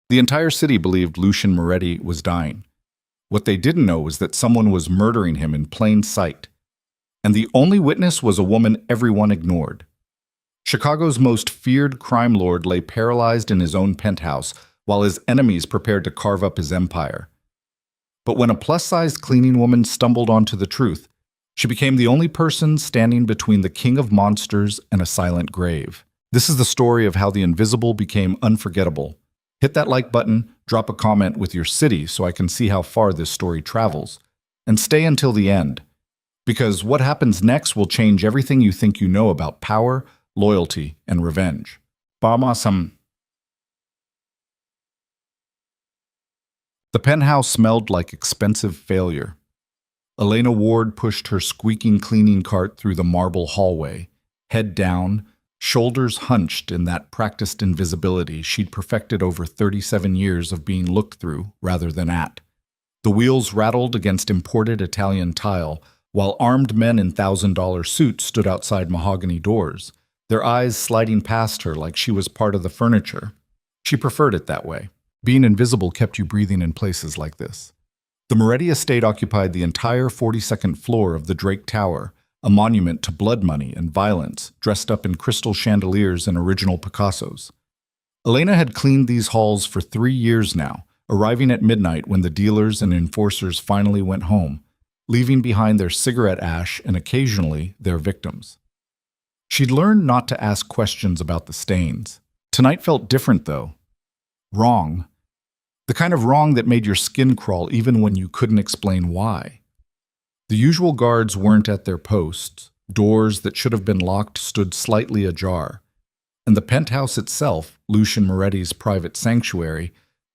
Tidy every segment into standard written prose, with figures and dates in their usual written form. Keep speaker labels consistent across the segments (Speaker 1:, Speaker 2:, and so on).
Speaker 1: The entire city believed Lucian Moretti was dying. What they didn't know was that someone was murdering him in plain sight. And the only witness was a woman everyone ignored. Chicago's most feared crime lord lay paralyzed in his own penthouse while his enemies prepared to carve up his empire. But when a plus-sized cleaning woman stumbled onto the truth, she became the only person standing between the king of monsters and a silent grave. This is the story of how the invisible became unforgettable. Hit that like button, drop a comment with your city so I can see how far this story travels, and stay until the end. Because what happens next will change everything you think you know about power, loyalty, and revenge. Bamasam. The penthouse smelled like expensive failure. Elena Ward pushed her squeaking cleaning cart through the marble hallway, head down, shoulders hunched in that practiced invisibility she'd perfected over 37 years of being looked through rather than at. The wheels rattled against imported Italian tile, while armed men in $1,000 suits stood outside mahogany doors, their eyes sliding past her like she was part of the furniture. She preferred it that way. Being invisible kept you breathing in places like this. The Moretti estate occupied the entire 42nd floor of the Drake Tower, a monument to blood money and violence, dressed up in crystal chandeliers and original Picassos. Elena had cleaned these halls for 3 years now, arriving at midnight when the dealers and enforcers finally went home, leaving behind their cigarette ash and occasionally their victims. She'd learned not to ask questions about the stains. Tonight felt different, though. Wrong. The kind of wrong that made your skin crawl even when you couldn't explain why. The usual guards weren't at their posts. Doors that should have been locked stood slightly ajar. And the penthouse itself, Lucian Moretti's private sanctuary,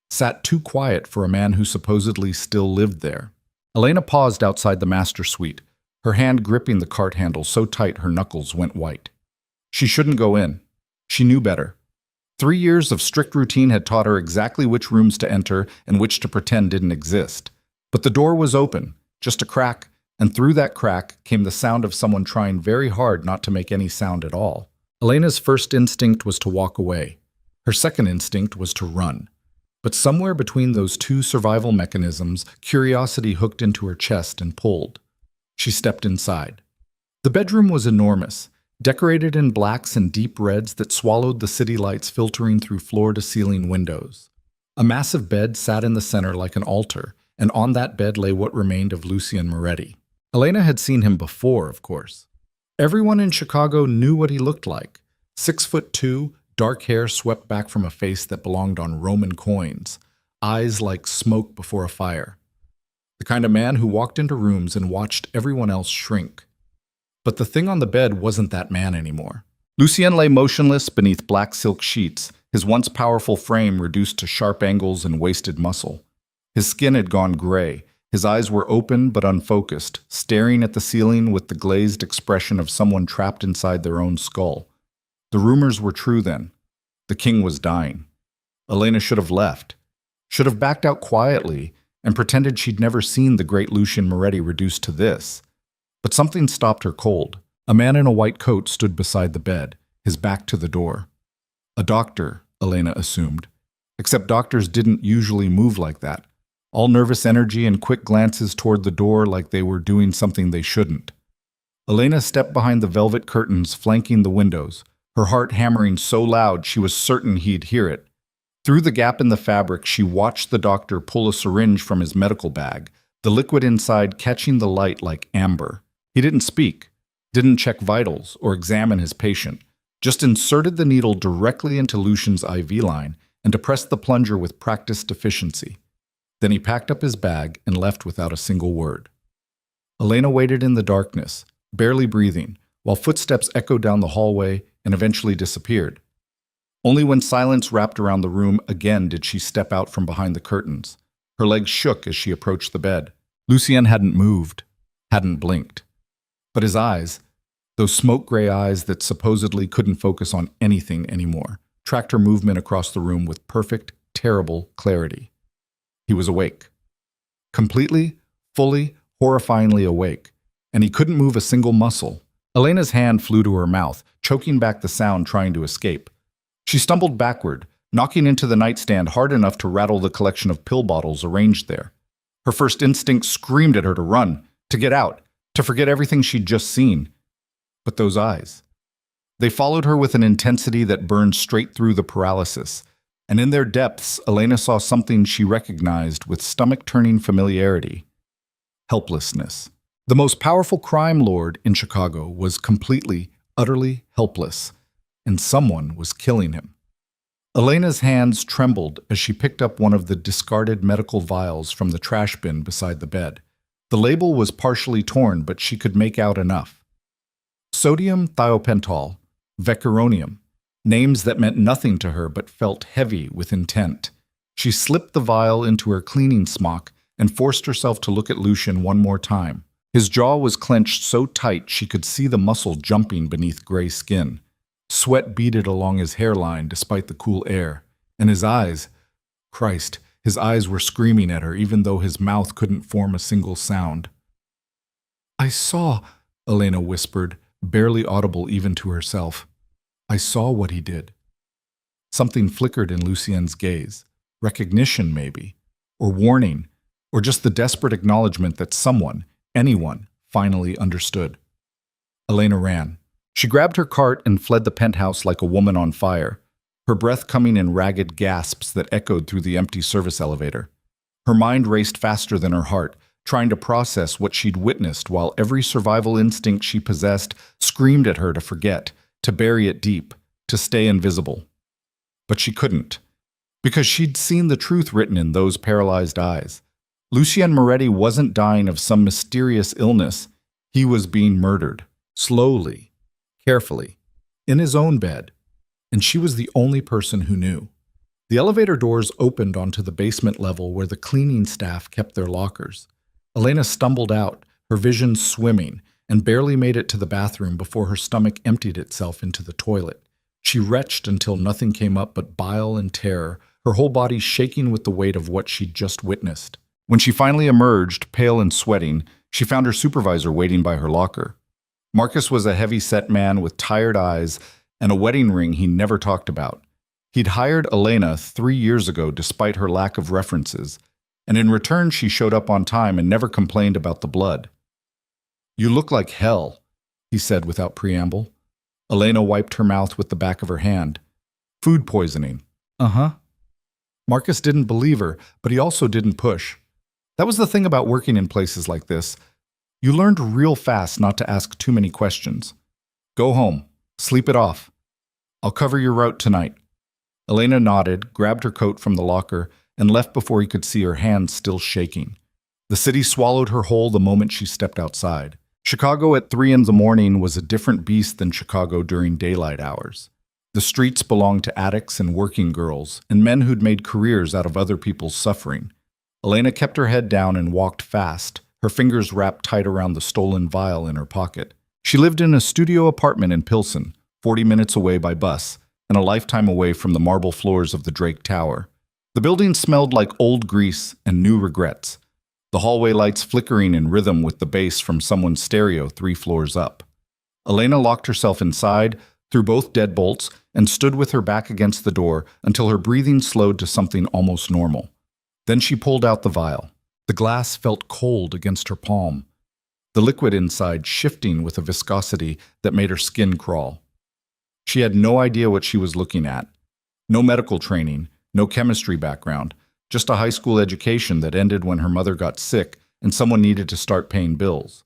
Speaker 1: sat too quiet for a man who supposedly still lived there. Elena paused outside the master suite, her hand gripping the cart handle so tight her knuckles went white. She shouldn't go in. She knew better. 3 years of strict routine had taught her exactly which rooms to enter and which to pretend didn't exist. But the door was open, just a crack, and through that crack came the sound of someone trying very hard not to make any sound at all. Elena's first instinct was to walk away. Her second instinct was to run. But somewhere between those two survival mechanisms, curiosity hooked into her chest and pulled. She stepped inside. The bedroom was enormous, decorated in blacks and deep reds that swallowed the city lights filtering through floor-to-ceiling windows. A massive bed sat in the center like an altar, and on that bed lay what remained of Lucian Moretti. Elena had seen him before, of course. Everyone in Chicago knew what he looked like. 6'2", dark hair swept back from a face that belonged on Roman coins, eyes like smoke before a fire. The kind of man who walked into rooms and watched everyone else shrink. But the thing on the bed wasn't that man anymore. Lucien lay motionless beneath black silk sheets, his once powerful frame reduced to sharp angles and wasted muscle. His skin had gone gray. His eyes were open but unfocused, staring at the ceiling with the glazed expression of someone trapped inside their own skull. The rumors were true then. The king was dying. Elena should have left. Should have backed out quietly and pretended she'd never seen the great Lucian Moretti reduced to this. But something stopped her cold. A man in a white coat stood beside the bed, his back to the door. A doctor, Elena assumed. Except doctors didn't usually move like that. All nervous energy and quick glances toward the door like they were doing something they shouldn't. Elena stepped behind the velvet curtains flanking the windows, her heart hammering so loud she was certain he'd hear it. Through the gap in the fabric, she watched the doctor pull a syringe from his medical bag, the liquid inside catching the light like amber. He didn't speak, didn't check vitals or examine his patient, just inserted the needle directly into Lucian's IV line and depressed the plunger with practiced efficiency. Then he packed up his bag and left without a single word. Elena waited in the darkness, barely breathing, while footsteps echoed down the hallway and eventually disappeared. Only when silence wrapped around the room again did she step out from behind the curtains. Her legs shook as she approached the bed. Lucien hadn't moved, hadn't blinked. But his eyes, those smoke-gray eyes that supposedly couldn't focus on anything anymore, tracked her movement across the room with perfect, terrible clarity. He was awake. Completely, fully, horrifyingly awake, and he couldn't move a single muscle. Elena's hand flew to her mouth, choking back the sound trying to escape. She stumbled backward, knocking into the nightstand hard enough to rattle the collection of pill bottles arranged there. Her first instinct screamed at her to run, to get out, to forget everything she'd just seen. But those eyes. They followed her with an intensity that burned straight through the paralysis, and in their depths, Elena saw something she recognized with stomach-turning familiarity. Helplessness. The most powerful crime lord in Chicago was completely, utterly helpless, and someone was killing him. Elena's hands trembled as she picked up one of the discarded medical vials from the trash bin beside the bed. The label was partially torn, but she could make out enough. Sodium thiopental, vecuronium, names that meant nothing to her but felt heavy with intent. She slipped the vial into her cleaning smock and forced herself to look at Lucian one more time. His jaw was clenched so tight she could see the muscle jumping beneath gray skin. Sweat beaded along his hairline despite the cool air, and his eyes, Christ, his eyes were screaming at her even though his mouth couldn't form a single sound. "I saw," Elena whispered, barely audible even to herself. "I saw what he did." Something flickered in Lucien's gaze. Recognition, maybe, or warning, or just the desperate acknowledgement that someone, anyone, finally understood. Elena ran. She grabbed her cart and fled the penthouse like a woman on fire, her breath coming in ragged gasps that echoed through the empty service elevator. Her mind raced faster than her heart, trying to process what she'd witnessed while every survival instinct she possessed screamed at her to forget, to bury it deep, to stay invisible. But she couldn't, because she'd seen the truth written in those paralyzed eyes. Lucien Moretti wasn't dying of some mysterious illness. He was being murdered, slowly, carefully, in his own bed, and she was the only person who knew. The elevator doors opened onto the basement level where the cleaning staff kept their lockers. Elena stumbled out, her vision swimming, and barely made it to the bathroom before her stomach emptied itself into the toilet. She retched until nothing came up but bile and terror, her whole body shaking with the weight of what she'd just witnessed. When she finally emerged, pale and sweating, she found her supervisor waiting by her locker. Marcus was a heavy-set man with tired eyes and a wedding ring he never talked about. He'd hired Elena 3 years ago despite her lack of references, and in return she showed up on time and never complained about the blood. "You look like hell," he said without preamble. Elena wiped her mouth with the back of her hand. "Food poisoning." "Uh-huh." Marcus didn't believe her, but he also didn't push. That was the thing about working in places like this. You learned real fast not to ask too many questions. "Go home. Sleep it off. I'll cover your route tonight." Elena nodded, grabbed her coat from the locker, and left before he could see her hands still shaking. The city swallowed her whole the moment she stepped outside. Chicago at 3 in the morning was a different beast than Chicago during daylight hours. The streets belonged to addicts and working girls, and men who'd made careers out of other people's suffering. Elena kept her head down and walked fast, her fingers wrapped tight around the stolen vial in her pocket. She lived in a studio apartment in Pilsen, 40 minutes away by bus, and a lifetime away from the marble floors of the Drake Tower. The building smelled like old Greece and new regrets, the hallway lights flickering in rhythm with the bass from someone's stereo 3 floors up. Elena locked herself inside, threw both deadbolts, and stood with her back against the door until her breathing slowed to something almost normal. Then she pulled out the vial. The glass felt cold against her palm, the liquid inside shifting with a viscosity that made her skin crawl. She had no idea what she was looking at. No medical training, no chemistry background, just a high school education that ended when her mother got sick and someone needed to start paying bills.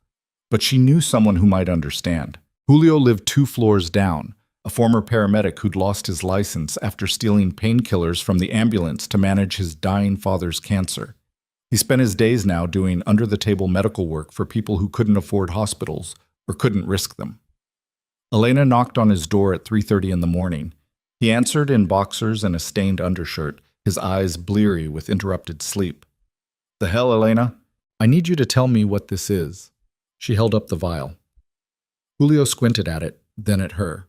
Speaker 1: But she knew someone who might understand. Julio lived 2 floors down, a former paramedic who'd lost his license after stealing painkillers from the ambulance to manage his dying father's cancer. He spent his days now doing under-the-table medical work for people who couldn't afford hospitals or couldn't risk them. Elena knocked on his door at 3:30 in the morning. He answered in boxers and a stained undershirt, his eyes bleary with interrupted sleep. "The hell, Elena? I need you to tell me what this is." She held up the vial. Julio squinted at it, then at her.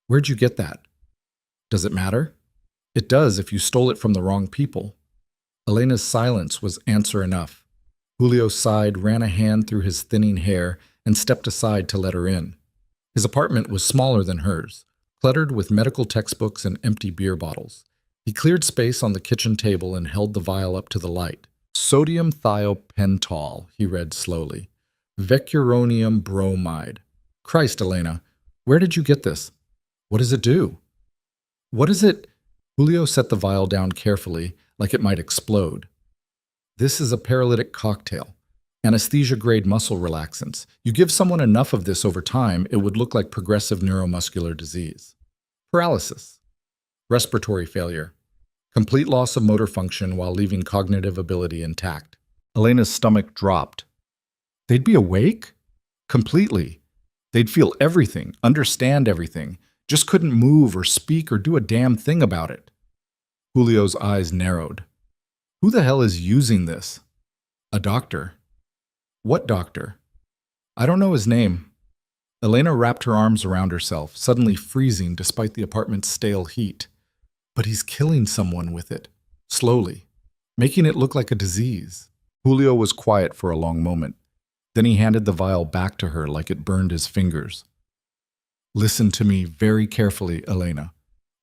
Speaker 1: "Where'd you get that?" "Does it matter?" "It does if you stole it from the wrong people." Elena's silence was answer enough. Julio sighed, ran a hand through his thinning hair, and stepped aside to let her in. His apartment was smaller than hers, cluttered with medical textbooks and empty beer bottles. He cleared space on the kitchen table and held the vial up to the light. Sodium thiopental, he read slowly. Vecuronium bromide. Christ, Elena, where did you get this? What does it do? What is it? Julio set the vial down carefully, like it might explode. This is a paralytic cocktail. Anesthesia-grade muscle relaxants. You give someone enough of this over time, it would look like progressive neuromuscular disease. Paralysis. Respiratory failure. Complete loss of motor function while leaving cognitive ability intact. Elena's stomach dropped. They'd be awake? Completely. They'd feel everything, understand everything, just couldn't move or speak or do a damn thing about it. Julio's eyes narrowed. Who the hell is using this? A doctor. What doctor? I don't know his name. Elena wrapped her arms around herself, suddenly freezing despite the apartment's stale heat. But he's killing someone with it, slowly, making it look like a disease. Julio was quiet for a long moment. Then he handed the vial back to her like it burned his fingers. Listen to me very carefully, Elena.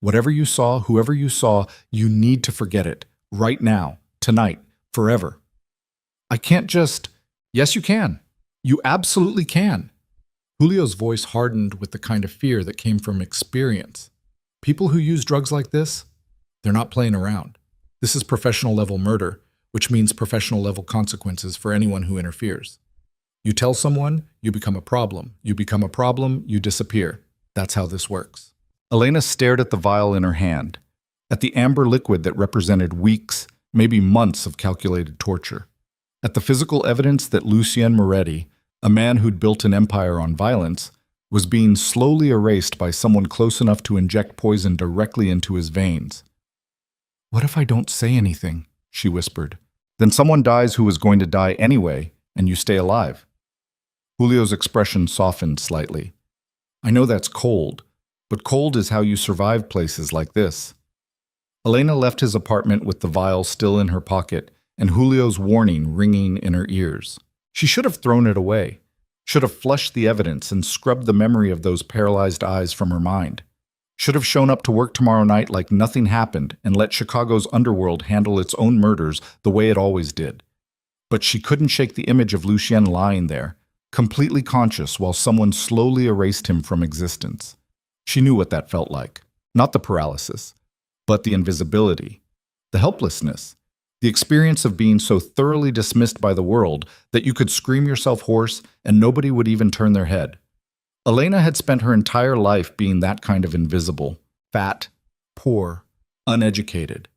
Speaker 1: Whatever you saw, whoever you saw, you need to forget it. Right now, tonight, forever. I can't just... Yes, you can. You absolutely can. Julio's voice hardened with the kind of fear that came from experience. People who use drugs like this, they're not playing around. This is professional-level murder, which means professional-level consequences for anyone who interferes. You tell someone, you become a problem. You become a problem, you disappear. That's how this works. Elena stared at the vial in her hand, at the amber liquid that represented weeks, maybe months of calculated torture, at the physical evidence that Lucien Moretti, a man who'd built an empire on violence, was being slowly erased by someone close enough to inject poison directly into his veins. What if I don't say anything? She whispered. Then someone dies who was going to die anyway, and you stay alive. Julio's expression softened slightly. I know that's cold, but cold is how you survive places like this. Elena left his apartment with the vial still in her pocket and Julio's warning ringing in her ears. She should have thrown it away, should have flushed the evidence and scrubbed the memory of those paralyzed eyes from her mind, should have shown up to work tomorrow night like nothing happened and let Chicago's underworld handle its own murders the way it always did. But she couldn't shake the image of Lucien lying there, completely conscious while someone slowly erased him from existence. She knew what that felt like. Not the paralysis, but the invisibility, the helplessness, the experience of being so thoroughly dismissed by the world that you could scream yourself hoarse and nobody would even turn their head. Elena had spent her entire life being that kind of invisible, fat, poor, uneducated,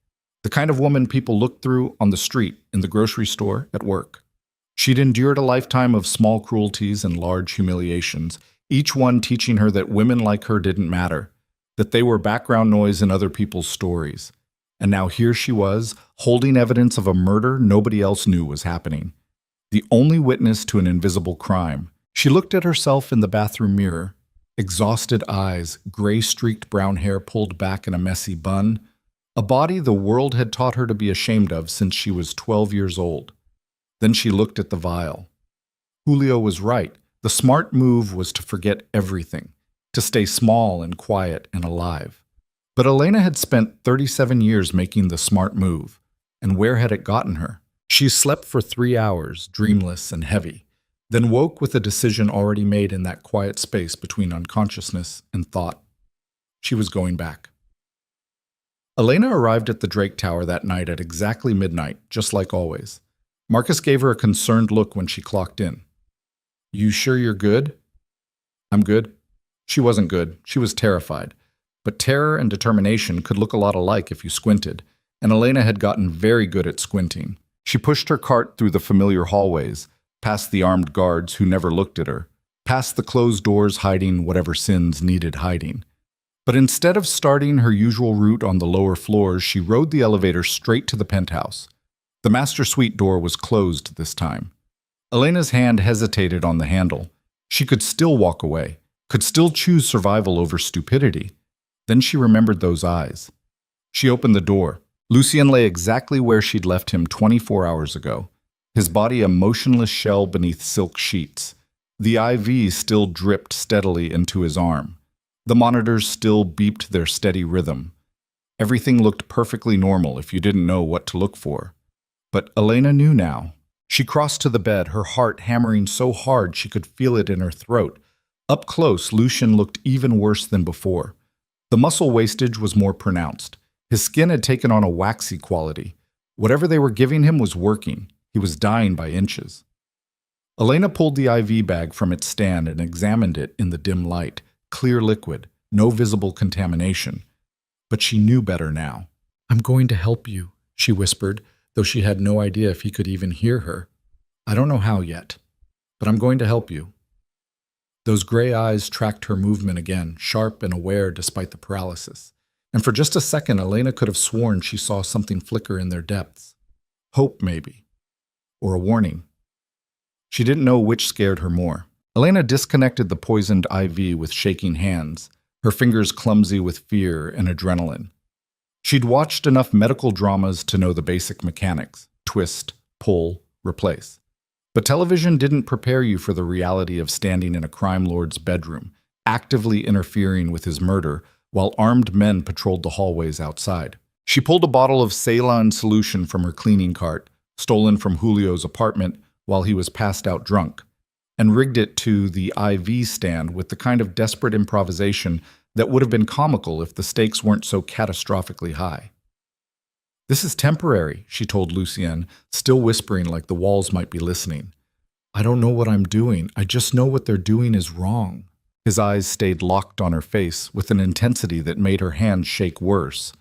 Speaker 1: the kind of woman people looked through on the street, in the grocery store, at work. She'd endured a lifetime of small cruelties and large humiliations, each one teaching her that women like her didn't matter, that they were background noise in other people's stories. And now here she was, holding evidence of a murder nobody else knew was happening. The only witness to an invisible crime. She looked at herself in the bathroom mirror, exhausted eyes, gray-streaked brown hair pulled back in a messy bun, a body the world had taught her to be ashamed of since she was 12 years old. Then she looked at the vial. Julio was right. The smart move was to forget everything, to stay small and quiet and alive. But Elena had spent 37 years making the smart move, and where had it gotten her? She slept for 3 hours, dreamless and heavy, then woke with a decision already made in that quiet space between unconsciousness and thought. She was going back. Elena arrived at the Drake Tower that night at exactly midnight, just like always. Marcus gave her a concerned look when she clocked in. You sure you're good? I'm good. She wasn't good. She was terrified. But terror and determination could look a lot alike if you squinted, and Elena had gotten very good at squinting. She pushed her cart through the familiar hallways, past the armed guards who never looked at her, past the closed doors hiding whatever sins needed hiding. But instead of starting her usual route on the lower floors, she rode the elevator straight to the penthouse. The master suite door was closed this time. Elena's hand hesitated on the handle. She could still walk away, could still choose survival over stupidity. Then she remembered those eyes. She opened the door. Lucien lay exactly where she'd left him 24 hours ago, his body a motionless shell beneath silk sheets. The IV still dripped steadily into his arm. The monitors still beeped their steady rhythm. Everything looked perfectly normal if you didn't know what to look for. But Elena knew now. She crossed to the bed, her heart hammering so hard she could feel it in her throat. Up close, Lucian looked even worse than before. The muscle wastage was more pronounced. His skin had taken on a waxy quality. Whatever they were giving him was working. He was dying by inches. Elena pulled the IV bag from its stand and examined it in the dim light. Clear liquid, no visible contamination. But she knew better now. "I'm going to help you," she whispered, though she had no idea if he could even hear her. "I don't know how yet, but I'm going to help you." Those gray eyes tracked her movement again, sharp and aware despite the paralysis. And for just a second, Elena could have sworn she saw something flicker in their depths. Hope, maybe. Or a warning. She didn't know which scared her more. Elena disconnected the poisoned IV with shaking hands, her fingers clumsy with fear and adrenaline. She'd watched enough medical dramas to know the basic mechanics: twist, pull, replace. But television didn't prepare you for the reality of standing in a crime lord's bedroom, actively interfering with his murder, while armed men patrolled the hallways outside. She pulled a bottle of saline solution from her cleaning cart, stolen from Julio's apartment while he was passed out drunk, and rigged it to the IV stand with the kind of desperate improvisation that would have been comical if the stakes weren't so catastrophically high. "This is temporary," she told Lucien, still whispering like the walls might be listening. "I don't know what I'm doing. I just know what they're doing is wrong." His eyes stayed locked on her face with an intensity that made her hands shake worse.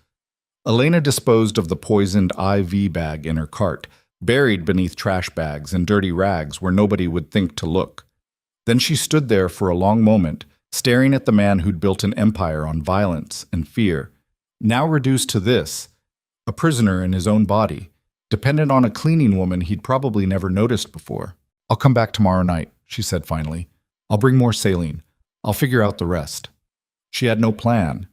Speaker 1: Elena disposed of the poisoned IV bag in her cart, buried beneath trash bags and dirty rags where nobody would think to look. Then she stood there for a long moment, staring at the man who'd built an empire on violence and fear, now reduced to this, a prisoner in his own body, dependent on a cleaning woman he'd probably never noticed before. "I'll come back tomorrow night," she said finally. "I'll bring more saline. I'll figure out the rest." She had no plan,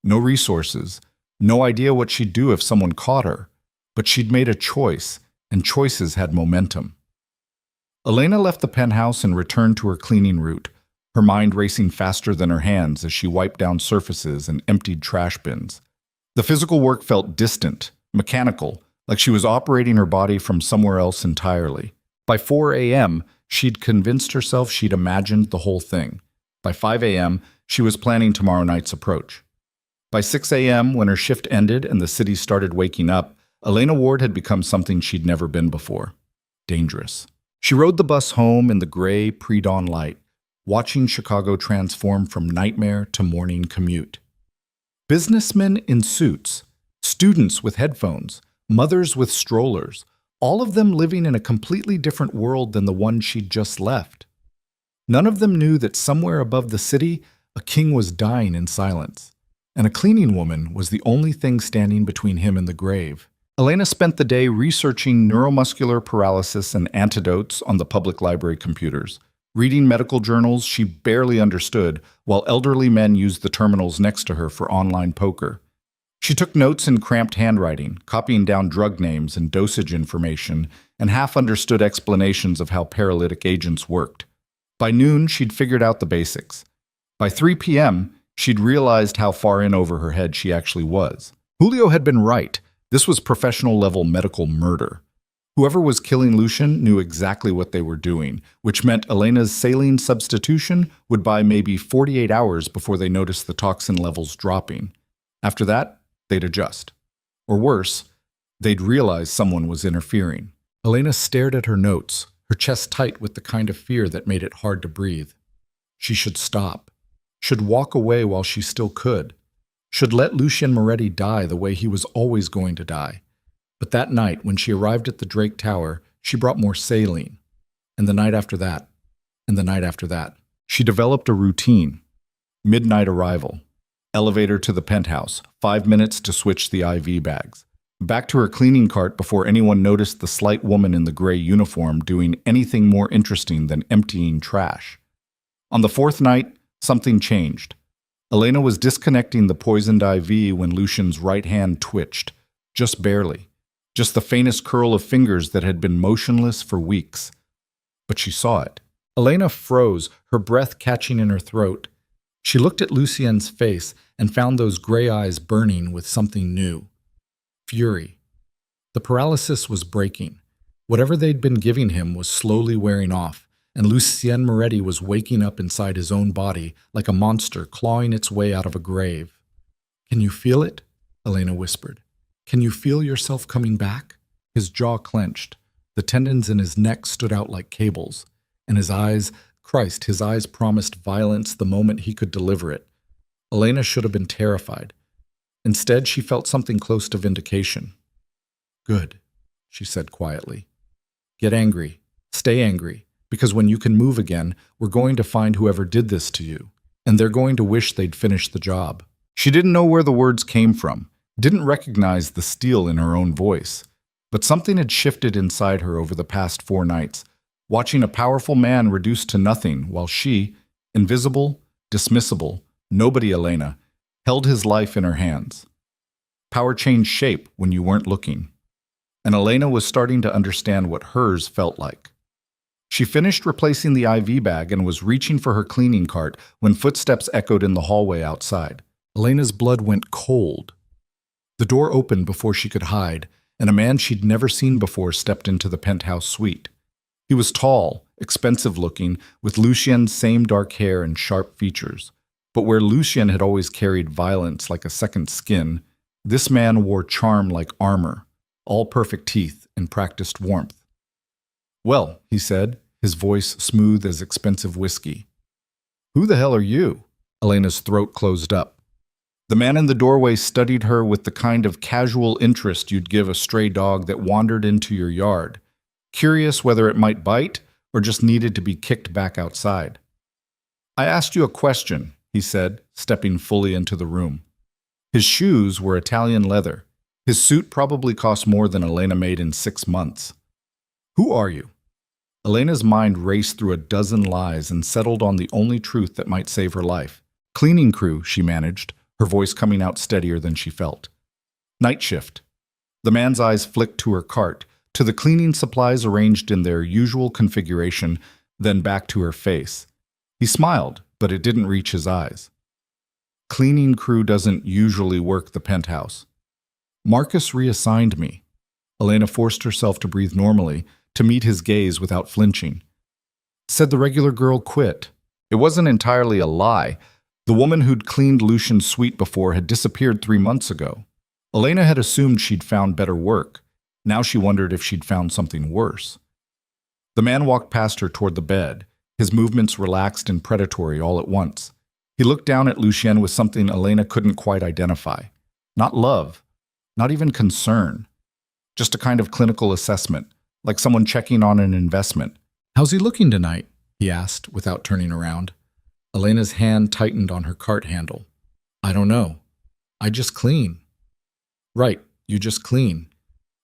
Speaker 1: no resources, no idea what she'd do if someone caught her, but she'd made a choice, and choices had momentum. Elena left the penthouse and returned to her cleaning route, her mind racing faster than her hands as she wiped down surfaces and emptied trash bins. The physical work felt distant, mechanical, like she was operating her body from somewhere else entirely. By 4 a.m., she'd convinced herself she'd imagined the whole thing. By 5 a.m., she was planning tomorrow night's approach. By 6 a.m., when her shift ended and the city started waking up, Elena Ward had become something she'd never been before: dangerous. She rode the bus home in the gray pre-dawn light, watching Chicago transform from nightmare to morning commute. Businessmen in suits, students with headphones, mothers with strollers, all of them living in a completely different world than the one she'd just left. None of them knew that somewhere above the city, a king was dying in silence, and a cleaning woman was the only thing standing between him and the grave. Elena spent the day researching neuromuscular paralysis and antidotes on the public library computers, reading medical journals she barely understood, while elderly men used the terminals next to her for online poker. She took notes in cramped handwriting, copying down drug names and dosage information, and half-understood explanations of how paralytic agents worked. By noon, she'd figured out the basics. By 3 p.m., she'd realized how far in over her head she actually was. Julio had been right. This was professional-level medical murder. Whoever was killing Lucian knew exactly what they were doing, which meant Elena's saline substitution would buy maybe 48 hours before they noticed the toxin levels dropping. After that, they'd adjust. Or worse, they'd realize someone was interfering. Elena stared at her notes, her chest tight with the kind of fear that made it hard to breathe. She should stop. Should walk away while she still could. Should let Lucien Moretti die the way he was always going to die. But that night, when she arrived at the Drake Tower, she brought more saline. And the night after that, and the night after that. She developed a routine. Midnight arrival. Elevator to the penthouse. 5 minutes to switch the IV bags. Back to her cleaning cart before anyone noticed the slight woman in the gray uniform doing anything more interesting than emptying trash. On the fourth night, something changed. Elena was disconnecting the poisoned IV when Lucian's right hand twitched, just barely. Just the faintest curl of fingers that had been motionless for weeks. But she saw it. Elena froze, her breath catching in her throat. She looked at Lucien's face and found those gray eyes burning with something new. Fury. The paralysis was breaking. Whatever they'd been giving him was slowly wearing off, and Lucien Moretti was waking up inside his own body like a monster clawing its way out of a grave. "Can you feel it?" Elena whispered. "Can you feel yourself coming back?" His jaw clenched. The tendons in his neck stood out like cables, and his eyes promised violence the moment he could deliver it. Elena should have been terrified. Instead, she felt something close to vindication. "Good," she said quietly. "Get angry. Stay angry, because when you can move again, we're going to find whoever did this to you, and they're going to wish they'd finished the job." She didn't know where the words came from, didn't recognize the steel in her own voice, but something had shifted inside her over the past 4 nights, watching a powerful man reduced to nothing while she, invisible, dismissible, nobody Elena, held his life in her hands. Power changed shape when you weren't looking, and Elena was starting to understand what hers felt like. She finished replacing the IV bag and was reaching for her cleaning cart when footsteps echoed in the hallway outside. Elena's blood went cold. The door opened before she could hide, and a man she'd never seen before stepped into the penthouse suite. He was tall, expensive-looking, with Lucien's same dark hair and sharp features. But where Lucien had always carried violence like a second skin, this man wore charm like armor, all perfect teeth and practiced warmth. "Well," he said, his voice smooth as expensive whiskey. "Who the hell are you?" Elena's throat closed up. The man in the doorway studied her with the kind of casual interest you'd give a stray dog that wandered into your yard, curious whether it might bite or just needed to be kicked back outside. "I asked you a question," he said, stepping fully into the room. His shoes were Italian leather. His suit probably cost more than Elena made in 6 months. "Who are you?" Elena's mind raced through a dozen lies and settled on the only truth that might save her life. "Cleaning crew," she managed, her voice coming out steadier than she felt. "Night shift." The man's eyes flicked to her cart, to the cleaning supplies arranged in their usual configuration, then back to her face. He smiled, but it didn't reach his eyes. "Cleaning crew doesn't usually work the penthouse. Marcus reassigned me." Elena forced herself to breathe normally, to meet his gaze without flinching. "Said the regular girl quit." It wasn't entirely a lie. The woman who'd cleaned Lucien's suite before had disappeared 3 months ago. Elena had assumed she'd found better work. Now she wondered if she'd found something worse. The man walked past her toward the bed, his movements relaxed and predatory all at once. He looked down at Lucien with something Elena couldn't quite identify. Not love, not even concern. Just a kind of clinical assessment, like someone checking on an investment. "How's he looking tonight?" he asked, without turning around. Elena's hand tightened on her cart handle. "I don't know. I just clean." "Right, you just clean."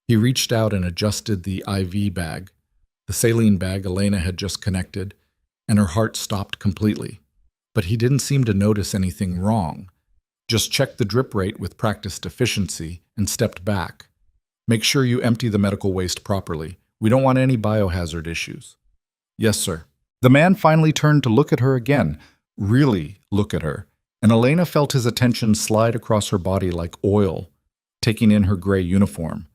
Speaker 1: He reached out and adjusted the IV bag, the saline bag Elena had just connected, and her heart stopped completely. But he didn't seem to notice anything wrong. Just checked the drip rate with practiced efficiency and stepped back. "Make sure you empty the medical waste properly. We don't want any biohazard issues." "Yes, sir." The man finally turned to look at her again, really look at her, and Elena felt his attention slide across her body like oil, taking in her gray uniform,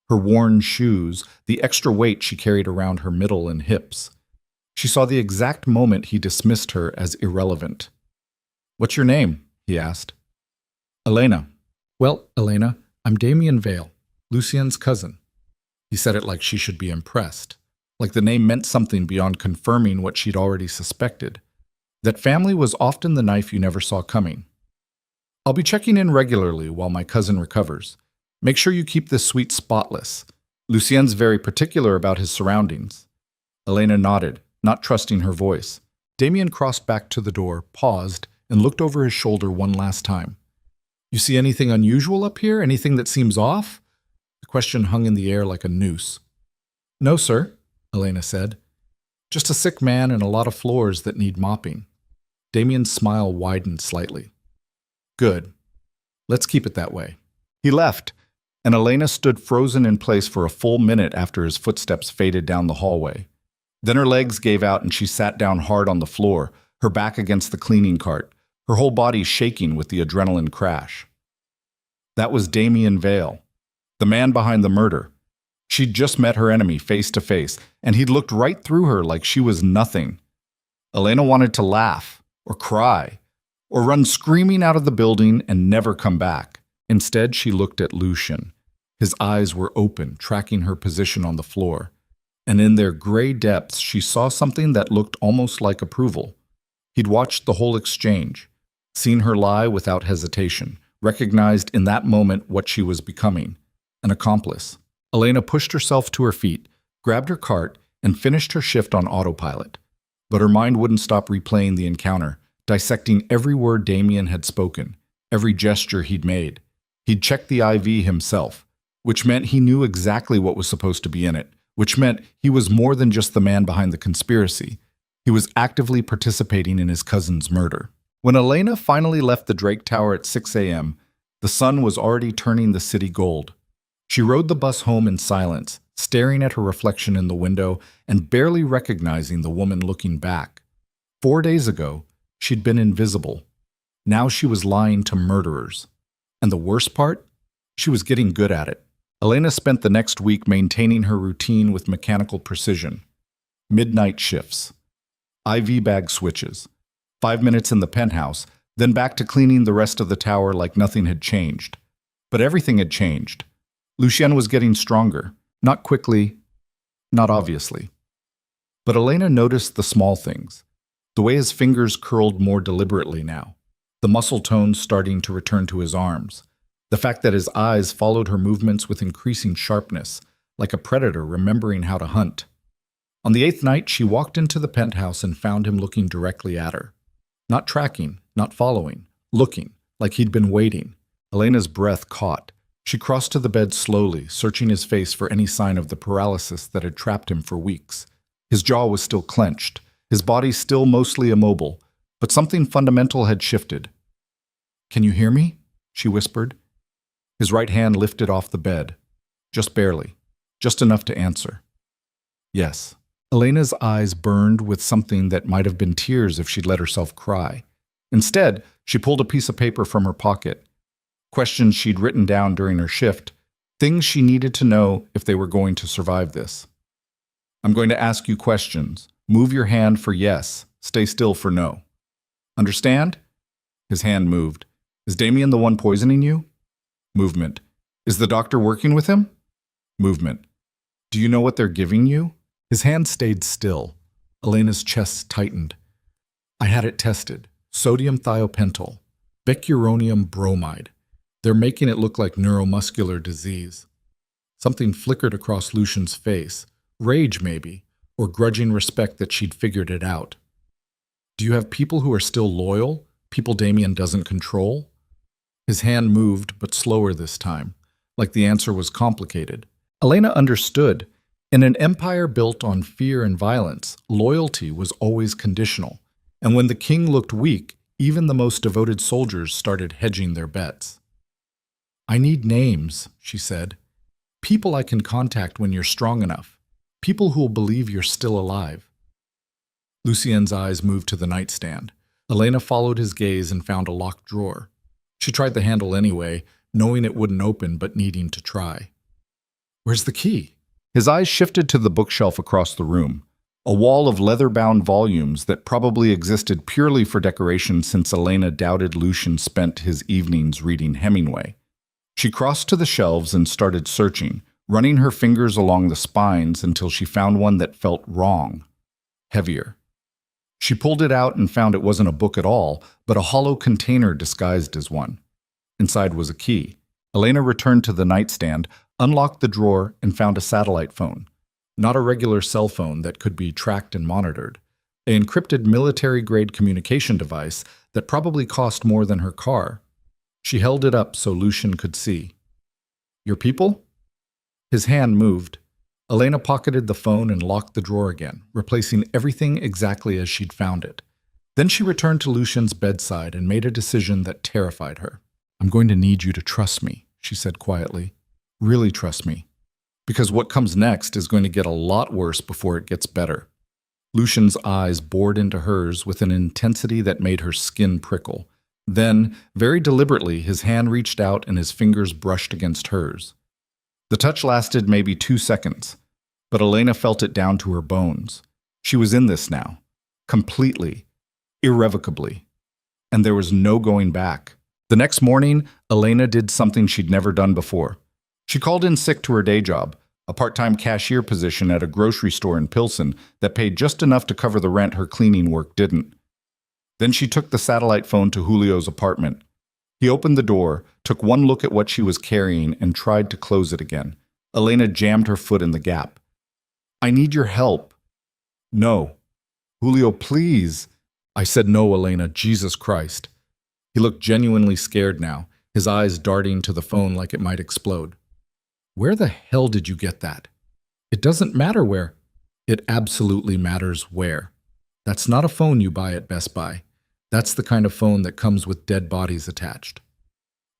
Speaker 1: her worn shoes, the extra weight she carried around her middle and hips. She saw the exact moment he dismissed her as irrelevant. "What's your name?" he asked. "Elena." "Well, Elena, I'm Damien Vale, Lucien's cousin." He said it like she should be impressed, like the name meant something beyond confirming what she'd already suspected, that family was often the knife you never saw coming. "I'll be checking in regularly while my cousin recovers. Make sure you keep this suite spotless. Lucien's very particular about his surroundings." Elena nodded, not trusting her voice. Damien crossed back to the door, paused, and looked over his shoulder one last time. "You see anything unusual up here? Anything that seems off?" The question hung in the air like a noose. "No, sir," Elena said. "Just a sick man and a lot of floors that need mopping." Damien's smile widened slightly. "Good. Let's keep it that way." He left, and Elena stood frozen in place for a full minute after his footsteps faded down the hallway. Then her legs gave out and she sat down hard on the floor, her back against the cleaning cart, her whole body shaking with the adrenaline crash. That was Damien Vale, the man behind the murder. She'd just met her enemy face to face, and he'd looked right through her like she was nothing. Elena wanted to laugh, or cry, or run screaming out of the building and never come back. Instead, she looked at Lucian. His eyes were open, tracking her position on the floor. And in their gray depths, she saw something that looked almost like approval. He'd watched the whole exchange, seen her lie without hesitation, recognized in that moment what she was becoming, an accomplice. Elena pushed herself to her feet, grabbed her cart, and finished her shift on autopilot. But her mind wouldn't stop replaying the encounter, dissecting every word Damien had spoken, every gesture he'd made. He'd checked the IV himself, which meant he knew exactly what was supposed to be in it, which meant he was more than just the man behind the conspiracy. He was actively participating in his cousin's murder. When Elena finally left the Drake Tower at 6 a.m., the sun was already turning the city gold. She rode the bus home in silence, staring at her reflection in the window and barely recognizing the woman looking back. 4 days ago, she'd been invisible. Now she was lying to murderers. And the worst part? She was getting good at it. Elena spent the next week maintaining her routine with mechanical precision. Midnight shifts, IV bag switches, 5 minutes in the penthouse, then back to cleaning the rest of the tower like nothing had changed. But everything had changed. Lucien was getting stronger, not quickly, not obviously. But Elena noticed the small things, the way his fingers curled more deliberately now, the muscle tone starting to return to his arms, the fact that his eyes followed her movements with increasing sharpness, like a predator remembering how to hunt. On the 8th night, she walked into the penthouse and found him looking directly at her. Not tracking, not following, looking, like he'd been waiting. Elena's breath caught. She crossed to the bed slowly, searching his face for any sign of the paralysis that had trapped him for weeks. His jaw was still clenched, his body still mostly immobile, but something fundamental had shifted. "Can you hear me?" she whispered. His right hand lifted off the bed, just barely, just enough to answer. Yes. Elena's eyes burned with something that might have been tears if she'd let herself cry. Instead, she pulled a piece of paper from her pocket. Questions she'd written down during her shift, things she needed to know if they were going to survive this. "I'm going to ask you questions. Move your hand for yes, stay still for no. Understand?" His hand moved. "Is Damien the one poisoning you?" Movement. "Is the doctor working with him?" Movement. "Do you know what they're giving you?" His hand stayed still. Elena's chest tightened. "I had it tested. Sodium thiopental. Becuronium bromide. They're making it look like neuromuscular disease." Something flickered across Lucian's face. Rage, maybe, or grudging respect that she'd figured it out. "Do you have people who are still loyal? People Damien doesn't control?" His hand moved, but slower this time, like the answer was complicated. Elena understood. In an empire built on fear and violence, loyalty was always conditional. And when the king looked weak, even the most devoted soldiers started hedging their bets. "I need names," she said. "People I can contact when you're strong enough. People who will believe you're still alive." Lucien's eyes moved to the nightstand. Elena followed his gaze and found a locked drawer. She tried the handle anyway, knowing it wouldn't open but needing to try. "Where's the key?" His eyes shifted to the bookshelf across the room, a wall of leather-bound volumes that probably existed purely for decoration since Elena doubted Lucian spent his evenings reading Hemingway. She crossed to the shelves and started searching, running her fingers along the spines until she found one that felt wrong, heavier. She pulled it out and found it wasn't a book at all, but a hollow container disguised as one. Inside was a key. Elena returned to the nightstand, unlocked the drawer, and found a satellite phone. Not a regular cell phone that could be tracked and monitored. An encrypted military-grade communication device that probably cost more than her car. She held it up so Lucian could see. "Your people?" His hand moved. Elena pocketed the phone and locked the drawer again, replacing everything exactly as she'd found it. Then she returned to Lucian's bedside and made a decision that terrified her. "I'm going to need you to trust me," she said quietly. "Really trust me. Because what comes next is going to get a lot worse before it gets better." Lucian's eyes bored into hers with an intensity that made her skin prickle. Then, very deliberately, his hand reached out and his fingers brushed against hers. The touch lasted maybe 2 seconds, but Elena felt it down to her bones. She was in this now, completely, irrevocably, and there was no going back. The next morning, Elena did something she'd never done before. She called in sick to her day job, a part-time cashier position at a grocery store in Pilsen that paid just enough to cover the rent her cleaning work didn't. Then she took the satellite phone to Julio's apartment. He opened the door, took one look at what she was carrying, and tried to close it again. Elena jammed her foot in the gap. "I need your help." "No." "Julio, please." "I said no, Elena, Jesus Christ." He looked genuinely scared now, his eyes darting to the phone like it might explode. "Where the hell did you get that?" "It doesn't matter where." "It absolutely matters where. That's not a phone you buy at Best Buy. That's the kind of phone that comes with dead bodies attached."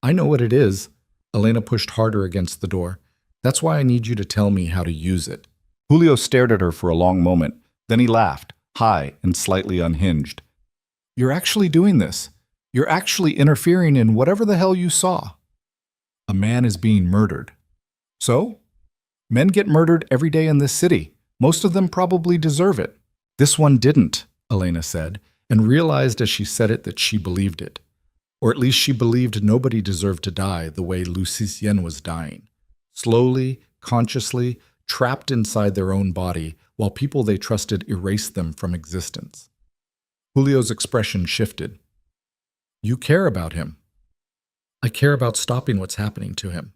Speaker 1: "I know what it is." Elena pushed harder against the door. "That's why I need you to tell me how to use it." Julio stared at her for a long moment. Then he laughed, high and slightly unhinged. "You're actually doing this. You're actually interfering in whatever the hell you saw. A man is being murdered. So? Men get murdered every day in this city. Most of them probably deserve it. This one didn't," Elena said, and realized as she said it that she believed it. Or at least she believed nobody deserved to die the way Lucien was dying. Slowly, consciously, trapped inside their own body, while people they trusted erased them from existence. Julio's expression shifted. "You care about him." "I care about stopping what's happening to him."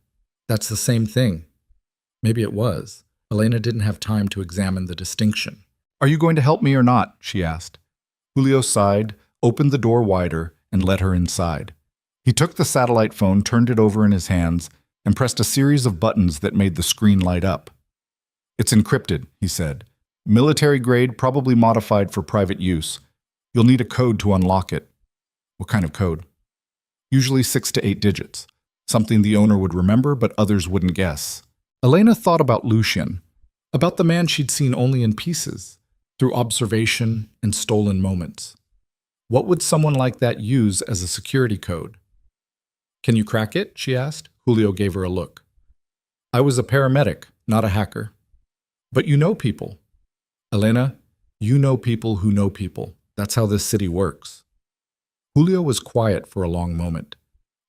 Speaker 1: "That's the same thing." Maybe it was. Elena didn't have time to examine the distinction. "Are you going to help me or not?" she asked. Julio sighed, opened the door wider, and let her inside. He took the satellite phone, turned it over in his hands, and pressed a series of buttons that made the screen light up. "It's encrypted," he said. "Military grade, probably modified for private use. You'll need a code to unlock it." "What kind of code?" "Usually 6 to 8 digits. Something the owner would remember, but others wouldn't guess." Elena thought about Lucien, about the man she'd seen only in pieces, through observation and stolen moments. What would someone like that use as a security code? "Can you crack it?" she asked. Julio gave her a look. "I was a paramedic, not a hacker." "But you know people." "Elena, you know people who know people. That's how this city works." Julio was quiet for a long moment.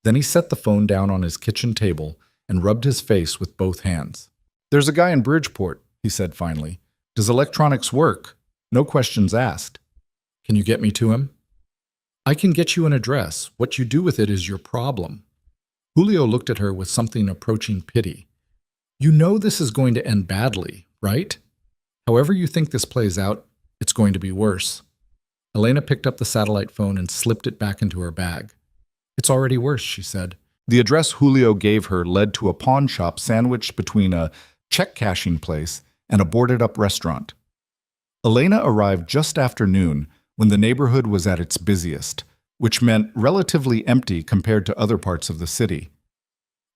Speaker 1: Then he set the phone down on his kitchen table and rubbed his face with both hands. "There's a guy in Bridgeport," he said finally. "Does electronics work? No questions asked." "Can you get me to him?" "I can get you an address. What you do with it is your problem." Julio looked at her with something approaching pity. "You know this is going to end badly, right? However you think this plays out, it's going to be worse." Elena picked up the satellite phone and slipped it back into her bag. "It's already worse," she said. The address Julio gave her led to a pawn shop sandwiched between a check-cashing place and a boarded-up restaurant. Elena arrived just after noon, when the neighborhood was at its busiest, which meant relatively empty compared to other parts of the city.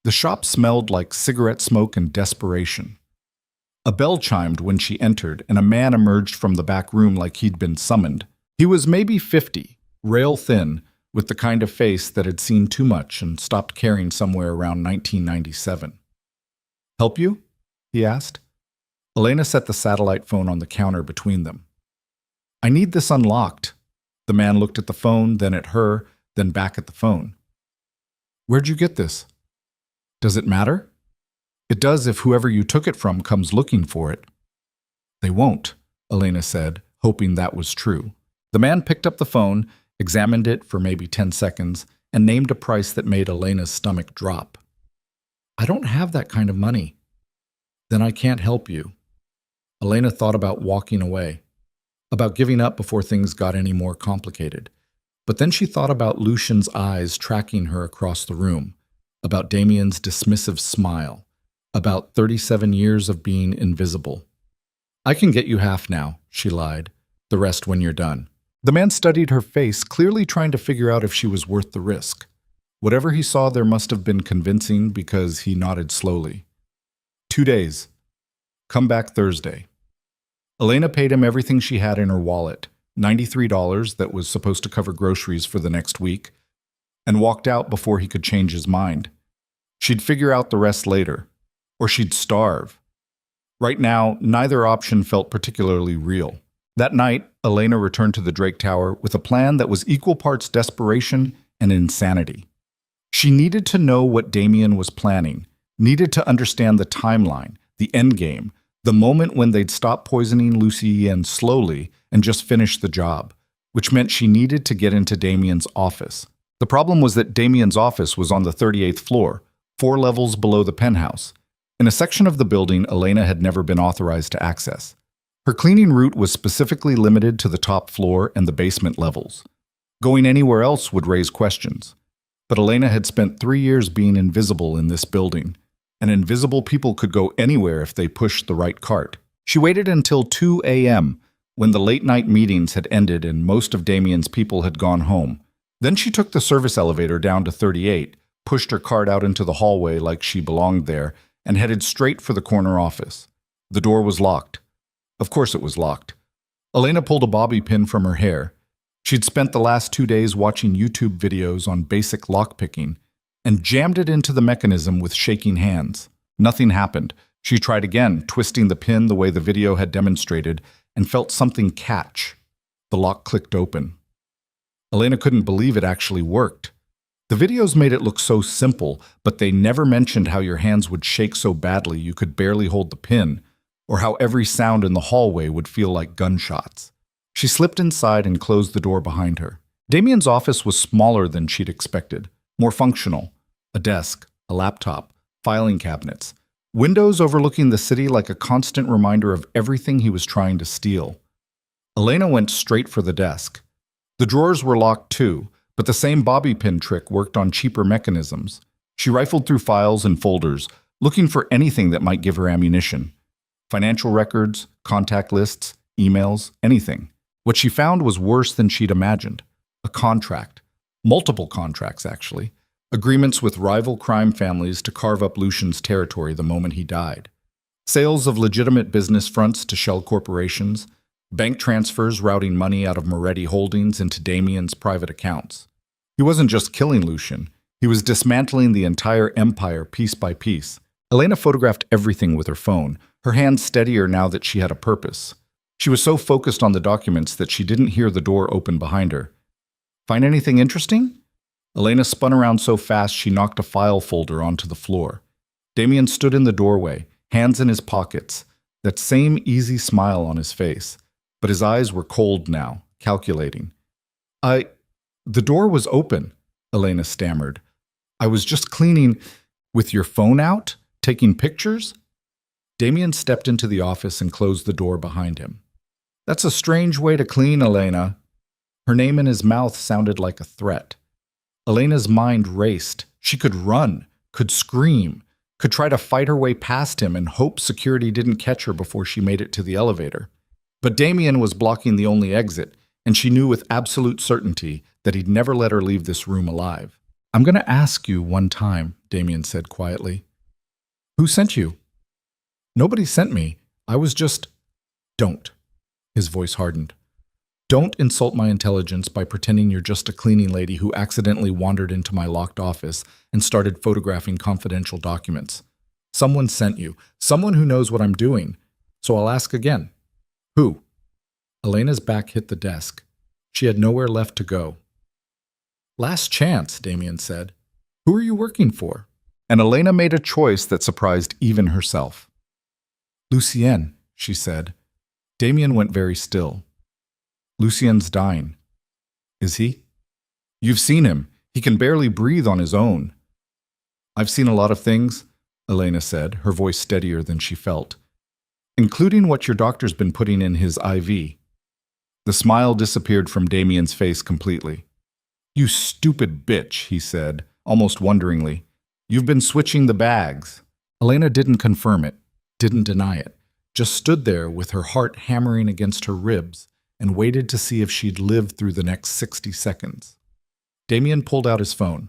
Speaker 1: The shop smelled like cigarette smoke and desperation. A bell chimed when she entered, and a man emerged from the back room like he'd been summoned. He was maybe 50, rail-thin, with the kind of face that had seen too much and stopped caring somewhere around 1997. "Help you?" he asked. Elena set the satellite phone on the counter between them. "I need this unlocked." The man looked at the phone, then at her, then back at the phone. "Where'd you get this?" "Does it matter?" "It does if whoever you took it from comes looking for it." "They won't," Elena said, hoping that was true. The man picked up the phone, examined it for maybe 10 seconds, and named a price that made Elena's stomach drop. "I don't have that kind of money." "Then I can't help you." Elena thought about walking away, about giving up before things got any more complicated. But then she thought about Lucien's eyes tracking her across the room, about Damien's dismissive smile, about 37 years of being invisible. "I can get you half now," she lied, "the rest when you're done." The man studied her face, clearly trying to figure out if she was worth the risk. Whatever he saw there must have been convincing because he nodded slowly. 2 days. Come back Thursday." Elena paid him everything she had in her wallet, $93 that was supposed to cover groceries for the next week, and walked out before he could change his mind. She'd figure out the rest later, or she'd starve. Right now, neither option felt particularly real. That night, Elena returned to the Drake Tower with a plan that was equal parts desperation and insanity. She needed to know what Damien was planning, needed to understand the timeline, the endgame, the moment when they'd stop poisoning Lucien slowly and just finish the job, which meant she needed to get into Damien's office. The problem was that Damien's office was on the 38th floor, 4 levels below the penthouse, in a section of the building Elena had never been authorized to access. Her cleaning route was specifically limited to the top floor and the basement levels. Going anywhere else would raise questions. But Elena had spent 3 years being invisible in this building, and invisible people could go anywhere if they pushed the right cart. She waited until 2 a.m., when the late-night meetings had ended and most of Damien's people had gone home. Then she took the service elevator down to 38, pushed her cart out into the hallway like she belonged there, and headed straight for the corner office. The door was locked. Of course it was locked. Elena pulled a bobby pin from her hair. She'd spent the last 2 days watching YouTube videos on basic lockpicking and jammed it into the mechanism with shaking hands. Nothing happened. She tried again, twisting the pin the way the video had demonstrated, and felt something catch. The lock clicked open. Elena couldn't believe it actually worked. The videos made it look so simple, but they never mentioned how your hands would shake so badly you could barely hold the pin, or how every sound in the hallway would feel like gunshots. She slipped inside and closed the door behind her. Damien's office was smaller than she'd expected, more functional. A desk, a laptop, filing cabinets, windows overlooking the city like a constant reminder of everything he was trying to steal. Elena went straight for the desk. The drawers were locked too, but the same bobby pin trick worked on cheaper mechanisms. She rifled through files and folders, looking for anything that might give her ammunition. Financial records, contact lists, emails, anything. What she found was worse than she'd imagined. A contract. Multiple contracts, actually. Agreements with rival crime families to carve up Lucien's territory the moment he died. Sales of legitimate business fronts to shell corporations. Bank transfers routing money out of Moretti Holdings into Damien's private accounts. He wasn't just killing Lucien. He was dismantling the entire empire piece by piece. Elena photographed everything with her phone, her hands steadier now that she had a purpose. She was so focused on the documents that she didn't hear the door open behind her. Find anything interesting? Elena spun around so fast she knocked a file folder onto the floor. Damien stood in the doorway, hands in his pockets, that same easy smile on his face. But his eyes were cold now, calculating. The door was open, Elena stammered. I was just cleaning. With your phone out? Taking pictures? Damien stepped into the office and closed the door behind him. That's a strange way to clean, Elena. Her name in his mouth sounded like a threat. Elena's mind raced. She could run, could scream, could try to fight her way past him and hope security didn't catch her before she made it to the elevator. But Damien was blocking the only exit, and she knew with absolute certainty that he'd never let her leave this room alive. I'm going to ask you one time, Damien said quietly. Who sent you? Nobody sent me. I was just... Don't. His voice hardened. Don't insult my intelligence by pretending you're just a cleaning lady who accidentally wandered into my locked office and started photographing confidential documents. Someone sent you. Someone who knows what I'm doing. So I'll ask again. Who? Elena's back hit the desk. She had nowhere left to go. Last chance, Damien said. Who are you working for? And Elena made a choice that surprised even herself. Lucien, she said. Damien went very still. Lucien's dying. Is he? You've seen him. He can barely breathe on his own. I've seen a lot of things, Elena said, her voice steadier than she felt. Including what your doctor's been putting in his IV. The smile disappeared from Damien's face completely. You stupid bitch, he said, almost wonderingly. You've been switching the bags. Elena didn't confirm it, didn't deny it, just stood there with her heart hammering against her ribs and waited to see if she'd live through the next 60 seconds. Damien pulled out his phone.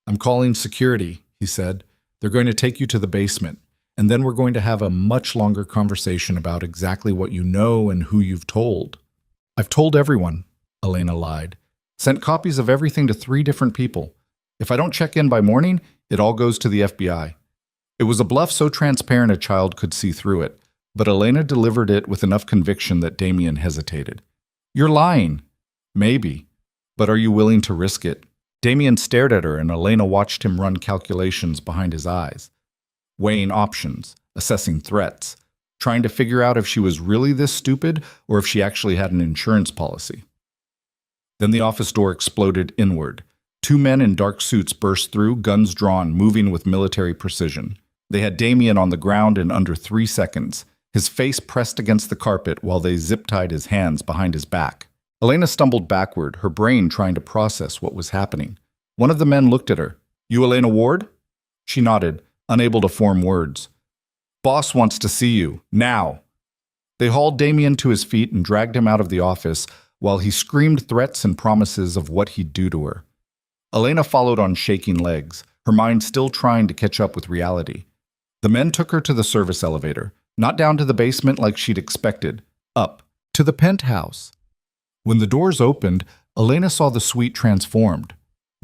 Speaker 1: I'm calling security, he said. They're going to take you to the basement. And then we're going to have a much longer conversation about exactly what you know and who you've told. I've told everyone, Elena lied. Sent copies of everything to 3 different people. If I don't check in by morning, it all goes to the FBI. It was a bluff so transparent a child could see through it, but Elena delivered it with enough conviction that Damien hesitated. You're lying. Maybe. But are you willing to risk it? Damien stared at her, and Elena watched him run calculations behind his eyes, weighing options, assessing threats, trying to figure out if she was really this stupid or if she actually had an insurance policy. Then the office door exploded inward. Two men in dark suits burst through, guns drawn, moving with military precision. They had Damien on the ground in under 3 seconds, his face pressed against the carpet while they zip-tied his hands behind his back. Elena stumbled backward, her brain trying to process what was happening. One of the men looked at her. You Elena Ward? She nodded, unable to form words. Boss wants to see you, now. They hauled Damien to his feet and dragged him out of the office while he screamed threats and promises of what he'd do to her. Elena followed on shaking legs, her mind still trying to catch up with reality. The men took her to the service elevator, not down to the basement like she'd expected, up, to the penthouse. When the doors opened, Elena saw the suite transformed.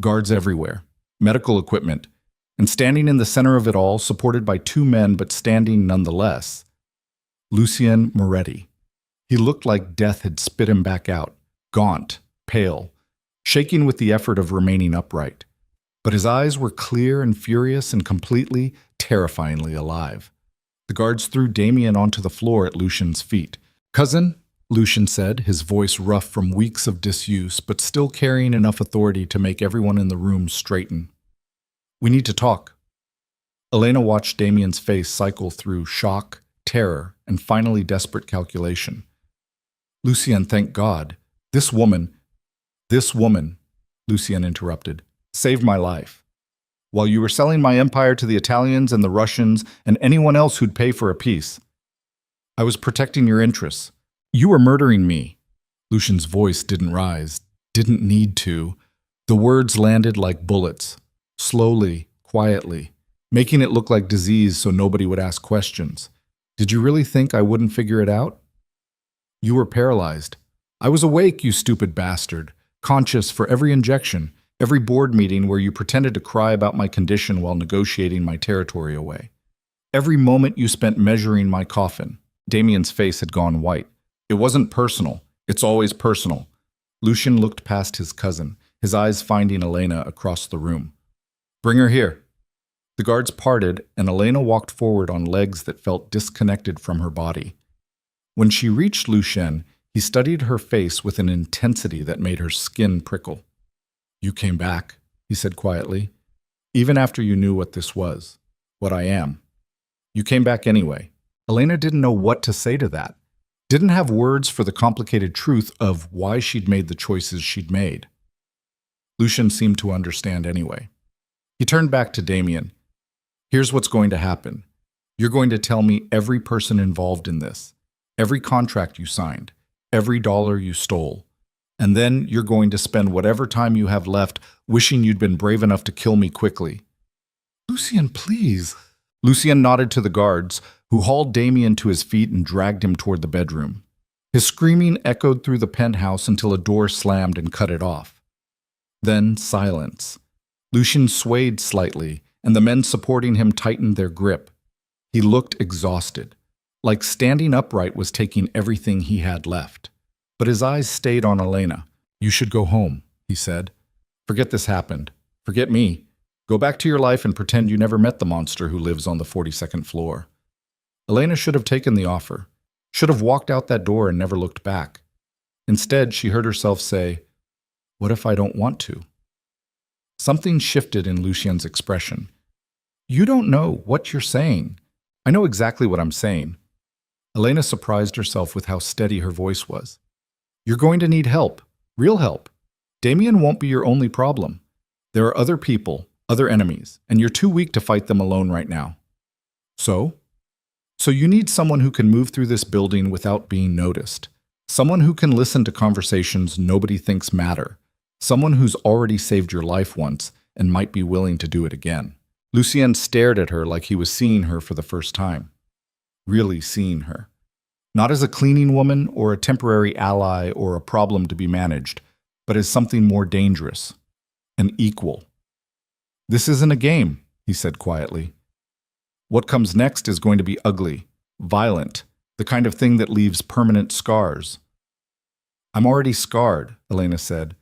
Speaker 1: Guards everywhere, medical equipment, and standing in the center of it all, supported by two men but standing nonetheless, Lucien Moretti. He looked like death had spit him back out, gaunt, pale, shaking with the effort of remaining upright. But his eyes were clear and furious and completely, terrifyingly alive. The guards threw Damien onto the floor at Lucien's feet. Cousin, Lucien said, his voice rough from weeks of disuse, but still carrying enough authority to make everyone in the room straighten. We need to talk. Elena watched Damien's face cycle through shock, terror, and finally desperate calculation. Lucien, thank God. This woman, Lucien interrupted, saved my life. While you were selling my empire to the Italians and the Russians and anyone else who'd pay for a piece, I was protecting your interests. You were murdering me. Lucien's voice didn't rise, didn't need to. The words landed like bullets, slowly, quietly, making it look like disease so nobody would ask questions. Did you really think I wouldn't figure it out? You were paralyzed. I was awake, you stupid bastard, conscious for every injection, every board meeting where you pretended to cry about my condition while negotiating my territory away. Every moment you spent measuring my coffin. Damien's face had gone white. It wasn't personal. It's always personal. Lucien looked past his cousin, his eyes finding Elena across the room. Bring her here. The guards parted, and Elena walked forward on legs that felt disconnected from her body. When she reached Lucien, he studied her face with an intensity that made her skin prickle. You came back, he said quietly, even after you knew what this was, what I am. You came back anyway. Elena didn't know what to say to that, didn't have words for the complicated truth of why she'd made the choices she'd made. Lucien seemed to understand anyway. He turned back to Damien. Here's what's going to happen. You're going to tell me every person involved in this, every contract you signed, every dollar you stole. And then you're going to spend whatever time you have left wishing you'd been brave enough to kill me quickly. Lucien, please. Lucien nodded to the guards, who hauled Damien to his feet and dragged him toward the bedroom. His screaming echoed through the penthouse until a door slammed and cut it off. Then silence. Lucien swayed slightly, and the men supporting him tightened their grip. He looked exhausted, like standing upright was taking everything he had left. But his eyes stayed on Elena. You should go home, he said. Forget this happened. Forget me. Go back to your life and pretend you never met the monster who lives on the 42nd floor. Elena should have taken the offer, should have walked out that door and never looked back. Instead, she heard herself say, what if I don't want to? Something shifted in Lucien's expression. You don't know what you're saying. I know exactly what I'm saying. Elena surprised herself with how steady her voice was. You're going to need help, real help. Damien won't be your only problem. There are other people, other enemies, and you're too weak to fight them alone right now. So you need someone who can move through this building without being noticed. Someone who can listen to conversations nobody thinks matter. Someone who's already saved your life once and might be willing to do it again. Lucien stared at her like he was seeing her for the first time. Really seeing her. Not as a cleaning woman or a temporary ally or a problem to be managed, but as something more dangerous. An equal. This isn't a game, he said quietly. What comes next is going to be ugly, violent, the kind of thing that leaves permanent scars. I'm already scarred, Elena said.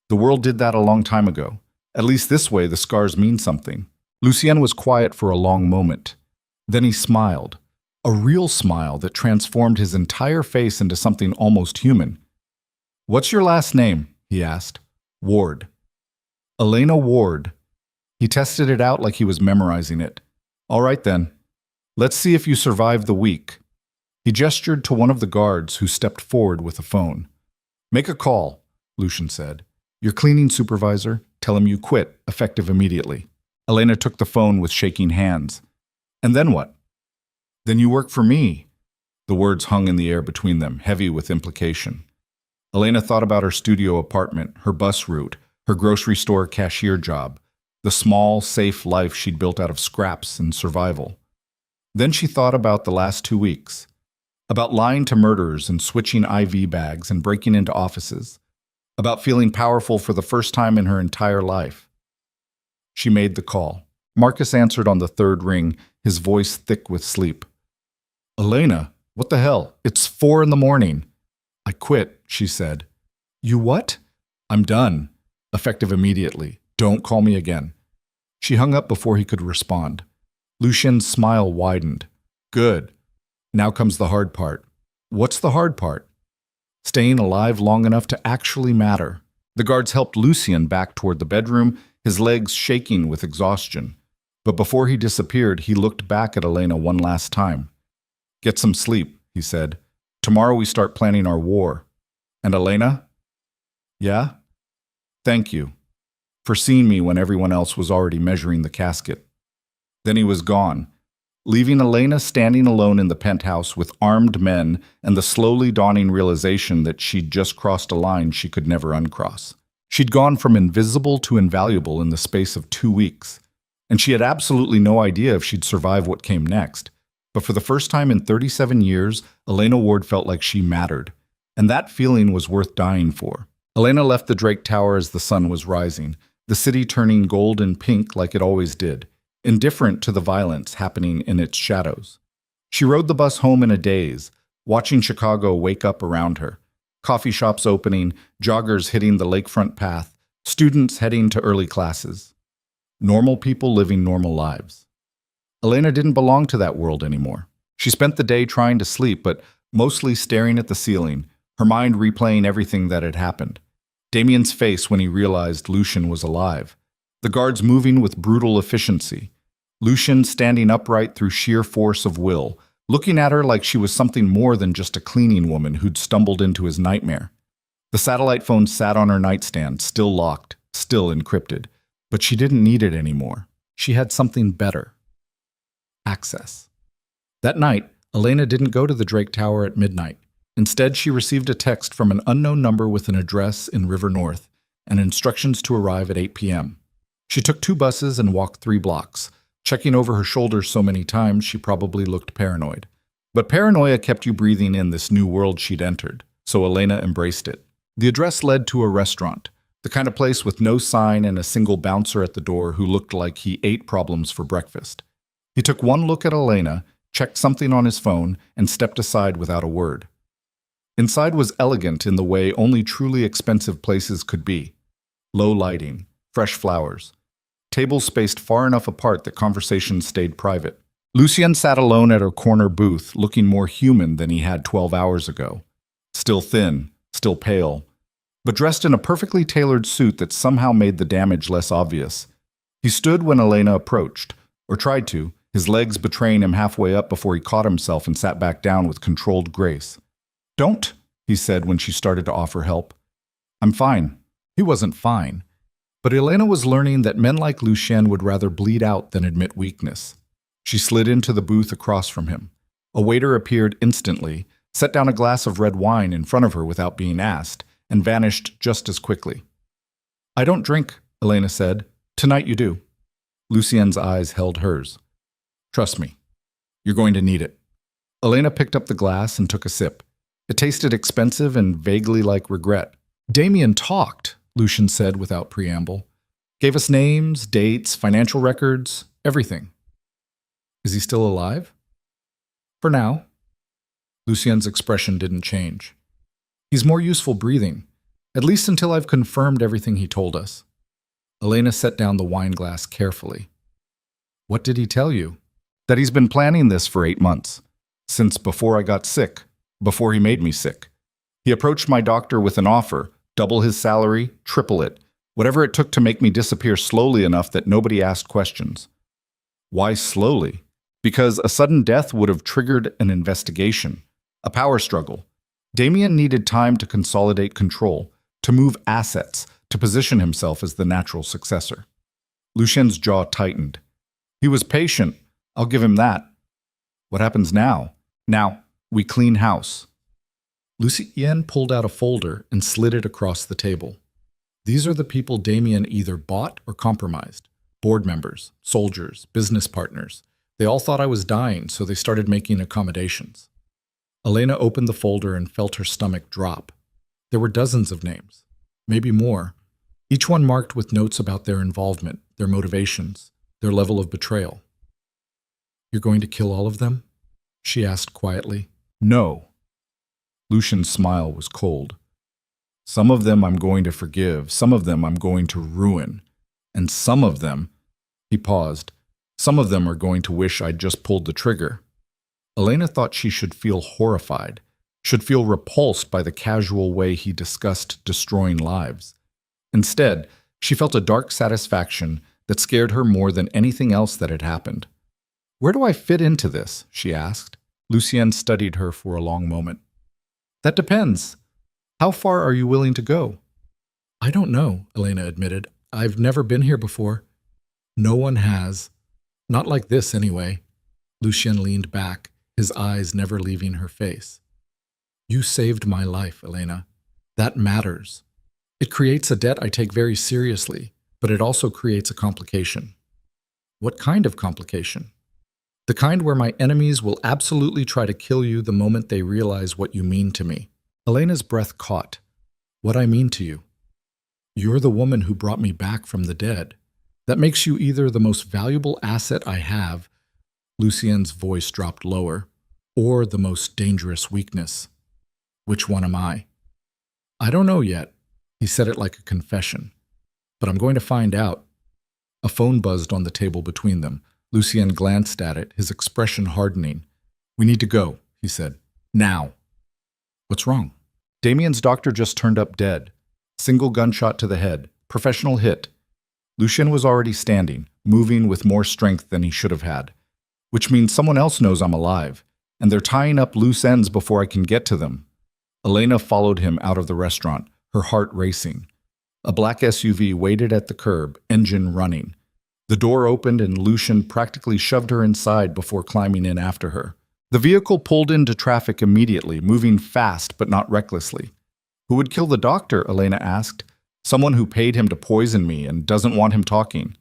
Speaker 1: The world did that a long time ago. At least this way the scars mean something. Lucien was quiet for a long moment. Then he smiled. A real smile that transformed his entire face into something almost human. What's your last name? He asked. Ward. Elena Ward. He tested it out like he was memorizing it. All right then. Let's see if you survive the week. He gestured to one of the guards who stepped forward with a phone. Make a call, Lucien said. Your cleaning supervisor, tell him you quit, effective immediately. Elena took the phone with shaking hands. And then what? Then you work for me. The words hung in the air between them, heavy with implication. Elena thought about her studio apartment, her bus route, her grocery store cashier job, the small, safe life she'd built out of scraps and survival. Then she thought about the last 2 weeks, about lying to murderers and switching IV bags and breaking into offices, about feeling powerful for the first time in her entire life. She made the call. Marcus answered on the third ring, his voice thick with sleep. Elena, what the hell? It's 4 a.m. I quit, she said. You what? I'm done. Effective immediately. Don't call me again. She hung up before he could respond. Lucien's smile widened. Good. Now comes the hard part. What's the hard part? Staying alive long enough to actually matter. The guards helped Lucien back toward the bedroom, his legs shaking with exhaustion. But before he disappeared, he looked back at Elena one last time. Get some sleep, he said. Tomorrow we start planning our war. And Elena? Yeah? Thank you for seeing me when everyone else was already measuring the casket. Then he was gone, leaving Elena standing alone in the penthouse with armed men and the slowly dawning realization that she'd just crossed a line she could never uncross. She'd gone from invisible to invaluable in the space of 2 weeks, and she had absolutely no idea if she'd survive what came next. But for the first time in 37 years, Elena Ward felt like she mattered, and that feeling was worth dying for. Elena left the Drake Tower as the sun was rising, the city turning gold and pink like it always did, indifferent to the violence happening in its shadows. She rode the bus home in a daze, watching Chicago wake up around her. Coffee shops opening, joggers hitting the lakefront path, students heading to early classes. Normal people living normal lives. Elena didn't belong to that world anymore. She spent the day trying to sleep, but mostly staring at the ceiling, her mind replaying everything that had happened. Damien's face when he realized Lucien was alive. The guards moving with brutal efficiency. Lucien standing upright through sheer force of will, looking at her like she was something more than just a cleaning woman who'd stumbled into his nightmare. The satellite phone sat on her nightstand, still locked, still encrypted. But she didn't need it anymore. She had something better. Access. That night, Elena didn't go to the Drake Tower at midnight. Instead, she received a text from an unknown number with an address in River North and instructions to arrive at 8 p.m. She took 2 buses and walked 3 blocks, checking over her shoulder so many times she probably looked paranoid. But paranoia kept you breathing in this new world she'd entered, so Elena embraced it. The address led to a restaurant, the kind of place with no sign and a single bouncer at the door who looked like he ate problems for breakfast. He took one look at Elena, checked something on his phone, and stepped aside without a word. Inside was elegant in the way only truly expensive places could be. Low lighting, fresh flowers, tables spaced far enough apart that conversations stayed private. Lucien sat alone at a corner booth, looking more human than he had 12 hours ago. Still thin, still pale, but dressed in a perfectly tailored suit that somehow made the damage less obvious. He stood when Elena approached, or tried to, his legs betraying him halfway up before he caught himself and sat back down with controlled grace. Don't, he said when she started to offer help. I'm fine. He wasn't fine. But Elena was learning that men like Lucien would rather bleed out than admit weakness. She slid into the booth across from him. A waiter appeared instantly, set down a glass of red wine in front of her without being asked, and vanished just as quickly. I don't drink, Elena said. Tonight you do. Lucien's eyes held hers. Trust me. You're going to need it. Elena picked up the glass and took a sip. It tasted expensive and vaguely like regret. Damien talked, Lucien said without preamble. Gave us names, dates, financial records, everything. Is he still alive? For now. Lucien's expression didn't change. He's more useful breathing, at least until I've confirmed everything he told us. Elena set down the wine glass carefully. What did he tell you? That he's been planning this for 8 months, since before I got sick, before he made me sick. He approached my doctor with an offer, double his salary, triple it, whatever it took to make me disappear slowly enough that nobody asked questions. Why slowly? Because a sudden death would have triggered an investigation, a power struggle. Damien needed time to consolidate control, to move assets, to position himself as the natural successor. Lucien's jaw tightened. He was patient, I'll give him that. What happens now? Now, we clean house. Lucien pulled out a folder and slid it across the table. These are the people Damien either bought or compromised. Board members, soldiers, business partners. They all thought I was dying, so they started making accommodations. Elena opened the folder and felt her stomach drop. There were dozens of names, maybe more, each one marked with notes about their involvement, their motivations, their level of betrayal. You're going to kill all of them? She asked quietly. No. Lucian's smile was cold. Some of them I'm going to forgive, some of them I'm going to ruin, and some of them, he paused, some of them are going to wish I'd just pulled the trigger. Elena thought she should feel horrified, should feel repulsed by the casual way he discussed destroying lives. Instead, she felt a dark satisfaction that scared her more than anything else that had happened. Where do I fit into this? She asked. Lucien studied her for a long moment. That depends. How far are you willing to go? I don't know, Elena admitted. I've never been here before. No one has. Not like this, anyway. Lucien leaned back, his eyes never leaving her face. You saved my life, Elena. That matters. It creates a debt I take very seriously, but it also creates a complication. What kind of complication? The kind where my enemies will absolutely try to kill you the moment they realize what you mean to me. Elena's breath caught. What I mean to you. You're the woman who brought me back from the dead. That makes you either the most valuable asset I have, Lucien's voice dropped lower, or the most dangerous weakness. Which one am I? I don't know yet. He said it like a confession. But I'm going to find out. A phone buzzed on the table between them. Lucien glanced at it, his expression hardening. We need to go, he said. Now. What's wrong? Damien's doctor just turned up dead. Single gunshot to the head. Professional hit. Lucien was already standing, moving with more strength than he should have had. Which means someone else knows I'm alive, and they're tying up loose ends before I can get to them. Elena followed him out of the restaurant, her heart racing. A black SUV waited at the curb, engine running. The door opened and Lucien practically shoved her inside before climbing in after her. The vehicle pulled into traffic immediately, moving fast but not recklessly. Who would kill the doctor? Elena asked. Someone who paid him to poison me and doesn't want him talking.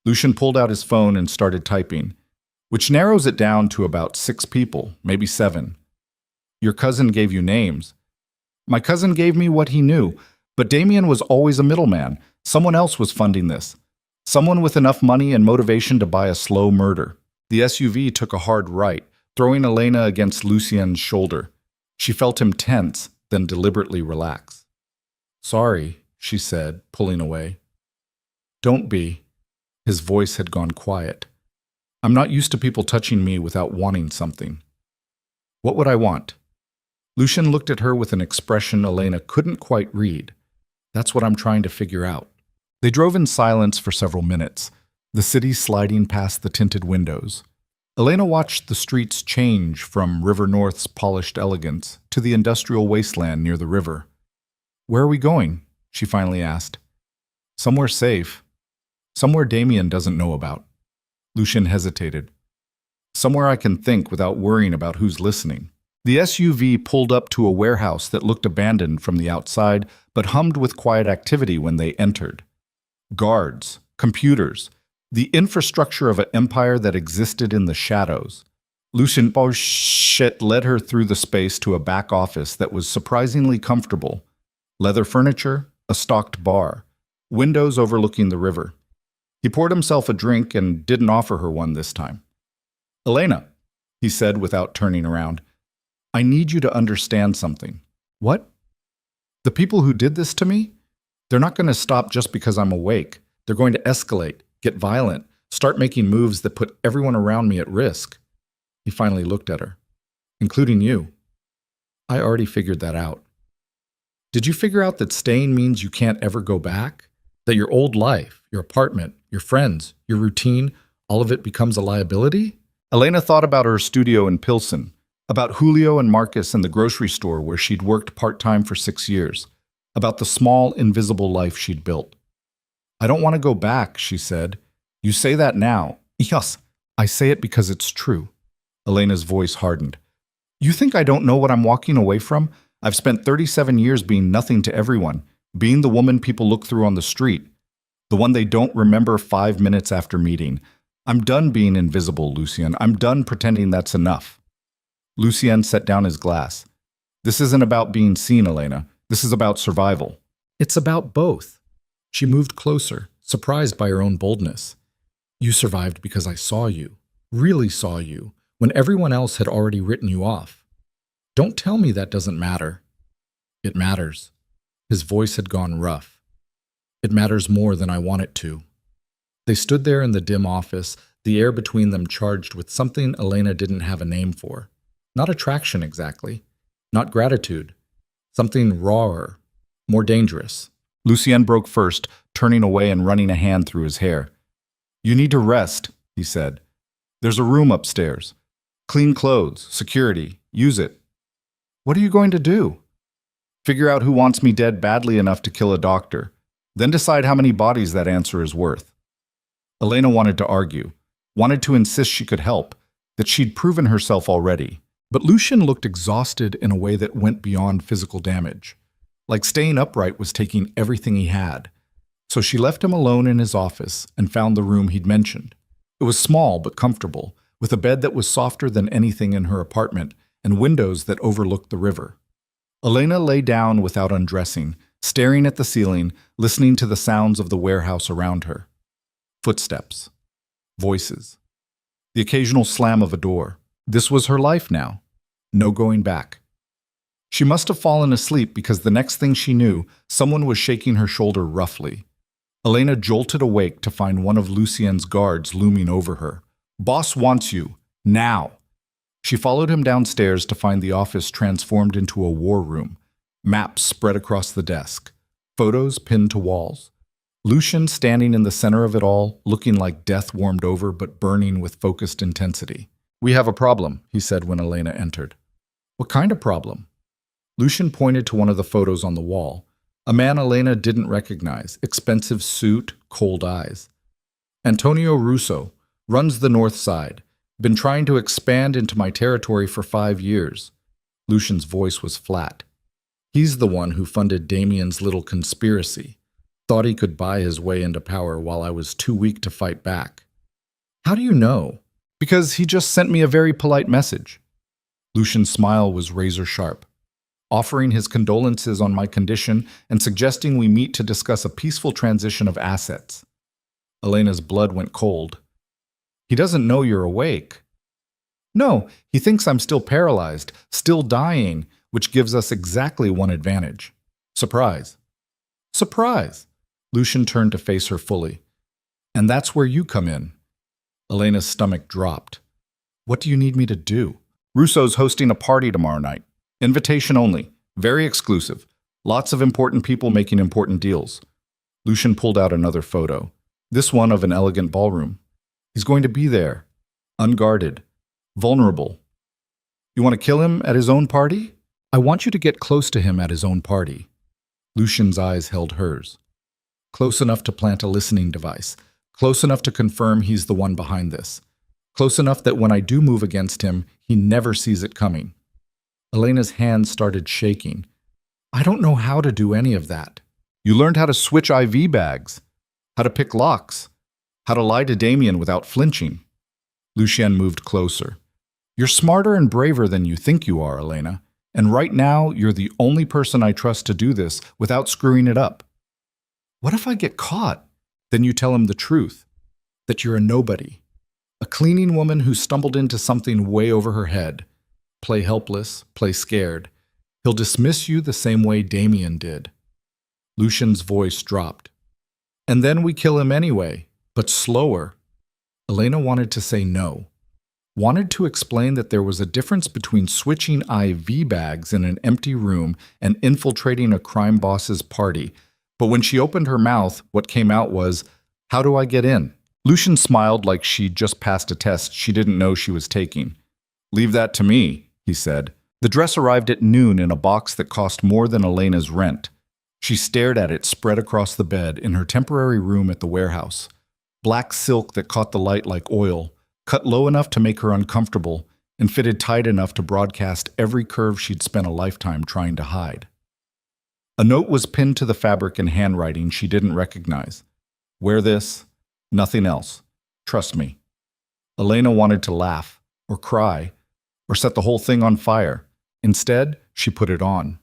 Speaker 1: Lucien pulled out his phone and started typing, which narrows it down to about 6 people, maybe 7. Your cousin gave you names. My cousin gave me what he knew, but Damien was always a middleman. Someone else was funding this. Someone with enough money and motivation to buy a slow murder. The SUV took a hard right, throwing Elena against Lucien's shoulder. She felt him tense, then deliberately relax. Sorry, she said, pulling away. Don't be. His voice had gone quiet. I'm not used to people touching me without wanting something. What would I want? Lucien looked at her with an expression Elena couldn't quite read. That's what I'm trying to figure out. They drove in silence for several minutes, the city sliding past the tinted windows. Elena watched the streets change from River North's polished elegance to the industrial wasteland near the river. Where are we going? She finally asked. Somewhere safe. Somewhere Damien doesn't know about. Lucien hesitated. Somewhere I can think without worrying about who's listening. The SUV pulled up to a warehouse that looked abandoned from the outside, but hummed with quiet activity when they entered. Guards, computers, the infrastructure of an empire that existed in the shadows. Lucien Bochet led her through the space to a back office that was surprisingly comfortable. Leather furniture, a stocked bar. windows overlooking the river. He poured himself a drink and didn't offer her one this time. "Elena," he said without turning around, "I need you to understand something." "What?" "The people who did this to me, they're not going to stop just because I'm awake. They're going to escalate, get violent, start making moves that put everyone around me at risk." He finally looked at her. "Including you." "I already figured that out." "Did you figure out that staying means you can't ever go back? That your old life, your apartment, your friends, your routine, all of it becomes a liability?" Elena thought about her studio in Pilsen, about Julio and Marcus in the grocery store where she'd worked part-time for 6 years, about the small, invisible life she'd built. "I don't want to go back," she said. "You say that now." "Yes, I say it because it's true." Elena's voice hardened. "You think I don't know what I'm walking away from? I've spent 37 years being nothing to everyone, being the woman people look through on the street, the one they don't remember 5 minutes after meeting. I'm done being invisible, Lucien. I'm done pretending that's enough." Lucien set down his glass. "This isn't about being seen, Elena. This is about survival." "It's about both." She moved closer, surprised by her own boldness. "You survived because I saw you, really saw you, when everyone else had already written you off. Don't tell me that doesn't matter." "It matters." His voice had gone rough. "It matters more than I want it to." They stood there in the dim office, the air between them charged with something Elena didn't have a name for. Not attraction exactly, not gratitude. Something rawer, more dangerous. Lucien broke first, turning away and running a hand through his hair. "You need to rest," he said. "There's a room upstairs. Clean clothes, security, use it." "What are you going to do?" "Figure out who wants me dead badly enough to kill a doctor. Then decide how many bodies that answer is worth." Elena wanted to argue, wanted to insist she could help, that she'd proven herself already. But Lucien looked exhausted in a way that went beyond physical damage. Like staying upright was taking everything he had. So she left him alone in his office and found the room he'd mentioned. It was small but comfortable, with a bed that was softer than anything in her apartment and windows that overlooked the river. Elena lay down without undressing, staring at the ceiling, listening to the sounds of the warehouse around her. Footsteps. Voices. The occasional slam of a door. This was her life now. No going back. She must have fallen asleep because the next thing she knew, someone was shaking her shoulder roughly. Elena jolted awake to find one of Lucien's guards looming over her. "Boss wants you. Now." She followed him downstairs to find the office transformed into a war room. Maps spread across the desk. Photos pinned to walls. Lucien standing in the center of it all, looking like death warmed over but burning with focused intensity. "We have a problem," he said when Elena entered. "What kind of problem?" Lucien pointed to one of the photos on the wall. A man Elena didn't recognize, expensive suit, cold eyes. "Antonio Russo, runs the north side. Been trying to expand into my territory for 5 years." Lucien's voice was flat. "He's the one who funded Damien's little conspiracy. Thought he could buy his way into power while I was too weak to fight back." "How do you know?" "Because he just sent me a very polite message." Lucien's smile was razor sharp. "Offering his condolences on my condition and suggesting we meet to discuss a peaceful transition of assets." Elena's blood went cold. "He doesn't know you're awake." "No, he thinks I'm still paralyzed, still dying, which gives us exactly one advantage. Surprise." "Surprise." Lucien turned to face her fully. "And that's where you come in." Elena's stomach dropped. "What do you need me to do?" "Russo's hosting a party tomorrow night. Invitation only. Very exclusive. Lots of important people making important deals." Lucien pulled out another photo. This one of an elegant ballroom. "He's going to be there. Unguarded. Vulnerable. You want to kill him at his own party?" "I want you to get close to him at his own party." Lucien's eyes held hers. "Close enough to plant a listening device. Close enough to confirm he's the one behind this. Close enough that when I do move against him, he never sees it coming." Elena's hands started shaking. "I don't know how to do any of that." "You learned how to switch IV bags, how to pick locks, how to lie to Damien without flinching." Lucien moved closer. "You're smarter and braver than you think you are, Elena. And right now, you're the only person I trust to do this without screwing it up." What if I get caught? Then you tell him the truth, that you're a nobody, a cleaning woman who stumbled into something way over her head. Play helpless, play scared. He'll dismiss you the same way Damien did. Lucian's voice dropped. And then we kill him anyway, but slower. Elena wanted to say no. Wanted to explain that there was a difference between switching IV bags in an empty room and infiltrating a crime boss's party. But when she opened her mouth, what came out was, "How do I get in?" Lucian smiled like she'd just passed a test she didn't know she was taking. "Leave that to me," he said. The dress arrived at noon in a box that cost more than Elena's rent. She stared at it spread across the bed in her temporary room at the warehouse. Black silk that caught the light like oil, cut low enough to make her uncomfortable, and fitted tight enough to broadcast every curve she'd spent a lifetime trying to hide. A note was pinned to the fabric in handwriting she didn't recognize. "Wear this, nothing else. Trust me." Elena wanted to laugh, or cry, or set the whole thing on fire. Instead, she put it on.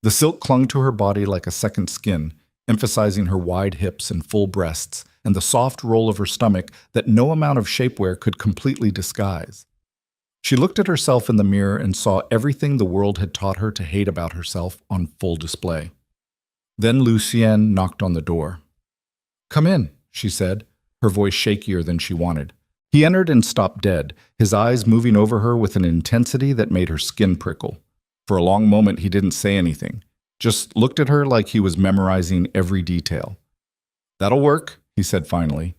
Speaker 1: The silk clung to her body like a second skin, emphasizing her wide hips and full breasts, and the soft roll of her stomach that no amount of shapewear could completely disguise. She looked at herself in the mirror and saw everything the world had taught her to hate about herself on full display. Then Lucienne knocked on the door. "Come in," she said, her voice shakier than she wanted. He entered and stopped dead, his eyes moving over her with an intensity that made her skin prickle. For a long moment he didn't say anything, just looked at her like he was memorizing every detail. "That'll work," he said finally.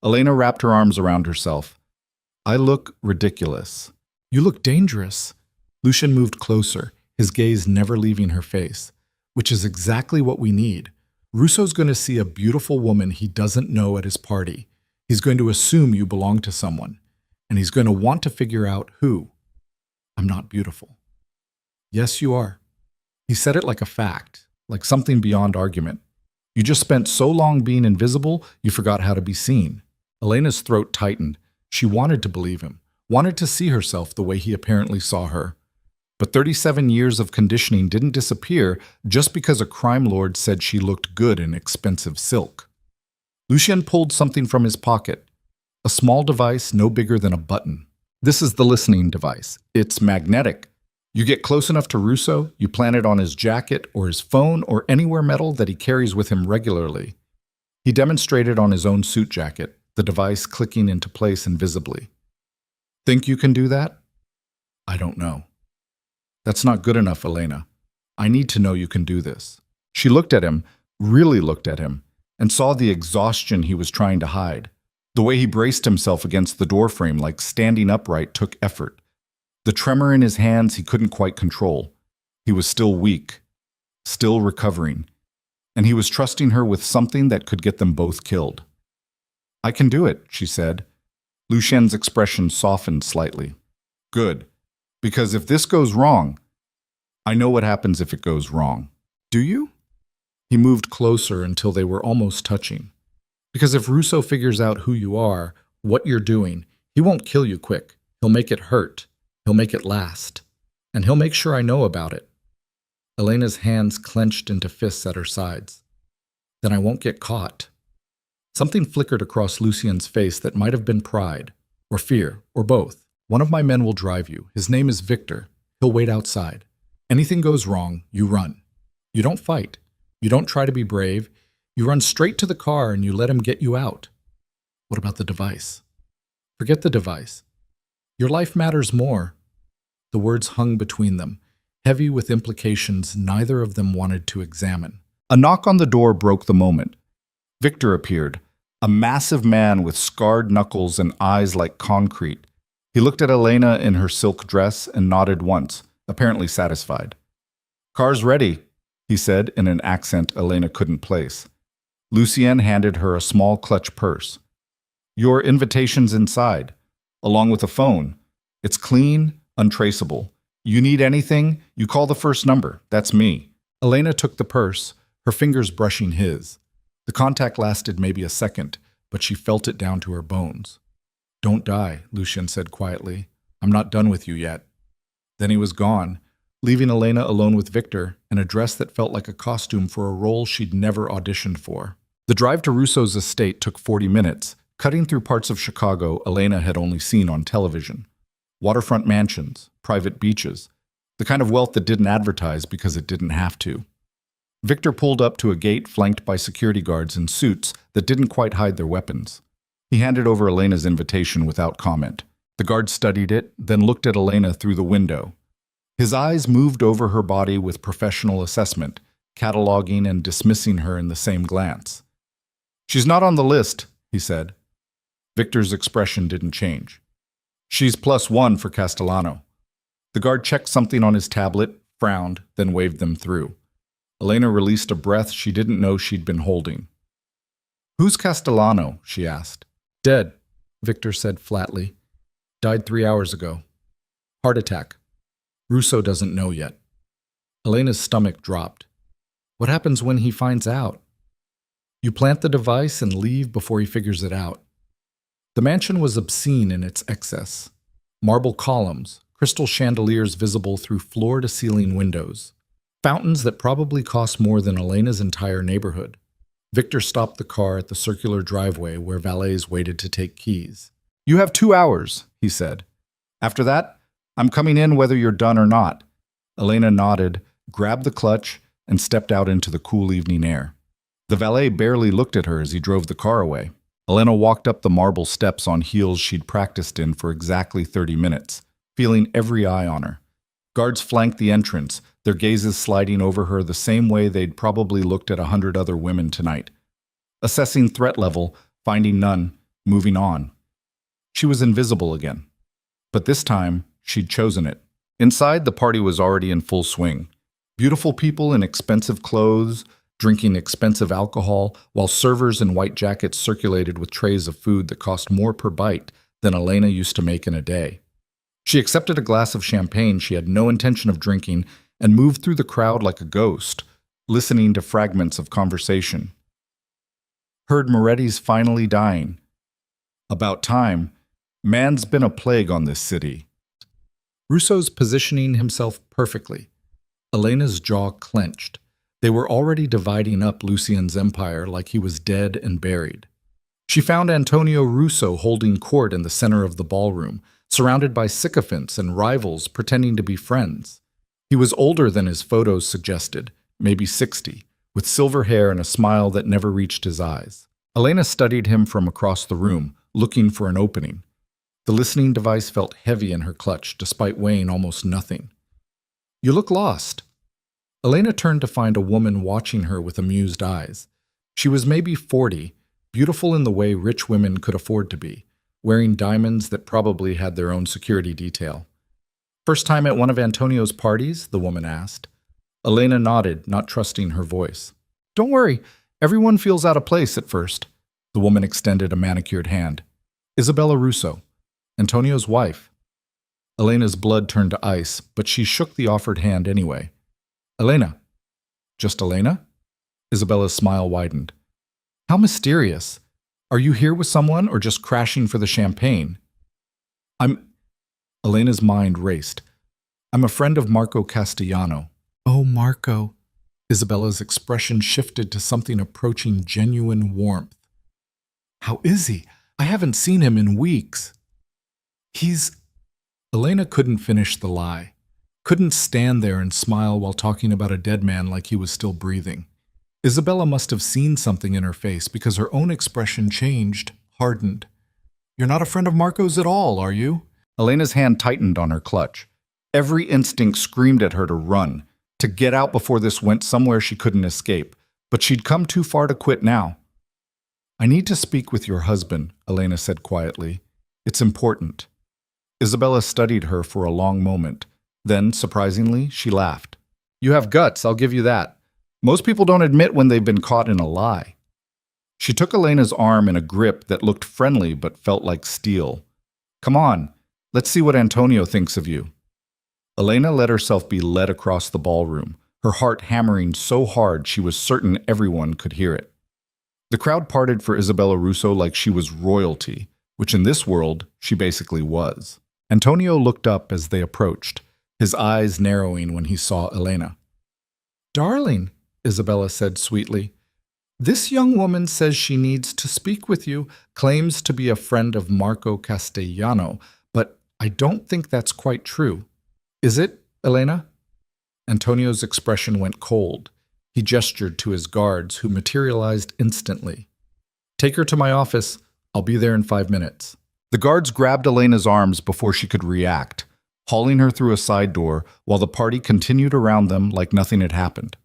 Speaker 1: Elena wrapped her arms around herself. "I look ridiculous." "You look dangerous." Lucian moved closer, his gaze never leaving her face. "Which is exactly what we need. Russo's going to see a beautiful woman he doesn't know at his party. He's going to assume you belong to someone, and he's going to want to figure out who. I'm not beautiful." "Yes, you are." He said it like a fact, like something beyond argument. "You just spent so long being invisible, you forgot how to be seen." Elena's throat tightened. She wanted to believe him, wanted to see herself the way he apparently saw her. But 37 years of conditioning didn't disappear just because a crime lord said she looked good in expensive silk. Lucien pulled something from his pocket, a small device no bigger than a button. "This is the listening device. It's magnetic. You get close enough to Russo, you plant it on his jacket or his phone or anywhere metal that he carries with him regularly." He demonstrated on his own suit jacket, the device clicking into place invisibly. "Think you can do that?" "I don't know." "That's not good enough, Elena. I need to know you can do this." She looked at him, really looked at him, and saw the exhaustion he was trying to hide. The way he braced himself against the doorframe like standing upright took effort. The tremor in his hands he couldn't quite control. He was still weak, still recovering, and he was trusting her with something that could get them both killed. "I can do it," she said. Lucien's expression softened slightly. "Good, because if this goes wrong, I know what happens if it goes wrong." "Do you?" He moved closer until they were almost touching. "Because if Russo figures out who you are, what you're doing, he won't kill you quick. He'll make it hurt. He'll make it last. And he'll make sure I know about it." Elena's hands clenched into fists at her sides. "Then I won't get caught." Something flickered across Lucien's face that might have been pride, or fear, or both. "One of my men will drive you. His name is Victor. He'll wait outside. Anything goes wrong, you run. You don't fight. You don't try to be brave. You run straight to the car and you let him get you out." "What about the device?" "Forget the device. Your life matters more." The words hung between them, heavy with implications neither of them wanted to examine. A knock on the door broke the moment. Victor appeared, a massive man with scarred knuckles and eyes like concrete. He looked at Elena in her silk dress and nodded once, apparently satisfied. "Car's ready," he said in an accent Elena couldn't place. Lucienne handed her a small clutch purse. "Your invitation's inside, along with a phone. It's clean, untraceable. You need anything, you call the first number. That's me." Elena took the purse, her fingers brushing his. The contact lasted maybe a second, but she felt it down to her bones. "Don't die," Lucien said quietly. "I'm not done with you yet." Then he was gone, leaving Elena alone with Victor in a dress that felt like a costume for a role she'd never auditioned for. The drive to Russo's estate took 40 minutes, cutting through parts of Chicago Elena had only seen on television. Waterfront mansions, private beaches, the kind of wealth that didn't advertise because it didn't have to. Victor pulled up to a gate flanked by security guards in suits that didn't quite hide their weapons. He handed over Elena's invitation without comment. The guard studied it, then looked at Elena through the window. His eyes moved over her body with professional assessment, cataloging and dismissing her in the same glance. "She's not on the list," he said. Victor's expression didn't change. "She's +1 for Castellano." The guard checked something on his tablet, frowned, then waved them through. Elena released a breath she didn't know she'd been holding. "Who's Castellano?" she asked. "Dead," Victor said flatly. "Died 3 hours ago. Heart attack. Russo doesn't know yet." Elena's stomach dropped. What happens when he finds out? You plant the device and leave before he figures it out. The mansion was obscene in its excess. Marble columns, crystal chandeliers visible through floor-to-ceiling windows. Fountains that probably cost more than Elena's entire neighborhood. Victor stopped the car at the circular driveway where valets waited to take keys. "You have 2 hours," he said. "After that, I'm coming in whether you're done or not." Elena nodded, grabbed the clutch, and stepped out into the cool evening air. The valet barely looked at her as he drove the car away. Elena walked up the marble steps on heels she'd practiced in for exactly 30 minutes, feeling every eye on her. Guards flanked the entrance, their gazes sliding over her the same way they'd probably looked at 100 other women tonight. Assessing threat level, finding none, moving on. She was invisible again. But this time, she'd chosen it. Inside, the party was already in full swing. Beautiful people in expensive clothes, drinking expensive alcohol, while servers in white jackets circulated with trays of food that cost more per bite than Elena used to make in a day. She accepted a glass of champagne she had no intention of drinking and moved through the crowd like a ghost, listening to fragments of conversation. Heard Moretti's finally dying. About time. Man's been a plague on this city. Russo's positioning himself perfectly. Elena's jaw clenched. They were already dividing up Lucien's empire like he was dead and buried. She found Antonio Russo holding court in the center of the ballroom, surrounded by sycophants and rivals pretending to be friends. He was older than his photos suggested, maybe 60, with silver hair and a smile that never reached his eyes. Elena studied him from across the room, looking for an opening. The listening device felt heavy in her clutch, despite weighing almost nothing. "You look lost." Elena turned to find a woman watching her with amused eyes. She was maybe 40, beautiful in the way rich women could afford to be, wearing diamonds that probably had their own security detail. "First time at one of Antonio's parties?" the woman asked. Elena nodded, not trusting her voice. "Don't worry, everyone feels out of place at first." The woman extended a manicured hand. "Isabella Russo, Antonio's wife." Elena's blood turned to ice, but she shook the offered hand anyway. "Elena." "Just Elena?" Isabella's smile widened. "How mysterious. Are you here with someone or just crashing for the champagne?" Elena's mind raced. "I'm a friend of Marco Castellano." "Oh, Marco." Isabella's expression shifted to something approaching genuine warmth. "How is he? I haven't seen him in weeks." "He's..." Elena couldn't finish the lie. Couldn't stand there and smile while talking about a dead man like he was still breathing. Isabella must have seen something in her face because her own expression changed, hardened. "You're not a friend of Marco's at all, are you?" Elena's hand tightened on her clutch. Every instinct screamed at her to run, to get out before this went somewhere she couldn't escape, but she'd come too far to quit now. "I need to speak with your husband," Elena said quietly. "It's important." Isabella studied her for a long moment. Then, surprisingly, she laughed. "You have guts, I'll give you that. Most people don't admit when they've been caught in a lie." She took Elena's arm in a grip that looked friendly but felt like steel. "Come on, let's see what Antonio thinks of you." Elena let herself be led across the ballroom, her heart hammering so hard she was certain everyone could hear it. The crowd parted for Isabella Russo like she was royalty, which in this world she basically was. Antonio looked up as they approached, his eyes narrowing when he saw Elena. "Darling," Isabella said sweetly. This young woman says she needs to speak with you, claims to be a friend of Marco Castellano, but I don't think that's quite true. Is it, Elena? Antonio's expression went cold. He gestured to his guards, who materialized instantly. Take her to my office. I'll be there in 5 minutes. The guards grabbed Elena's arms before she could react, hauling her through a side door while the party continued around them like nothing had happened.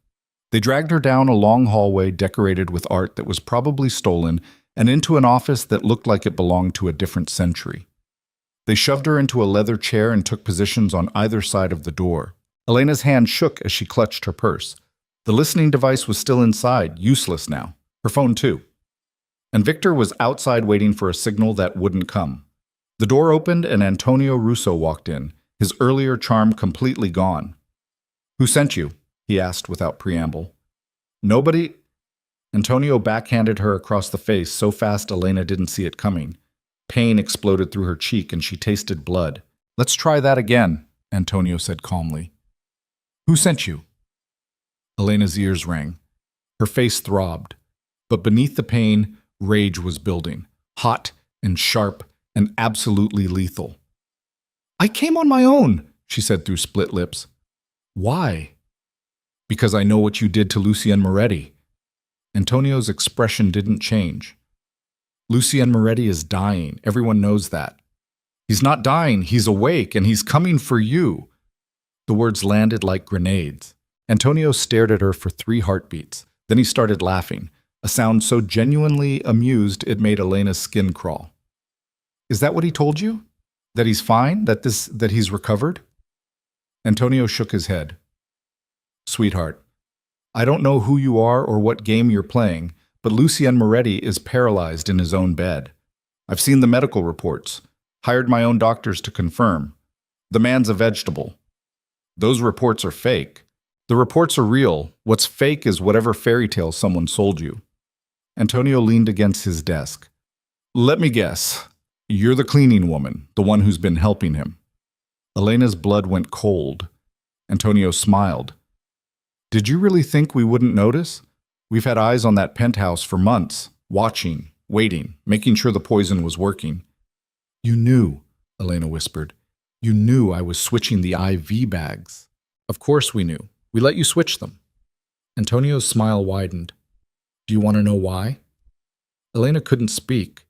Speaker 1: They dragged her down a long hallway decorated with art that was probably stolen and into an office that looked like it belonged to a different century. They shoved her into a leather chair and took positions on either side of the door. Elena's hand shook as she clutched her purse. The listening device was still inside, useless now. Her phone too. And Victor was outside waiting for a signal that wouldn't come. The door opened and Antonio Russo walked in, his earlier charm completely gone. Who sent you? He asked without preamble. Nobody. Antonio backhanded her across the face so fast Elena didn't see it coming. Pain exploded through her cheek and she tasted blood. Let's try that again, Antonio said calmly. Who sent you? Elena's ears rang. Her face throbbed. But beneath the pain, rage was building, hot and sharp and absolutely lethal. I came on my own, she said through split lips. Why? Because I know what you did to Lucien Moretti. Antonio's expression didn't change. Lucien Moretti is dying. Everyone knows that. He's not dying. He's awake, and he's coming for you. The words landed like grenades. Antonio stared at her for 3 heartbeats. Then he started laughing, a sound so genuinely amused it made Elena's skin crawl. Is that what he told you? That he's fine? That he's recovered? Antonio shook his head. Sweetheart, I don't know who you are or what game you're playing, but Lucien Moretti is paralyzed in his own bed. I've seen the medical reports, hired my own doctors to confirm. The man's a vegetable. Those reports are fake. The reports are real. What's fake is whatever fairy tale someone sold you. Antonio leaned against his desk. Let me guess. You're the cleaning woman, the one who's been helping him. Elena's blood went cold. Antonio smiled. Did you really think we wouldn't notice? We've had eyes on that penthouse for months, watching, waiting, making sure the poison was working. You knew, Elena whispered. You knew I was switching the IV bags. Of course we knew. We let you switch them. Antonio's smile widened. Do you want to know why? Elena couldn't speak,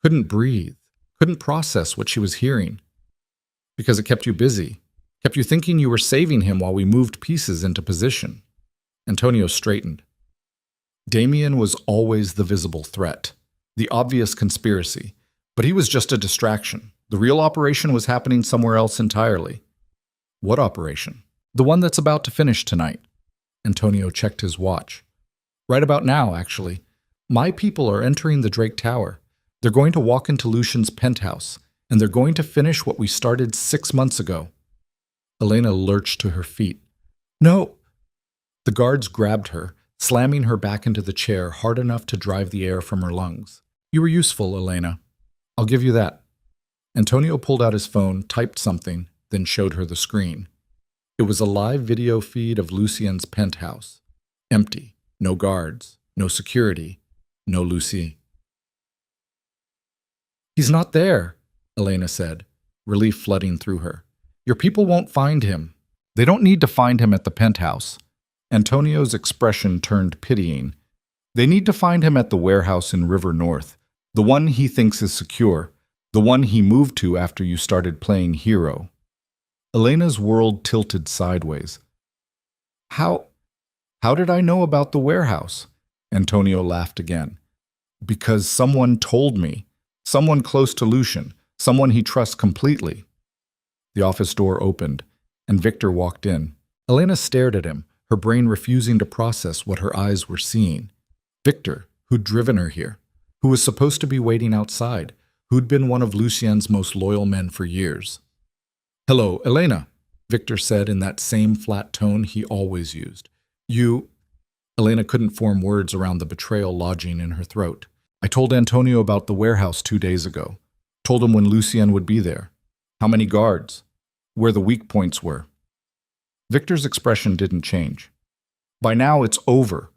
Speaker 1: couldn't breathe, couldn't process what she was hearing. Because it kept you busy, kept you thinking you were saving him while we moved pieces into position. Antonio straightened. Damien was always the visible threat, the obvious conspiracy, but he was just a distraction. The real operation was happening somewhere else entirely. What operation? The one that's about to finish tonight. Antonio checked his watch. Right about now, actually. My people are entering the Drake Tower. They're going to walk into Lucian's penthouse, and they're going to finish what we started 6 months ago. Elena lurched to her feet. No! The guards grabbed her, slamming her back into the chair hard enough to drive the air from her lungs. You were useful, Elena. I'll give you that. Antonio pulled out his phone, typed something, then showed her the screen. It was a live video feed of Lucien's penthouse. Empty. No guards. No security. No Lucy. He's not there, Elena said, relief flooding through her. Your people won't find him. They don't need to find him at the penthouse. Antonio's expression turned pitying. They need to find him at the warehouse in River North, the one he thinks is secure, the one he moved to after you started playing hero. Elena's world tilted sideways. How did I know about the warehouse? Antonio laughed again. Because someone told me. Someone close to Lucian. Someone he trusts completely. The office door opened, and Victor walked in. Elena stared at him, her brain refusing to process what her eyes were seeing. Victor, who'd driven her here, who was supposed to be waiting outside, who'd been one of Lucien's most loyal men for years. Hello, Elena, Victor said in that same flat tone he always used. You... Elena couldn't form words around the betrayal lodging in her throat. I told Antonio about the warehouse 2 days ago. Told him when Lucien would be there. How many guards. Where the weak points were. Victor's expression didn't change. By now it's over.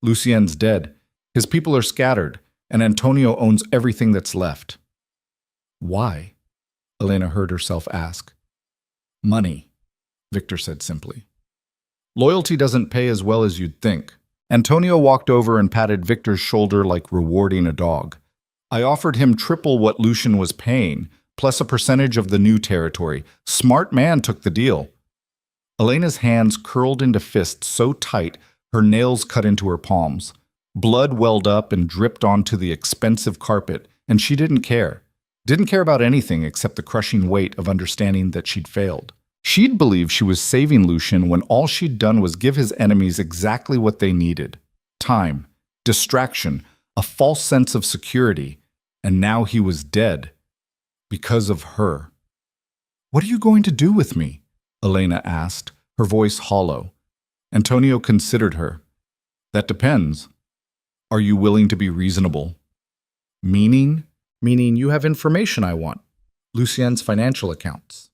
Speaker 1: Lucien's dead. His people are scattered, and Antonio owns everything that's left. Why? Elena heard herself ask. Money, Victor said simply. Loyalty doesn't pay as well as you'd think. Antonio walked over and patted Victor's shoulder like rewarding a dog. I offered him triple what Lucian was paying, plus a percentage of the new territory. Smart man took the deal. Elena's hands curled into fists so tight her nails cut into her palms. Blood welled up and dripped onto the expensive carpet, and she didn't care. Didn't care about anything except the crushing weight of understanding that she'd failed. She'd believed she was saving Lucian when all she'd done was give his enemies exactly what they needed. Time, distraction, a false sense of security, and now he was dead. Because of her. What are you going to do with me? Elena asked, her voice hollow. Antonio considered her. That depends. Are you willing to be reasonable? Meaning? Meaning you have information I want. Lucien's financial accounts.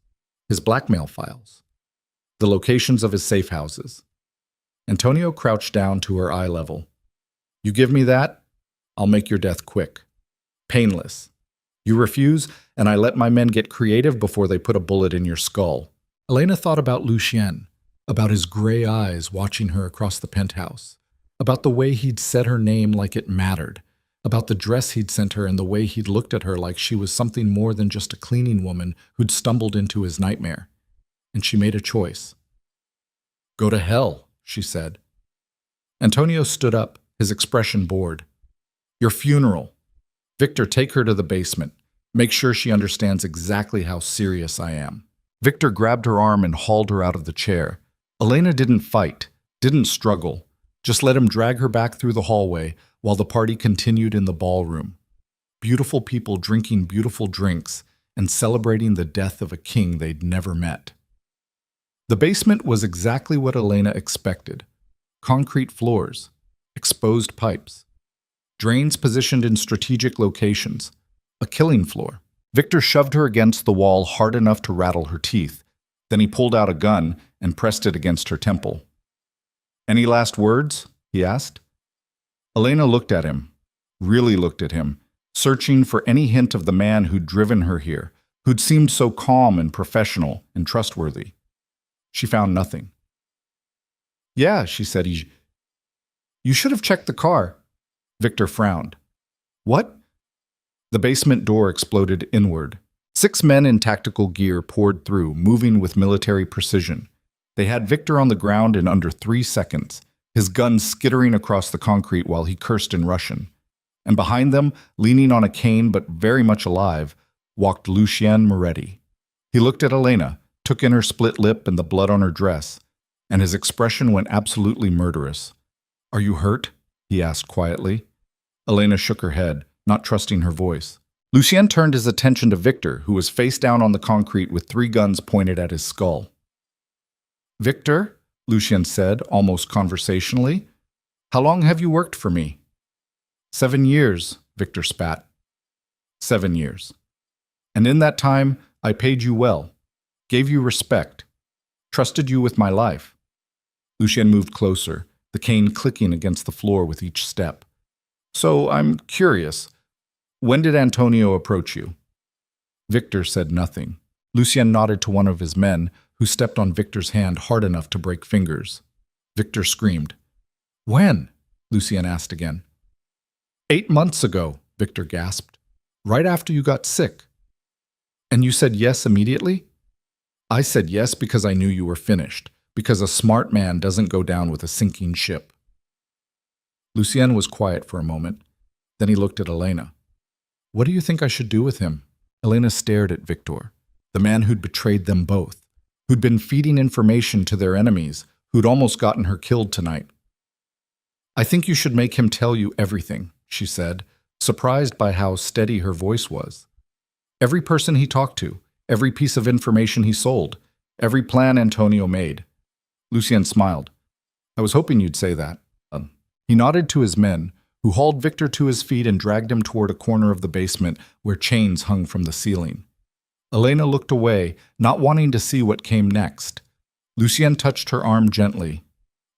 Speaker 1: His blackmail files. The locations of his safe houses. Antonio crouched down to her eye level. You give me that, I'll make your death quick. Painless. You refuse, and I let my men get creative before they put a bullet in your skull. Elena thought about Lucien, about his gray eyes watching her across the penthouse, about the way he'd said her name like it mattered, about the dress he'd sent her and the way he'd looked at her like she was something more than just a cleaning woman who'd stumbled into his nightmare. And she made a choice. Go to hell, she said. Antonio stood up, his expression bored. Your funeral. Victor, take her to the basement. Make sure she understands exactly how serious I am. Victor grabbed her arm and hauled her out of the chair. Elena didn't fight, didn't struggle. Just let him drag her back through the hallway while the party continued in the ballroom. Beautiful people drinking beautiful drinks and celebrating the death of a king they'd never met. The basement was exactly what Elena expected. Concrete floors, exposed pipes, drains positioned in strategic locations, a killing floor. Victor shoved her against the wall hard enough to rattle her teeth. Then he pulled out a gun and pressed it against her temple. Any last words? He asked. Elena looked at him, really looked at him, searching for any hint of the man who'd driven her here, who'd seemed so calm and professional and trustworthy. She found nothing. Yeah, she said, you should have checked the car. Victor frowned. What? The basement door exploded inward. 6 men in tactical gear poured through, moving with military precision. They had Victor on the ground in under 3 seconds, his gun skittering across the concrete while he cursed in Russian. And behind them, leaning on a cane but very much alive, walked Lucien Moretti. He looked at Elena, took in her split lip and the blood on her dress, and his expression went absolutely murderous. Are you hurt? He asked quietly. Elena shook her head, not trusting her voice. Lucien turned his attention to Victor, who was face down on the concrete with 3 guns pointed at his skull. Victor, Lucien said, almost conversationally, how long have you worked for me? 7 years, Victor spat. 7 years. And in that time, I paid you well, gave you respect, trusted you with my life. Lucien moved closer, the cane clicking against the floor with each step. So I'm curious, when did Antonio approach you? Victor said nothing. Lucien nodded to one of his men, who stepped on Victor's hand hard enough to break fingers. Victor screamed. When? Lucien asked again. 8 months ago, Victor gasped. Right after you got sick. And you said yes immediately? I said yes because I knew you were finished, because a smart man doesn't go down with a sinking ship. Lucien was quiet for a moment. Then he looked at Elena. What do you think I should do with him? Elena stared at Victor, the man who'd betrayed them both, who'd been feeding information to their enemies, who'd almost gotten her killed tonight. I think you should make him tell you everything, she said, surprised by how steady her voice was. Every person he talked to, every piece of information he sold, every plan Antonio made. Lucien smiled. I was hoping you'd say that. He nodded to his men, who hauled Victor to his feet and dragged him toward a corner of the basement where chains hung from the ceiling. Elena looked away, not wanting to see what came next. Lucien touched her arm gently.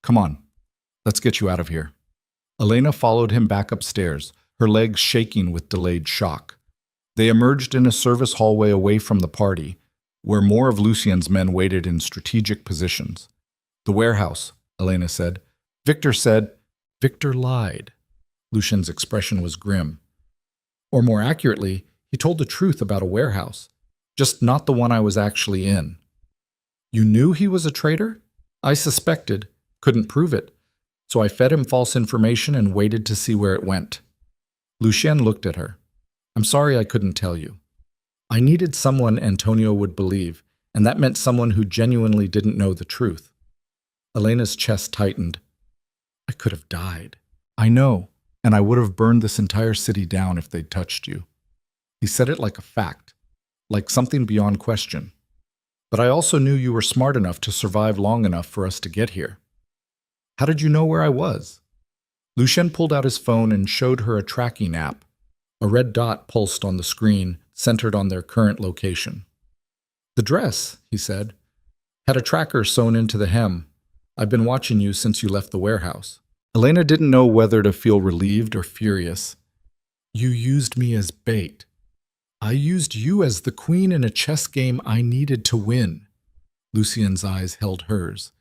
Speaker 1: Come on, let's get you out of here. Elena followed him back upstairs, her legs shaking with delayed shock. They emerged in a service hallway away from the party, where more of Lucien's men waited in strategic positions. "The warehouse," Elena said. "Victor said—" "Victor lied." Lucien's expression was grim. "Or more accurately, he told the truth about a warehouse, just not the one I was actually in." "You knew he was a traitor?" "I suspected, couldn't prove it, so I fed him false information and waited to see where it went." Lucien looked at her. "I'm sorry I couldn't tell you. I needed someone Antonio would believe, and that meant someone who genuinely didn't know the truth." Elena's chest tightened. "I could have died." "I know, and I would have burned this entire city down if they'd touched you." He said it like a fact, like something beyond question. "But I also knew you were smart enough to survive long enough for us to get here." "How did you know where I was?" Lucien pulled out his phone and showed her a tracking app. A red dot pulsed on the screen, centered on their current location. "The dress," he said, "had a tracker sewn into the hem. I've been watching you since you left the warehouse." Elena didn't know whether to feel relieved or furious. "You used me as bait. I used you as the queen in a chess game I needed to win." Lucien's eyes held hers.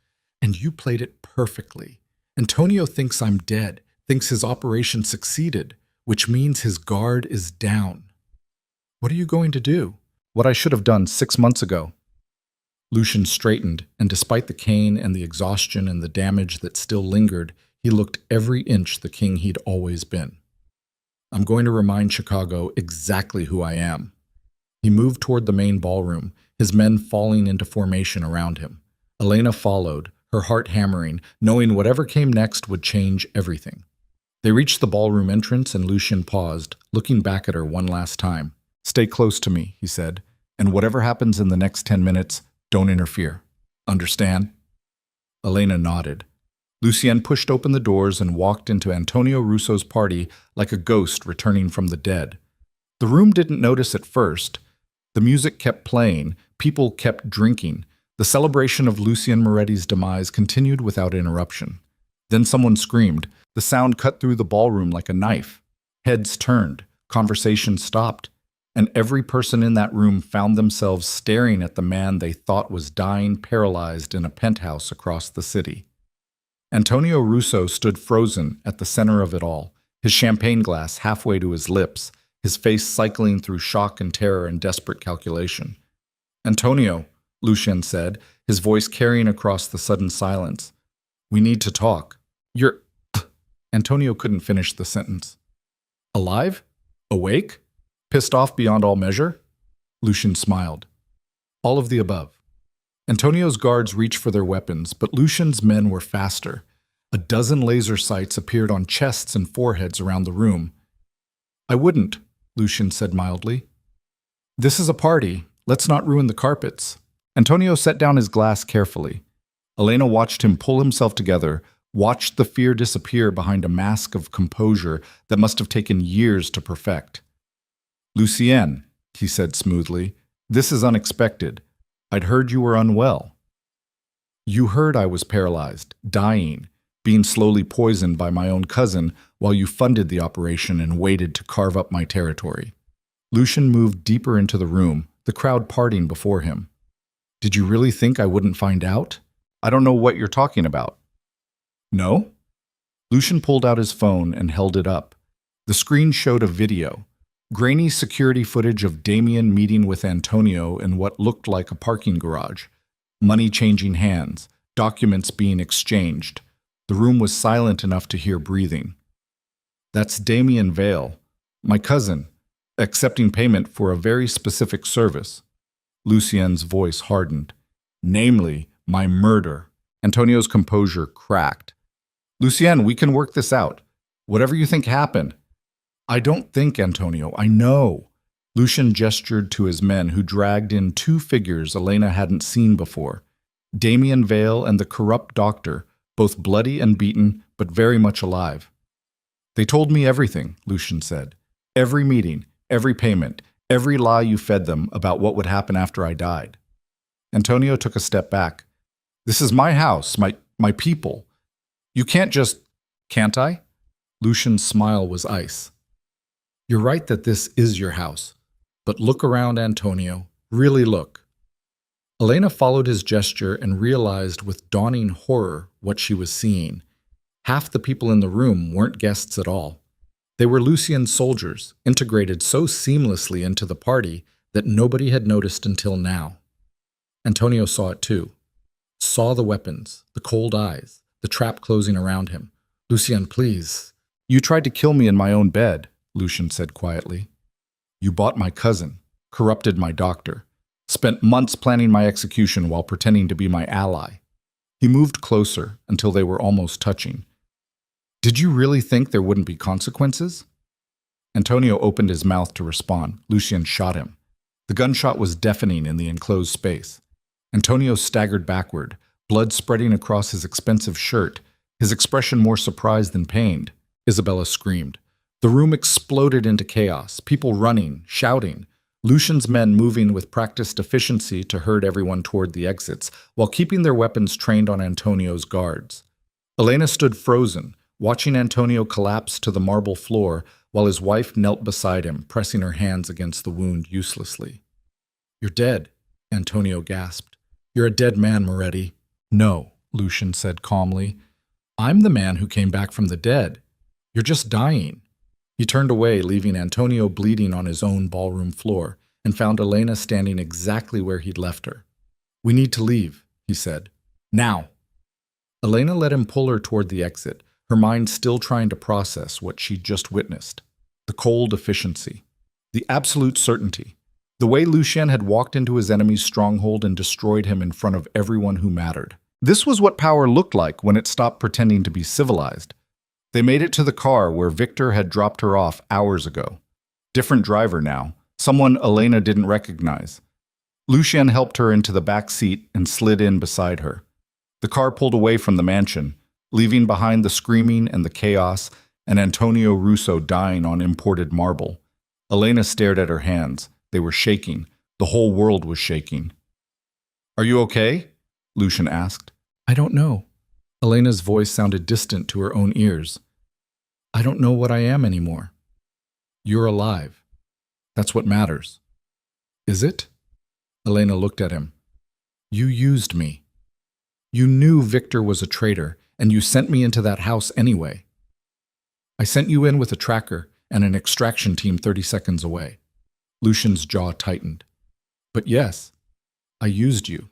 Speaker 1: "And you played it perfectly. Antonio thinks I'm dead, thinks his operation succeeded, which means his guard is down. What are you going to do?" "What I should have done 6 months ago." Lucien straightened, and despite the cane and the exhaustion and the damage that still lingered, he looked every inch the king he'd always been. "I'm going to remind Chicago exactly who I am." He moved toward the main ballroom, his men falling into formation around him. Elena followed, her heart hammering, knowing whatever came next would change everything. They reached the ballroom entrance and Lucien paused, looking back at her one last time. "Stay close to me," he said, "and whatever happens in the next 10 minutes, don't interfere. Understand?" Elena nodded. Lucien pushed open the doors and walked into Antonio Russo's party like a ghost returning from the dead. The room didn't notice at first. The music kept playing, people kept drinking. The celebration of Lucien Moretti's demise continued without interruption. Then someone screamed. The sound cut through the ballroom like a knife. Heads turned, conversation stopped, and every person in that room found themselves staring at the man they thought was dying paralyzed in a penthouse across the city. Antonio Russo stood frozen at the center of it all, his champagne glass halfway to his lips, his face cycling through shock and terror and desperate calculation. "Antonio," Lucien said, his voice carrying across the sudden silence. "We need to talk. You're—" Antonio couldn't finish the sentence. "Alive? Awake? Pissed off beyond all measure?" Lucien smiled. "All of the above." Antonio's guards reached for their weapons, but Lucien's men were faster. A dozen laser sights appeared on chests and foreheads around the room. "I wouldn't," Lucien said mildly. "This is a party. Let's not ruin the carpets." Antonio set down his glass carefully. Elena watched him pull himself together, watched the fear disappear behind a mask of composure that must have taken years to perfect. "Lucien," he said smoothly, "this is unexpected. I'd heard you were unwell." "You heard I was paralyzed, dying, being slowly poisoned by my own cousin while you funded the operation and waited to carve up my territory." Lucien moved deeper into the room, the crowd parting before him. "Did you really think I wouldn't find out? I don't know what you're talking about." "No?" Lucien pulled out his phone and held it up. The screen showed a video. Grainy security footage of Damien meeting with Antonio in what looked like a parking garage. Money changing hands, documents being exchanged. The room was silent enough to hear breathing. "That's Damien Vale, my cousin, accepting payment for a very specific service." Lucien's voice hardened. "Namely, my murder." Antonio's composure cracked. "Lucien, we can work this out. Whatever you think happened." "I don't think, Antonio, I know." Lucien gestured to his men, who dragged in two figures Elena hadn't seen before. Damien Vale and the corrupt doctor, both bloody and beaten, but very much alive. "They told me everything," Lucien said. "Every meeting, every payment, every lie you fed them about what would happen after I died." Antonio took a step back. "This is my house, my people. You can't just—" "Can't I?" Lucian's smile was ice. You're right that this is your house. But look around, Antonio. Really look. Elena followed his gesture and realized with dawning horror what she was seeing. Half the people in the room weren't guests at all. They were Lucian's soldiers, integrated so seamlessly into the party that nobody had noticed until now. Antonio saw it too. Saw the weapons, the cold eyes, the trap closing around him. Lucian, please. You tried to kill me in my own bed, Lucian said quietly. You bought my cousin, corrupted my doctor, spent months planning my execution while pretending to be my ally. He moved closer until they were almost touching. Did you really think there wouldn't be consequences? Antonio opened his mouth to respond. Lucian shot him. The gunshot was deafening in the enclosed space. Antonio staggered backward, blood spreading across his expensive shirt, his expression more surprised than pained. Isabella screamed. The room exploded into chaos, people running, shouting, Lucian's men moving with practiced efficiency to herd everyone toward the exits, while keeping their weapons trained on Antonio's guards. Elena stood frozen, watching Antonio collapse to the marble floor while his wife knelt beside him, pressing her hands against the wound uselessly. You're dead, Antonio gasped. You're a dead man, Moretti. No, Lucian said calmly. I'm the man who came back from the dead. You're just dying. He turned away, leaving Antonio bleeding on his own ballroom floor, and found Elena standing exactly where he'd left her. We need to leave, he said. Now. Elena let him pull her toward the exit, her mind still trying to process what she'd just witnessed. The cold efficiency. The absolute certainty. The way Lucian had walked into his enemy's stronghold and destroyed him in front of everyone who mattered. This was what power looked like when it stopped pretending to be civilized. They made it to the car where Victor had dropped her off hours ago. Different driver now, someone Elena didn't recognize. Lucian helped her into the back seat and slid in beside her. The car pulled away from the mansion, leaving behind the screaming and the chaos and Antonio Russo dying on imported marble. Elena stared at her hands. They were shaking. The whole world was shaking. Are you okay? Lucian asked. I don't know. Elena's voice sounded distant to her own ears. I don't know what I am anymore. You're alive. That's what matters. Is it? Elena looked at him. You used me. You knew Victor was a traitor, and you sent me into that house anyway. I sent you in with a tracker and an extraction team 30 seconds away. Lucian's jaw tightened. But yes, I used you.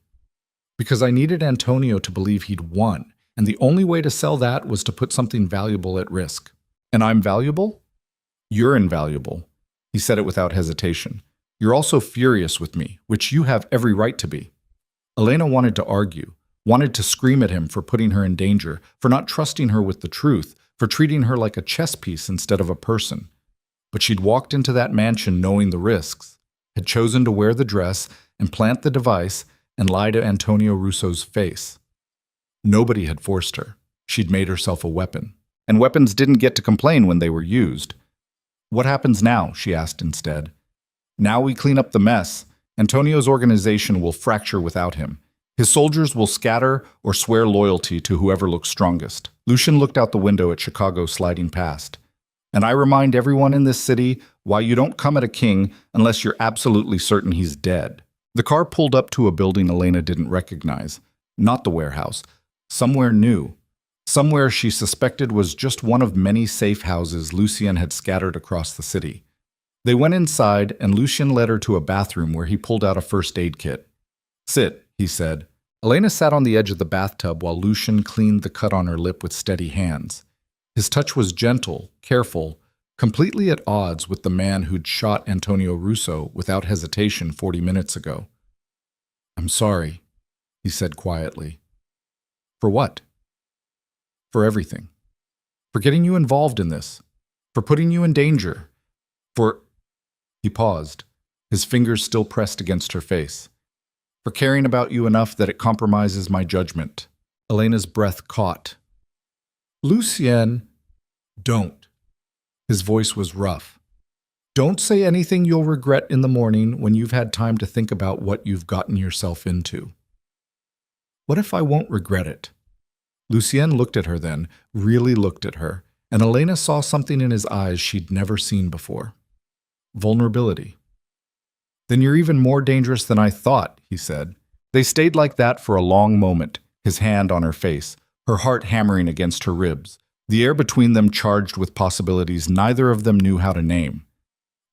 Speaker 1: Because I needed Antonio to believe he'd won, and the only way to sell that was to put something valuable at risk. And I'm valuable? You're invaluable. He said it without hesitation. You're also furious with me, which you have every right to be. Elena wanted to argue, wanted to scream at him for putting her in danger, for not trusting her with the truth, for treating her like a chess piece instead of a person. But she'd walked into that mansion knowing the risks, had chosen to wear the dress and plant the device and lie to Antonio Russo's face. Nobody had forced her. She'd made herself a weapon. And weapons didn't get to complain when they were used. What happens now? She asked instead. Now we clean up the mess. Antonio's organization will fracture without him. His soldiers will scatter or swear loyalty to whoever looks strongest. Lucian looked out the window at Chicago sliding past. And I remind everyone in this city why you don't come at a king unless you're absolutely certain he's dead. The car pulled up to a building Elena didn't recognize. Not the warehouse. Somewhere new. Somewhere she suspected was just one of many safe houses Lucian had scattered across the city. They went inside, and Lucian led her to a bathroom where he pulled out a first aid kit. Sit, he said. Elena sat on the edge of the bathtub while Lucian cleaned the cut on her lip with steady hands. His touch was gentle, careful, completely at odds with the man who'd shot Antonio Russo without hesitation 40 minutes ago. I'm sorry, he said quietly. For what? For everything. For getting you involved in this. For putting you in danger. For... He paused, his fingers still pressed against her face. For caring about you enough that it compromises my judgment. Elena's breath caught. Lucian, don't. His voice was rough. Don't say anything you'll regret in the morning when you've had time to think about what you've gotten yourself into. What if I won't regret it? Lucien looked at her then, really looked at her, and Elena saw something in his eyes she'd never seen before. Vulnerability. "Then you're even more dangerous than I thought," he said. They stayed like that for a long moment, his hand on her face, her heart hammering against her ribs, the air between them charged with possibilities neither of them knew how to name.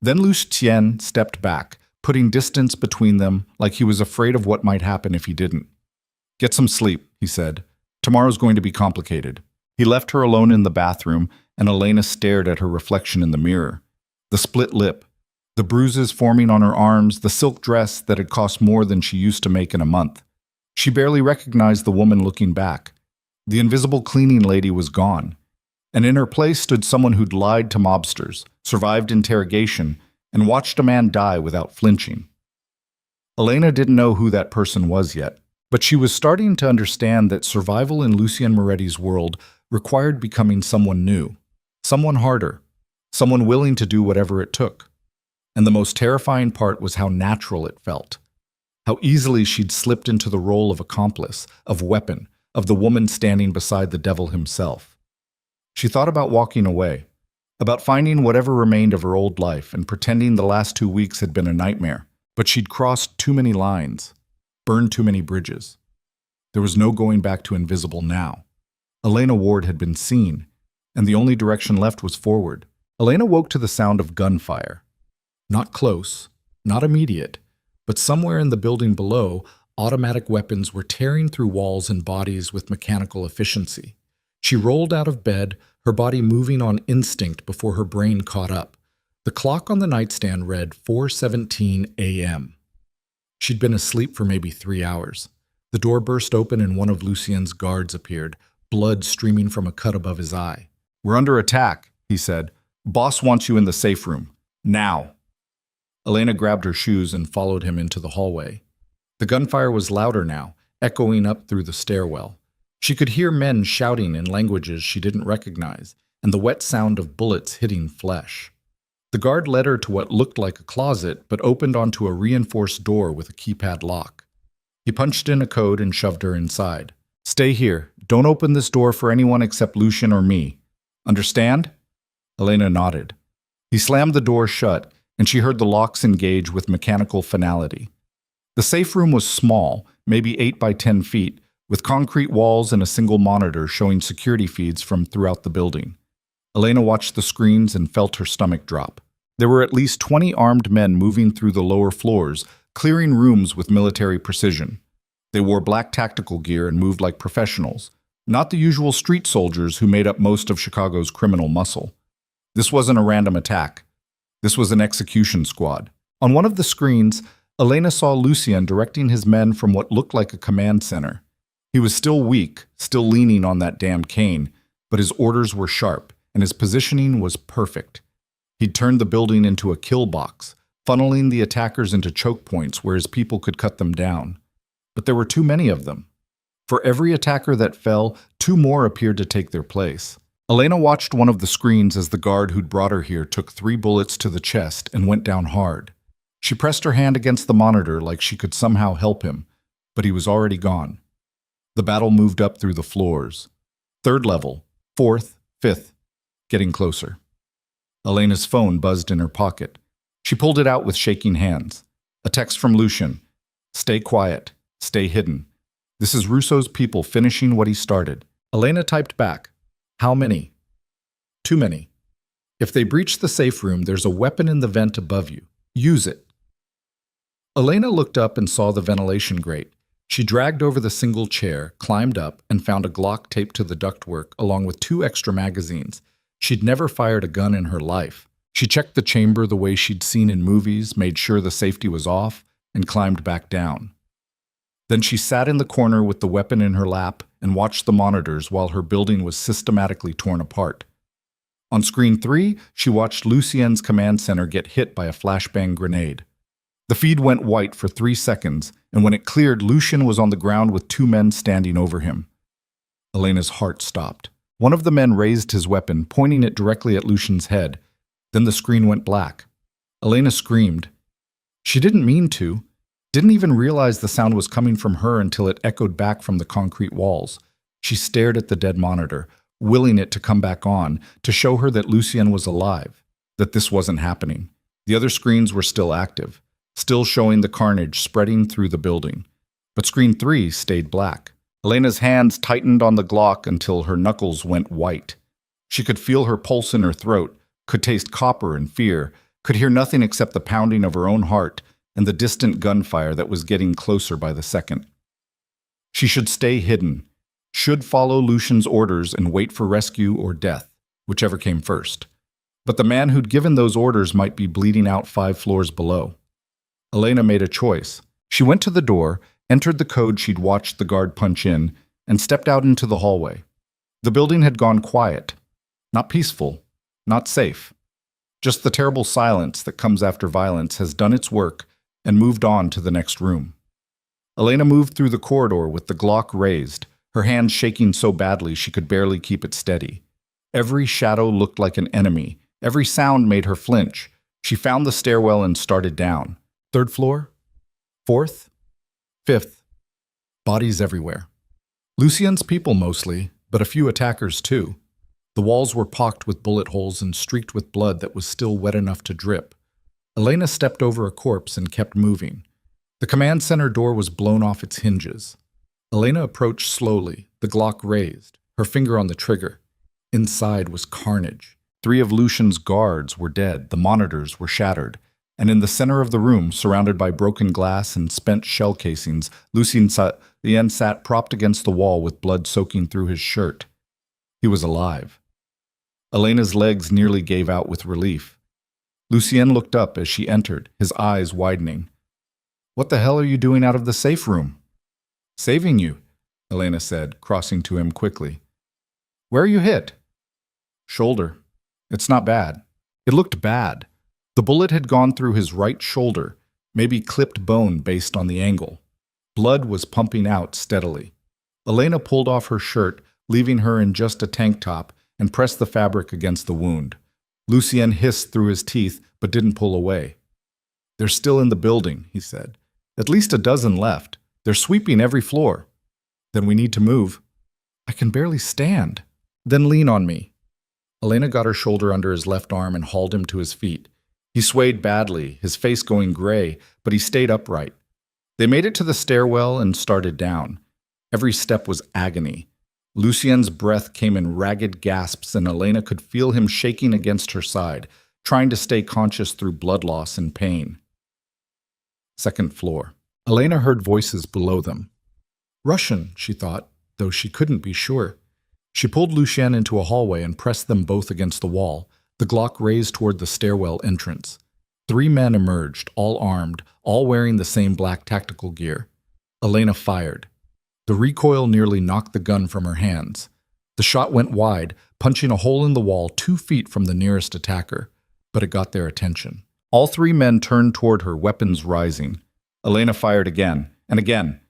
Speaker 1: Then Lucien stepped back, putting distance between them like he was afraid of what might happen if he didn't. "Get some sleep," he said. "Tomorrow's going to be complicated." He left her alone in the bathroom, and Elena stared at her reflection in the mirror. The split lip, the bruises forming on her arms, the silk dress that had cost more than she used to make in a month. She barely recognized the woman looking back. The invisible cleaning lady was gone, and in her place stood someone who'd lied to mobsters, survived interrogation, and watched a man die without flinching. Elena didn't know who that person was yet, but she was starting to understand that survival in Lucien Moretti's world required becoming someone new, someone harder, someone willing to do whatever it took. And the most terrifying part was how natural it felt, how easily she'd slipped into the role of accomplice, of weapon, of the woman standing beside the devil himself. She thought about walking away, about finding whatever remained of her old life and pretending the last 2 weeks had been a nightmare, but she'd crossed too many lines, burned too many bridges. There was no going back to invisible now. Elena Ward had been seen, and the only direction left was forward. Elena woke to the sound of gunfire. Not close, not immediate, but somewhere in the building below, automatic weapons were tearing through walls and bodies with mechanical efficiency. She rolled out of bed, her body moving on instinct before her brain caught up. The clock on the nightstand read 4:17 a.m. She'd been asleep for maybe 3 hours. The door burst open and one of Lucien's guards appeared, blood streaming from a cut above his eye. "We're under attack," he said. "Boss wants you in the safe room. Now." Elena grabbed her shoes and followed him into the hallway. The gunfire was louder now, echoing up through the stairwell. She could hear men shouting in languages she didn't recognize, and the wet sound of bullets hitting flesh. The guard led her to what looked like a closet, but opened onto a reinforced door with a keypad lock. He punched in a code and shoved her inside. "Stay here. Don't open this door for anyone except Lucien or me. Understand?" Elena nodded. He slammed the door shut, and she heard the locks engage with mechanical finality. The safe room was small, maybe 8 by 10 feet, with concrete walls and a single monitor showing security feeds from throughout the building. Elena watched the screens and felt her stomach drop. There were at least 20 armed men moving through the lower floors, clearing rooms with military precision. They wore black tactical gear and moved like professionals, not the usual street soldiers who made up most of Chicago's criminal muscle. This wasn't a random attack. This was an execution squad. On one of the screens, Elena saw Lucien directing his men from what looked like a command center. He was still weak, still leaning on that damned cane, but his orders were sharp, and his positioning was perfect. He'd turned the building into a kill box, funneling the attackers into choke points where his people could cut them down. But there were too many of them. For every attacker that fell, 2 more appeared to take their place. Elena watched one of the screens as the guard who'd brought her here took 3 bullets to the chest and went down hard. She pressed her hand against the monitor like she could somehow help him, but he was already gone. The battle moved up through the floors. 3rd level, 4th, 5th, getting closer. Elena's phone buzzed in her pocket. She pulled it out with shaking hands. A text from Lucien. "Stay quiet. Stay hidden. This is Russo's people finishing what he started." Elena typed back. "How many?" "Too many. If they breach the safe room, there's a weapon in the vent above you. Use it." Elena looked up and saw the ventilation grate. She dragged over the single chair, climbed up, and found a Glock taped to the ductwork along with 2 extra magazines. She'd never fired a gun in her life. She checked the chamber the way she'd seen in movies, made sure the safety was off, and climbed back down. Then she sat in the corner with the weapon in her lap and watched the monitors while her building was systematically torn apart. On screen 3, she watched Lucien's command center get hit by a flashbang grenade. The feed went white for 3 seconds, and when it cleared, Lucien was on the ground with 2 men standing over him. Elena's heart stopped. One of the men raised his weapon, pointing it directly at Lucien's head. Then the screen went black. Elena screamed. She didn't mean to, didn't even realize the sound was coming from her until it echoed back from the concrete walls. She stared at the dead monitor, willing it to come back on to show her that Lucien was alive, that this wasn't happening. The other screens were still active, still showing the carnage spreading through the building. But screen 3 stayed black. Elena's hands tightened on the Glock until her knuckles went white. She could feel her pulse in her throat, could taste copper and fear, could hear nothing except the pounding of her own heart and the distant gunfire that was getting closer by the second. She should stay hidden, should follow Lucien's orders and wait for rescue or death, whichever came first. But the man who'd given those orders might be bleeding out 5 floors below. Elena made a choice. She went to the door, entered the code she'd watched the guard punch in, and stepped out into the hallway. The building had gone quiet. Not peaceful, not safe. Just the terrible silence that comes after violence has done its work and moved on to the next room. Elena moved through the corridor with the Glock raised, her hands shaking so badly she could barely keep it steady. Every shadow looked like an enemy. Every sound made her flinch. She found the stairwell and started down. 3rd floor? 4th? 5th? Bodies everywhere. Lucien's people mostly, but a few attackers too. The walls were pocked with bullet holes and streaked with blood that was still wet enough to drip. Elena stepped over a corpse and kept moving. The command center door was blown off its hinges. Elena approached slowly, the Glock raised, her finger on the trigger. Inside was carnage. 3 of Lucien's guards were dead, the monitors were shattered, and in the center of the room, surrounded by broken glass and spent shell casings, Lucien sat propped against the wall with blood soaking through his shirt. He was alive. Elena's legs nearly gave out with relief. Lucien looked up as she entered, his eyes widening. "What the hell are you doing out of the safe room?" "Saving you," Elena said, crossing to him quickly. "Where are you hit?" "Shoulder. It's not bad." It looked bad. The bullet had gone through his right shoulder, maybe clipped bone based on the angle. Blood was pumping out steadily. Elena pulled off her shirt, leaving her in just a tank top, and pressed the fabric against the wound. Lucien hissed through his teeth, but didn't pull away. "They're still in the building," he said. "At least a dozen left. They're sweeping every floor." "Then we need to move." "I can barely stand." "Then lean on me." Elena got her shoulder under his left arm and hauled him to his feet. He swayed badly, his face going gray, but he stayed upright. They made it to the stairwell and started down. Every step was agony. Lucien's breath came in ragged gasps, and Elena could feel him shaking against her side, trying to stay conscious through blood loss and pain. 2nd floor. Elena heard voices below them. Russian, she thought, though she couldn't be sure. She pulled Lucien into a hallway and pressed them both against the wall, the Glock raised toward the stairwell entrance. 3 men emerged, all armed, all wearing the same black tactical gear. Elena fired. The recoil nearly knocked the gun from her hands. The shot went wide, punching a hole in the wall 2 feet from the nearest attacker, but it got their attention. All 3 men turned toward her, weapons rising. Elena fired again, and again,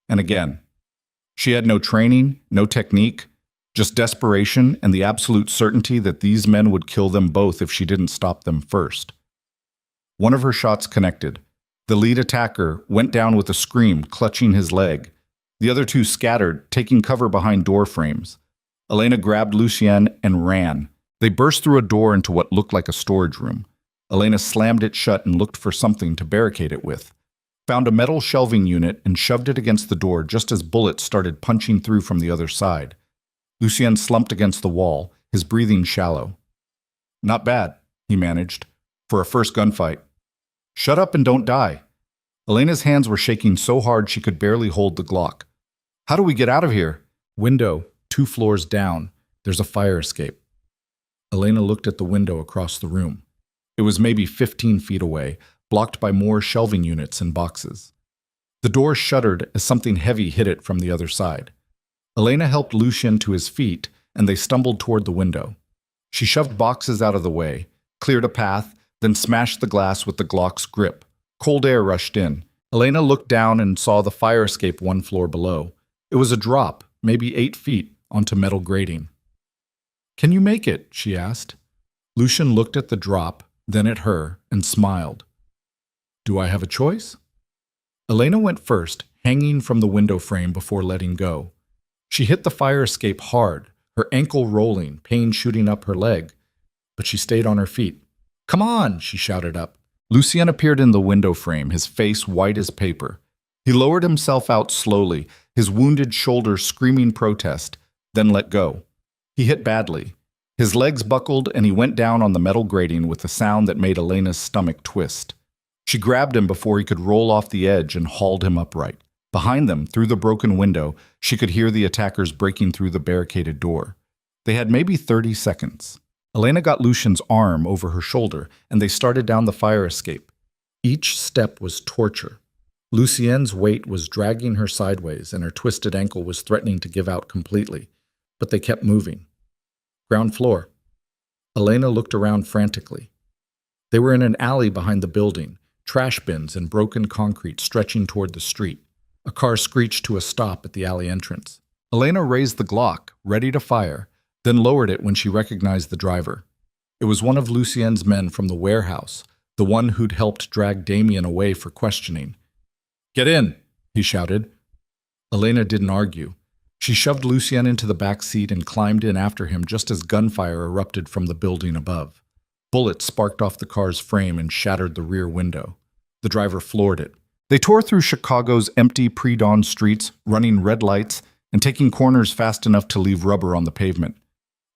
Speaker 1: and again. She had no training, no technique, just desperation and the absolute certainty that these men would kill them both if she didn't stop them first. One of her shots connected. The lead attacker went down with a scream, clutching his leg. The other 2 scattered, taking cover behind door frames. Elena grabbed Lucien and ran. They burst through a door into what looked like a storage room. Elena slammed it shut and looked for something to barricade it with. Found a metal shelving unit and shoved it against the door just as bullets started punching through from the other side. Lucien slumped against the wall, his breathing shallow. "Not bad," he managed, "for a first gunfight." "Shut up and don't die." Elena's hands were shaking so hard she could barely hold the Glock. "How do we get out of here?" "Window, 2 floors down. There's a fire escape." Elena looked at the window across the room. It was maybe 15 feet away, blocked by more shelving units and boxes. The door shuddered as something heavy hit it from the other side. Elena helped Lucien to his feet, and they stumbled toward the window. She shoved boxes out of the way, cleared a path, then smashed the glass with the Glock's grip. Cold air rushed in. Elena looked down and saw the fire escape 1 floor below. It was a drop, maybe 8 feet, onto metal grating. "Can you make it?" she asked. Lucien looked at the drop, then at her, and smiled. "Do I have a choice?" Elena went first, hanging from the window frame before letting go. She hit the fire escape hard, her ankle rolling, pain shooting up her leg. But she stayed on her feet. "Come on," she shouted up. Lucien appeared in the window frame, his face white as paper. He lowered himself out slowly, his wounded shoulder screaming protest, then let go. He hit badly. His legs buckled and he went down on the metal grating with a sound that made Elena's stomach twist. She grabbed him before he could roll off the edge and hauled him upright. Behind them, through the broken window, she could hear the attackers breaking through the barricaded door. They had maybe 30 seconds. Elena got Lucien's arm over her shoulder, and they started down the fire escape. Each step was torture. Lucien's weight was dragging her sideways, and her twisted ankle was threatening to give out completely. But they kept moving. Ground floor. Elena looked around frantically. They were in an alley behind the building, trash bins and broken concrete stretching toward the street. A car screeched to a stop at the alley entrance. Elena raised the Glock, ready to fire, then lowered it when she recognized the driver. It was one of Lucien's men from the warehouse, the one who'd helped drag Damien away for questioning. "Get in," he shouted. Elena didn't argue. She shoved Lucien into the back seat and climbed in after him just as gunfire erupted from the building above. Bullets sparked off the car's frame and shattered the rear window. The driver floored it. They tore through Chicago's empty pre-dawn streets, running red lights and taking corners fast enough to leave rubber on the pavement.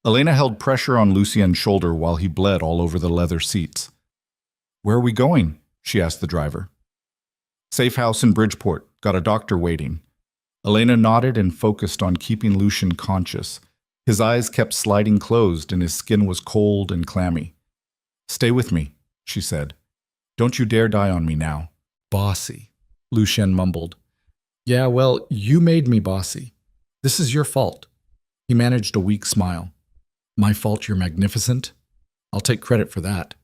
Speaker 1: Elena held pressure on Lucien's shoulder while he bled all over the leather seats. "Where are we going?" she asked the driver. "Safe house in Bridgeport. Got a doctor waiting." Elena nodded and focused on keeping Lucien conscious. His eyes kept sliding closed and his skin was cold and clammy. "Stay with me," she said. "Don't you dare die on me now." "Bossy," Lucien mumbled. "Yeah, well, you made me bossy. This is your fault." He managed a weak smile. "My fault you're magnificent? I'll take credit for that."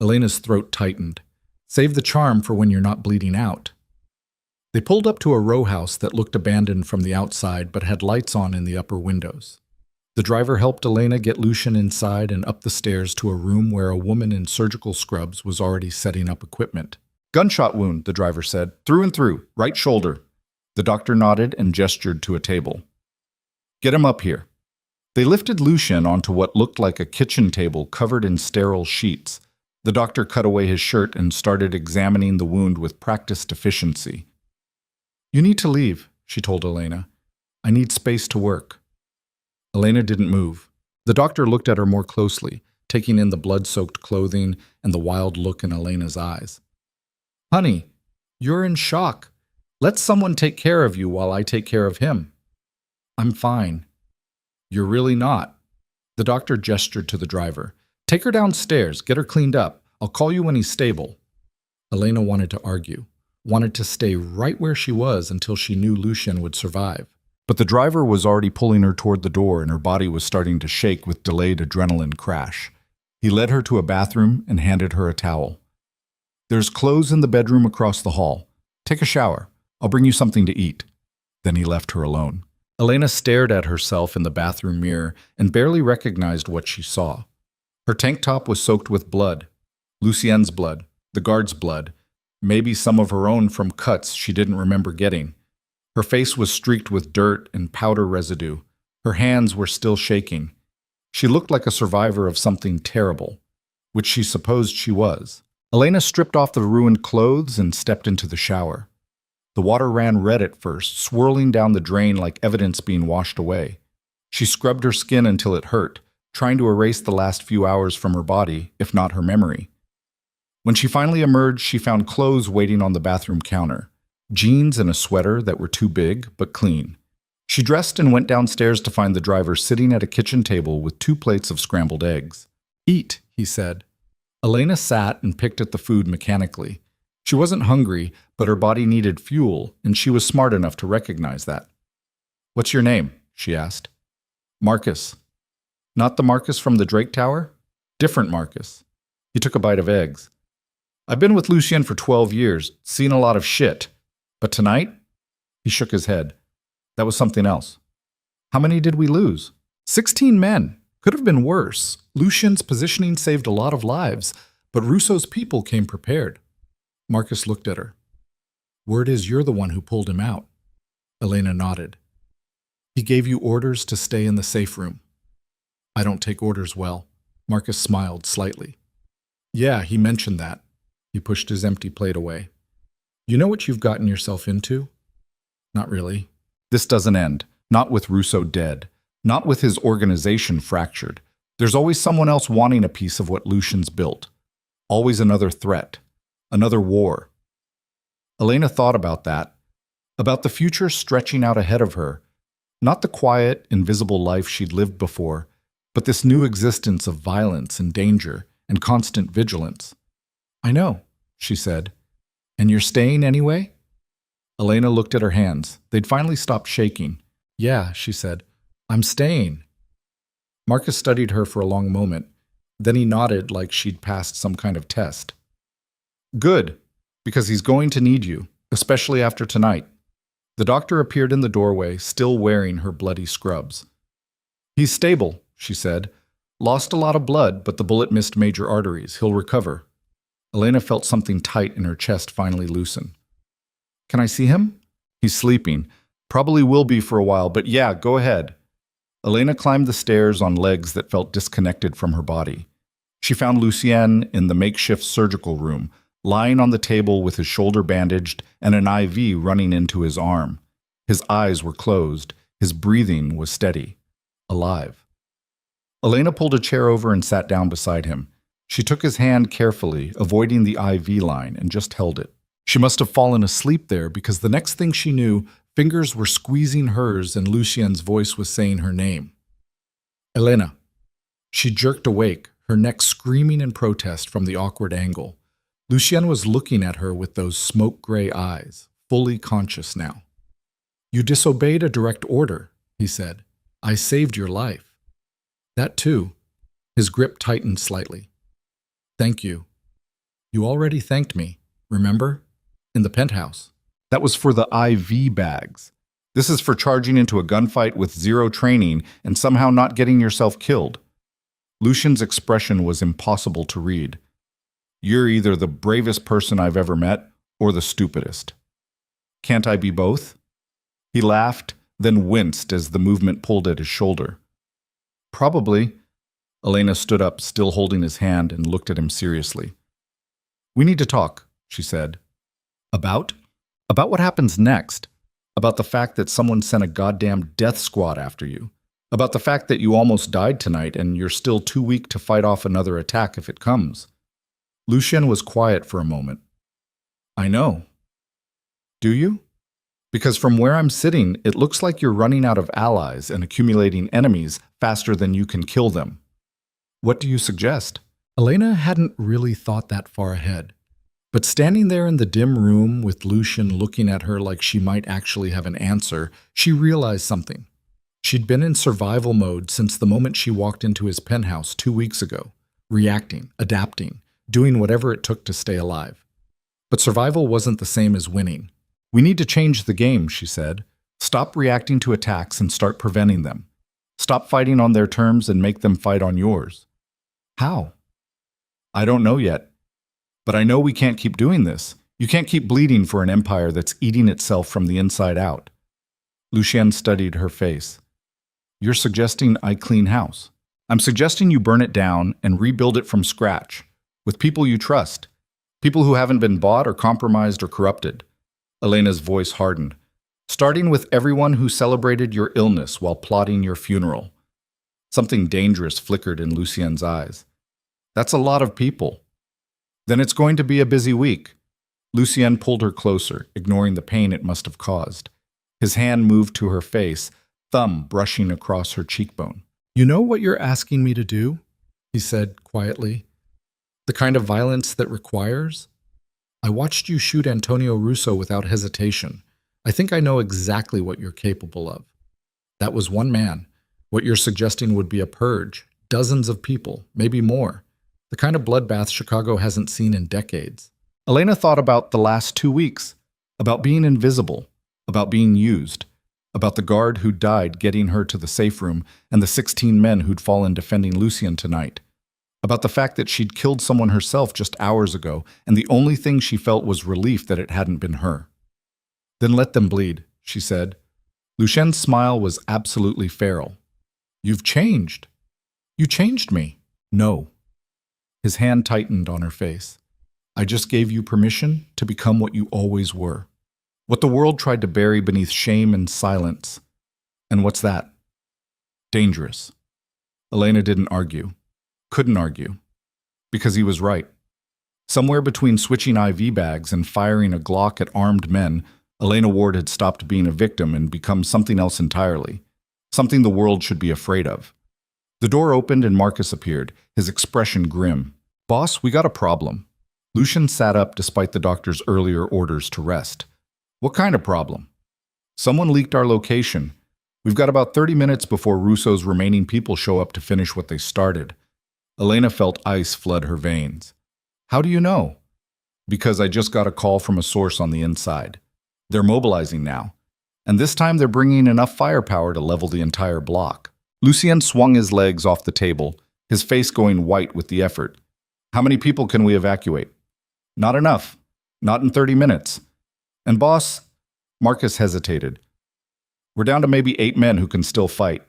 Speaker 1: Elena's throat tightened. "Save the charm for when you're not bleeding out." They pulled up to a row house that looked abandoned from the outside but had lights on in the upper windows. The driver helped Elena get Lucien inside and up the stairs to a room where a woman in surgical scrubs was already setting up equipment. "Gunshot wound," the driver said. "Through and through, right shoulder." The doctor nodded and gestured to a table. "Get him up here." They lifted Lucien onto what looked like a kitchen table covered in sterile sheets. The doctor cut away his shirt and started examining the wound with practiced efficiency. "You need to leave," she told Elena. "I need space to work." Elena didn't move. The doctor looked at her more closely, taking in the blood-soaked clothing and the wild look in Elena's eyes. "Honey, you're in shock. Let someone take care of you while I take care of him." "I'm fine." "You're really not." The doctor gestured to the driver. "Take her downstairs, get her cleaned up. I'll call you when he's stable." Elena wanted to argue, wanted to stay right where she was until she knew Lucien would survive. But the driver was already pulling her toward the door and her body was starting to shake with delayed adrenaline crash. He led her to a bathroom and handed her a towel. "There's clothes in the bedroom across the hall. Take a shower. I'll bring you something to eat." Then he left her alone. Elena stared at herself in the bathroom mirror and barely recognized what she saw. Her tank top was soaked with blood. Lucien's blood, the guard's blood, maybe some of her own from cuts she didn't remember getting. Her face was streaked with dirt and powder residue. Her hands were still shaking. She looked like a survivor of something terrible, which she supposed she was. Elena stripped off the ruined clothes and stepped into the shower. The water ran red at first, swirling down the drain like evidence being washed away. She scrubbed her skin until it hurt, trying to erase the last few hours from her body, if not her memory. When she finally emerged, she found clothes waiting on the bathroom counter. Jeans and a sweater that were too big, but clean. She dressed and went downstairs to find the driver sitting at a kitchen table with 2 plates of scrambled eggs. "Eat," he said. Elena sat and picked at the food mechanically. She wasn't hungry, but her body needed fuel, and she was smart enough to recognize that. "What's your name?" she asked. "Marcus." "Not the Marcus from the Drake Tower?" "Different Marcus." He took a bite of eggs. "I've been with Lucien for 12 years, seen a lot of shit. But tonight?" He shook his head. "That was something else." "How many did we lose?" 16 men. Could have been worse. Lucien's positioning saved a lot of lives, but Russo's people came prepared." Marcus looked at her. "Word is you're the one who pulled him out." Elena nodded. "He gave you orders to stay in the safe room." I don't take orders well. Marcus smiled slightly. Yeah, he mentioned that. He pushed his empty plate away. You know what you've gotten yourself into? Not really. This doesn't end. Not with Russo dead. Not with his organization fractured. There's always someone else wanting a piece of what Lucian's built. Always another threat. Another war. Elena thought about that. About the future stretching out ahead of her. Not the quiet, invisible life she'd lived before, but this new existence of violence and danger and constant vigilance. I know, she said. And you're staying anyway? Elena looked at her hands. They'd finally stopped shaking. Yeah, she said. I'm staying. Marcus studied her for a long moment. Then he nodded like she'd passed some kind of test. Good, because he's going to need you, especially after tonight. The doctor appeared in the doorway, still wearing her bloody scrubs. He's stable, she said. Lost a lot of blood, but the bullet missed major arteries. He'll recover. Elena felt something tight in her chest finally loosen. Can I see him? He's sleeping. Probably will be for a while, but yeah, go ahead. Elena climbed the stairs on legs that felt disconnected from her body. She found Lucien in the makeshift surgical room, lying on the table with his shoulder bandaged and an IV running into his arm. His eyes were closed. His breathing was steady. Alive. Elena pulled a chair over and sat down beside him. She took his hand carefully, avoiding the IV line, and just held it. She must have fallen asleep there because the next thing she knew, fingers were squeezing hers and Lucien's voice was saying her name. Elena. She jerked awake, her neck screaming in protest from the awkward angle. Lucien was looking at her with those smoke-gray eyes, fully conscious now. You disobeyed a direct order, he said. I saved your life. That too. His grip tightened slightly. Thank you. You already thanked me, remember? In the penthouse. That was for the IV bags. This is for charging into a gunfight with zero training and somehow not getting yourself killed. Lucian's expression was impossible to read. You're either the bravest person I've ever met or the stupidest. Can't I be both? He laughed, then winced as the movement pulled at his shoulder. Probably. Elena stood up, still holding his hand, and looked at him seriously. We need to talk, she said. About? About what happens next. About the fact that someone sent a goddamn death squad after you. About the fact that you almost died tonight and you're still too weak to fight off another attack if it comes. Lucien was quiet for a moment. I know. Do you? Because from where I'm sitting, it looks like you're running out of allies and accumulating enemies faster than you can kill them. What do you suggest? Elena hadn't really thought that far ahead. But standing there in the dim room with Lucien looking at her like she might actually have an answer, she realized something. She'd been in survival mode since the moment she walked into his penthouse 2 weeks ago, reacting, adapting, doing whatever it took to stay alive. But survival wasn't the same as winning. We need to change the game, she said. Stop reacting to attacks and start preventing them. Stop fighting on their terms and make them fight on yours. How? I don't know yet. But I know we can't keep doing this. You can't keep bleeding for an empire that's eating itself from the inside out. Lucien studied her face. You're suggesting I clean house. I'm suggesting you burn it down and rebuild it from scratch, with people you trust, people who haven't been bought or compromised or corrupted. Elena's voice hardened. Starting with everyone who celebrated your illness while plotting your funeral. Something dangerous flickered in Lucien's eyes. That's a lot of people. Then it's going to be a busy week. Lucien pulled her closer, ignoring the pain it must have caused. His hand moved to her face, thumb brushing across her cheekbone. You know what you're asking me to do? He said quietly. The kind of violence that requires? I watched you shoot Antonio Russo without hesitation. I think I know exactly what you're capable of. That was one man. What you're suggesting would be a purge, dozens of people, maybe more. The kind of bloodbath Chicago hasn't seen in decades. Elena thought about the last 2 weeks, about being invisible, about being used, about the guard who died getting her to the safe room and the 16 men who'd fallen defending Lucien tonight, about the fact that she'd killed someone herself just hours ago and the only thing she felt was relief that it hadn't been her. Then let them bleed, she said. Lucien's smile was absolutely feral. You've changed. You changed me. No. His hand tightened on her face. I just gave you permission to become what you always were. What the world tried to bury beneath shame and silence. And what's that? Dangerous. Elena didn't argue. Couldn't argue. Because he was right. Somewhere between switching IV bags and firing a Glock at armed men, Elena Ward had stopped being a victim and become something else entirely. Something the world should be afraid of. The door opened and Marcus appeared, his expression grim. Boss, we got a problem. Lucian sat up despite the doctor's earlier orders to rest. What kind of problem? Someone leaked our location. We've got about 30 minutes before Russo's remaining people show up to finish what they started. Elena felt ice flood her veins. How do you know? Because I just got a call from a source on the inside. They're mobilizing now. And this time they're bringing enough firepower to level the entire block. Lucien swung his legs off the table, his face going white with the effort. How many people can we evacuate? Not enough. Not in 30 minutes. And boss, Marcus hesitated. We're down to maybe 8 men who can still fight.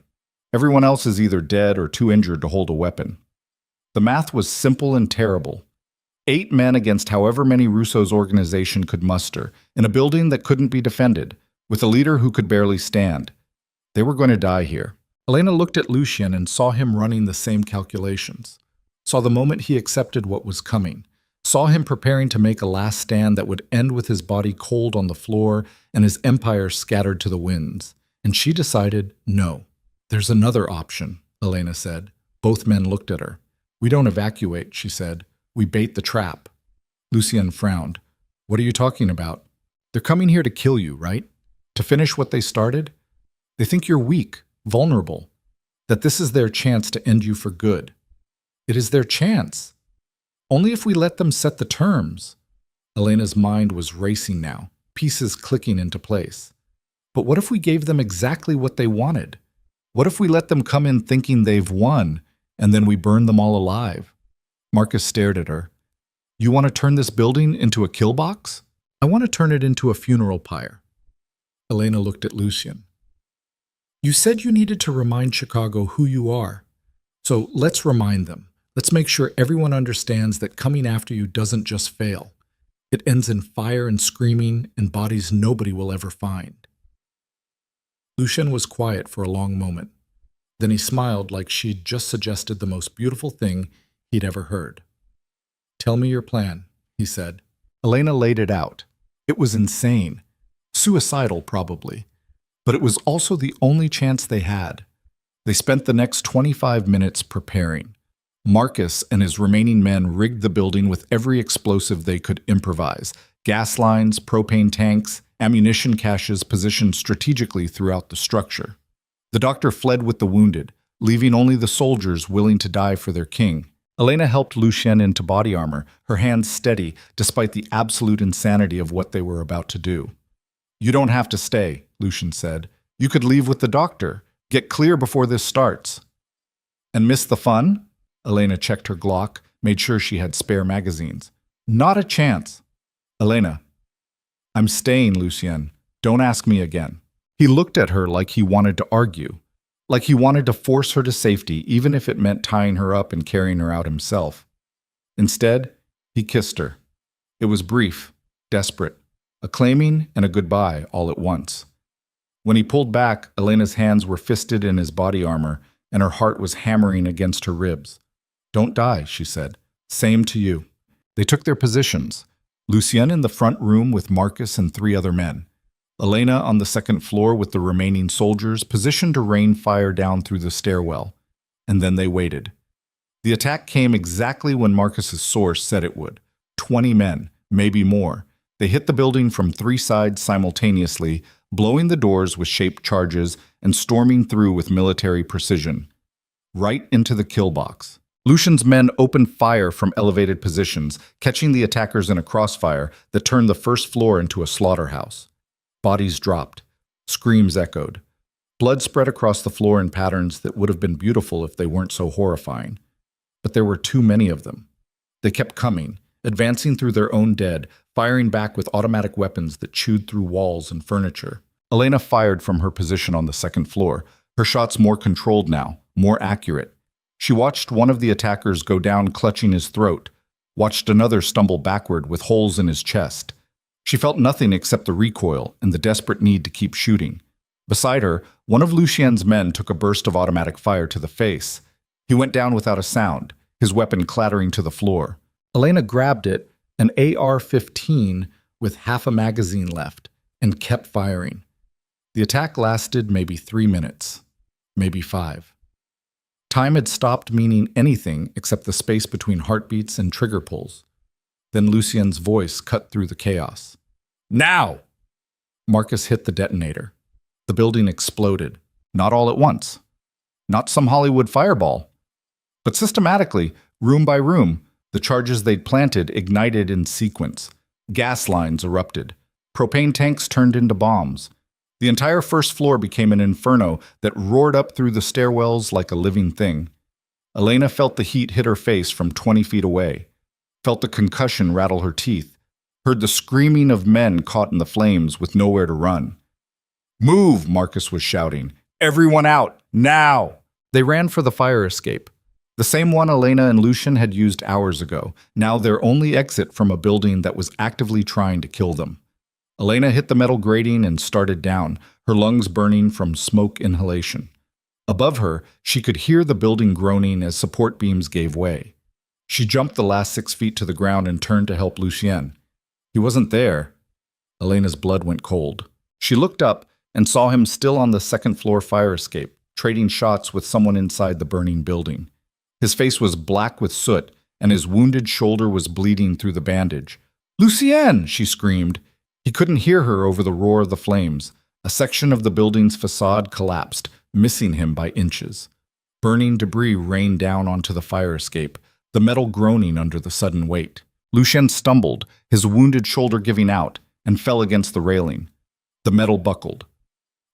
Speaker 1: Everyone else is either dead or too injured to hold a weapon. The math was simple and terrible. 8 men against however many Russo's organization could muster, in a building that couldn't be defended, with a leader who could barely stand. They were going to die here. Elena looked at Lucien and saw him running the same calculations. Saw the moment he accepted what was coming. Saw him preparing to make a last stand that would end with his body cold on the floor and his empire scattered to the winds. And she decided, no. There's another option, Elena said. Both men looked at her. We don't evacuate, she said. We bait the trap. Lucien frowned. What are you talking about? They're coming here to kill you, right? To finish what they started? They think you're weak, vulnerable, that this is their chance to end you for good. It is their chance. Only if we let them set the terms. Elena's mind was racing now, pieces clicking into place. But what if we gave them exactly what they wanted? What if we let them come in thinking they've won, and then we burn them all alive? Marcus stared at her. You want to turn this building into a kill box? I want to turn it into a funeral pyre. Elena looked at Lucien. You said you needed to remind Chicago who you are. So let's remind them. Let's make sure everyone understands that coming after you doesn't just fail. It ends in fire and screaming and bodies nobody will ever find. Lucien was quiet for a long moment. Then he smiled like she'd just suggested the most beautiful thing he'd ever heard. Tell me your plan, he said. Elena laid it out. It was insane. Suicidal, probably. But it was also the only chance they had. They spent the next 25 minutes preparing. Marcus and his remaining men rigged the building with every explosive they could improvise. Gas lines, propane tanks, ammunition caches positioned strategically throughout the structure. The doctor fled with the wounded, leaving only the soldiers willing to die for their king. Elena helped Lucien into body armor, her hands steady despite the absolute insanity of what they were about to do. You don't have to stay, Lucien said. You could leave with the doctor. Get clear before this starts. And miss the fun? Elena checked her Glock, made sure she had spare magazines. Not a chance. Elena. I'm staying, Lucien. Don't ask me again. He looked at her like he wanted to argue, like he wanted to force her to safety, even if it meant tying her up and carrying her out himself. Instead, he kissed her. It was brief, desperate, a claiming and a goodbye all at once. When he pulled back, Elena's hands were fisted in his body armor, and her heart was hammering against her ribs. Don't die, she said. Same to you. They took their positions. Lucien in the front room with Marcus and 3 other men. Elena on the second floor with the remaining soldiers, positioned to rain fire down through the stairwell. And then they waited. The attack came exactly when Marcus's source said it would. 20 men, maybe more. They hit the building from 3 sides simultaneously, blowing the doors with shaped charges and storming through with military precision. Right into the kill box. Lucien's men opened fire from elevated positions, catching the attackers in a crossfire that turned the first floor into a slaughterhouse. Bodies dropped. Screams echoed. Blood spread across the floor in patterns that would have been beautiful if they weren't so horrifying. But there were too many of them. They kept coming, advancing through their own dead, firing back with automatic weapons that chewed through walls and furniture. Elena fired from her position on the second floor, her shots more controlled now, more accurate. She watched one of the attackers go down clutching his throat, watched another stumble backward with holes in his chest. She felt nothing except the recoil and the desperate need to keep shooting. Beside her, one of Lucien's men took a burst of automatic fire to the face. He went down without a sound, his weapon clattering to the floor. Elena grabbed it, an AR-15 with half a magazine left, and kept firing. The attack lasted maybe 3 minutes, maybe 5. Time had stopped meaning anything except the space between heartbeats and trigger pulls. Then Lucien's voice cut through the chaos. Now! Marcus hit the detonator. The building exploded, not all at once. Not some Hollywood fireball. But systematically, room by room, the charges they'd planted ignited in sequence. Gas lines erupted. Propane tanks turned into bombs. The entire first floor became an inferno that roared up through the stairwells like a living thing. Elena felt the heat hit her face from 20 feet away, felt the concussion rattle her teeth, heard the screaming of men caught in the flames with nowhere to run. Move, Marcus was shouting. Everyone out, now! They ran for the fire escape. The same one Elena and Lucien had used hours ago, now their only exit from a building that was actively trying to kill them. Elena hit the metal grating and started down, her lungs burning from smoke inhalation. Above her, she could hear the building groaning as support beams gave way. She jumped the last 6 feet to the ground and turned to help Lucien. He wasn't there. Elena's blood went cold. She looked up and saw him still on the second-floor fire escape, trading shots with someone inside the burning building. His face was black with soot, and his wounded shoulder was bleeding through the bandage. "Lucien!" she screamed. He couldn't hear her over the roar of the flames. A section of the building's facade collapsed, missing him by inches. Burning debris rained down onto the fire escape, the metal groaning under the sudden weight. Lucien stumbled, his wounded shoulder giving out, and fell against the railing. The metal buckled.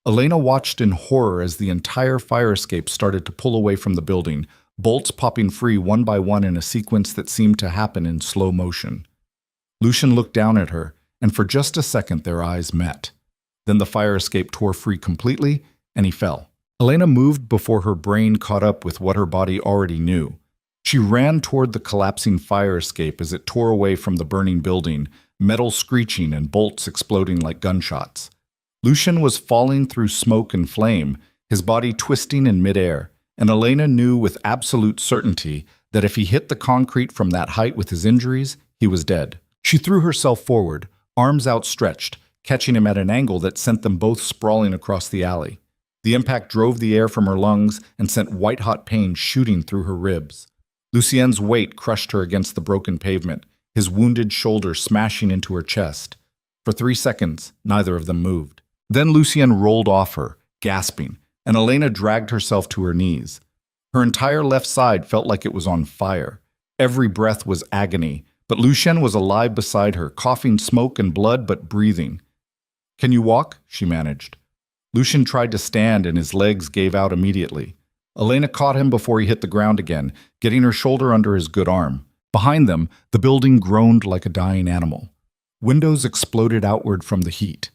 Speaker 1: Elena watched in horror as the entire fire escape started to pull away from the building, bolts popping free one by one in a sequence that seemed to happen in slow motion. Lucien looked down at her, and for just a second their eyes met. Then the fire escape tore free completely, and he fell. Elena moved before her brain caught up with what her body already knew. She ran toward the collapsing fire escape as it tore away from the burning building, metal screeching and bolts exploding like gunshots. Lucien was falling through smoke and flame, his body twisting in midair, and Elena knew with absolute certainty that if he hit the concrete from that height with his injuries, he was dead. She threw herself forward, arms outstretched, catching him at an angle that sent them both sprawling across the alley. The impact drove the air from her lungs and sent white-hot pain shooting through her ribs. Lucien's weight crushed her against the broken pavement, his wounded shoulder smashing into her chest. For 3 seconds, neither of them moved. Then Lucien rolled off her, gasping, and Elena dragged herself to her knees. Her entire left side felt like it was on fire. Every breath was agony, but Lucien was alive beside her, coughing smoke and blood but breathing. "Can you walk?" she managed. Lucien tried to stand and his legs gave out immediately. Elena caught him before he hit the ground again, getting her shoulder under his good arm. Behind them, the building groaned like a dying animal. Windows exploded outward from the heat.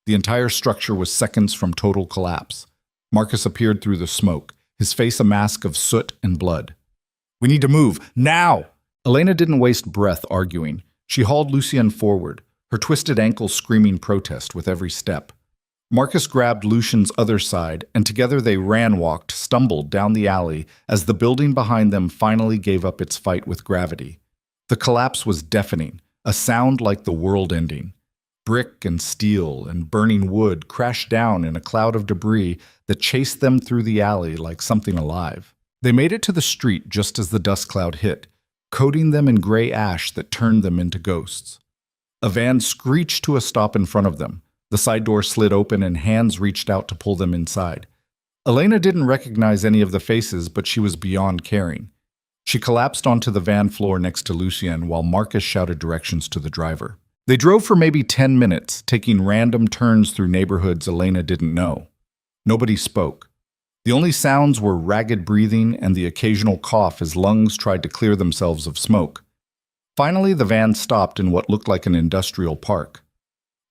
Speaker 1: The entire structure was seconds from total collapse. Marcus appeared through the smoke, his face a mask of soot and blood. "We need to move, now!" Elena didn't waste breath arguing. She hauled Lucien forward, her twisted ankle screaming protest with every step. Marcus grabbed Lucien's other side, and together they ran-walked, stumbled down the alley as the building behind them finally gave up its fight with gravity. The collapse was deafening, a sound like the world ending. Brick and steel and burning wood crashed down in a cloud of debris that chased them through the alley like something alive. They made it to the street just as the dust cloud hit, coating them in gray ash that turned them into ghosts. A van screeched to a stop in front of them. The side door slid open and hands reached out to pull them inside. Elena didn't recognize any of the faces, but she was beyond caring. She collapsed onto the van floor next to Lucien while Marcus shouted directions to the driver. They drove for maybe 10 minutes, taking random turns through neighborhoods Elena didn't know. Nobody spoke. The only sounds were ragged breathing and the occasional cough as lungs tried to clear themselves of smoke. Finally, the van stopped in what looked like an industrial park.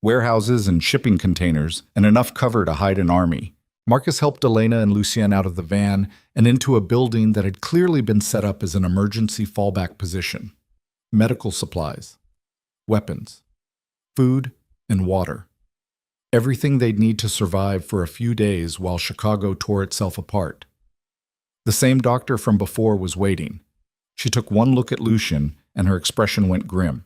Speaker 1: Warehouses and shipping containers, and enough cover to hide an army. Marcus helped Elena and Lucien out of the van and into a building that had clearly been set up as an emergency fallback position. Medical supplies, weapons, food, and water. Everything they'd need to survive for a few days while Chicago tore itself apart. The same doctor from before was waiting. She took one look at Lucien, and her expression went grim.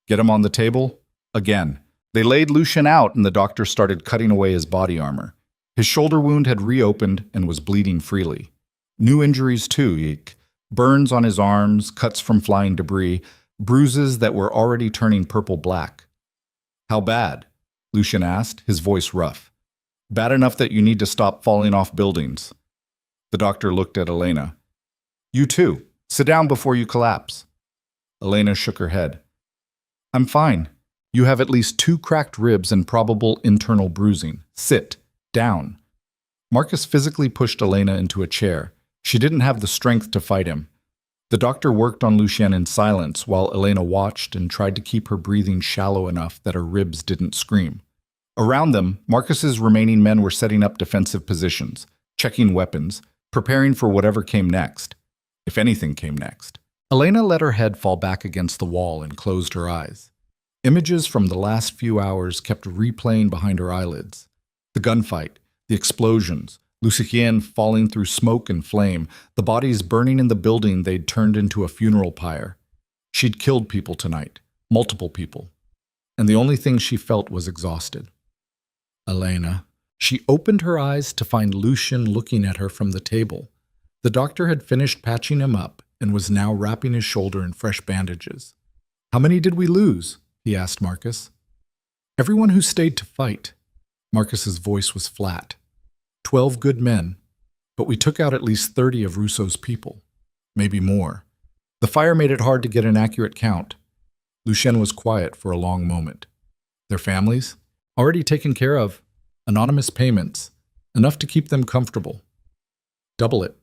Speaker 1: Get him on the table? Again. They laid Lucien out, and the doctor started cutting away his body armor. His shoulder wound had reopened and was bleeding freely. New injuries too, eek. Burns on his arms, cuts from flying debris, bruises that were already turning purple-black. How bad? Lucien asked, his voice rough. Bad enough that you need to stop falling off buildings. The doctor looked at Elena. You too. Sit down before you collapse. Elena shook her head. I'm fine. You have at least 2 cracked ribs and probable internal bruising. Sit. Down. Marcus physically pushed Elena into a chair. She didn't have the strength to fight him. The doctor worked on Lucien in silence while Elena watched and tried to keep her breathing shallow enough that her ribs didn't scream. Around them, Marcus's remaining men were setting up defensive positions, checking weapons, preparing for whatever came next, if anything came next. Elena let her head fall back against the wall and closed her eyes. Images from the last few hours kept replaying behind her eyelids. The gunfight, the explosions, Lucien falling through smoke and flame, the bodies burning in the building they'd turned into a funeral pyre. She'd killed people tonight, multiple people, and the only thing she felt was exhausted. Elena. She opened her eyes to find Lucien looking at her from the table. The doctor had finished patching him up and was now wrapping his shoulder in fresh bandages. How many did we lose? He asked Marcus. Everyone who stayed to fight. Marcus's voice was flat. 12 good men, but we took out at least 30 of Russo's people, maybe more. The fire made it hard to get an accurate count. Lucien was quiet for a long moment. Their families? Already taken care of. Anonymous payments. Enough to keep them comfortable. Double it.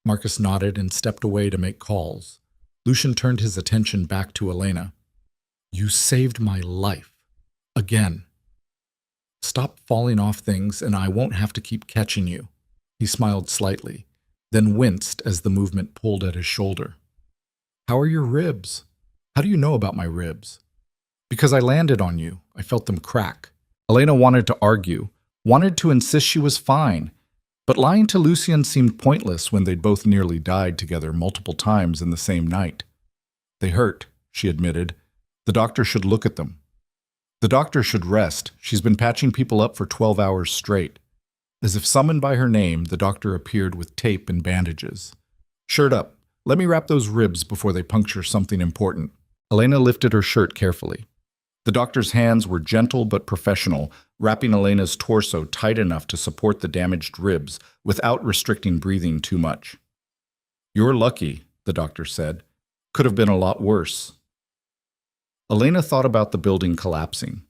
Speaker 1: Marcus nodded and stepped away to make calls. Lucien turned his attention back to Elena. You saved my life. Again. Stop falling off things and I won't have to keep catching you. He smiled slightly, then winced as the movement pulled at his shoulder. How are your ribs? How do you know about my ribs? Because I landed on you. I felt them crack. Elena wanted to argue, wanted to insist she was fine, but lying to Lucien seemed pointless when they'd both nearly died together multiple times in the same night. They hurt, she admitted. The doctor should look at them. The doctor should rest. She's been patching people up for 12 hours straight. As if summoned by her name, the doctor appeared with tape and bandages. Shirt up. Let me wrap those ribs before they puncture something important. Elena lifted her shirt carefully. The doctor's hands were gentle but professional, wrapping Elena's torso tight enough to support the damaged ribs without restricting breathing too much. You're lucky, the doctor said. Could have been a lot worse. Elena thought about the building collapsing,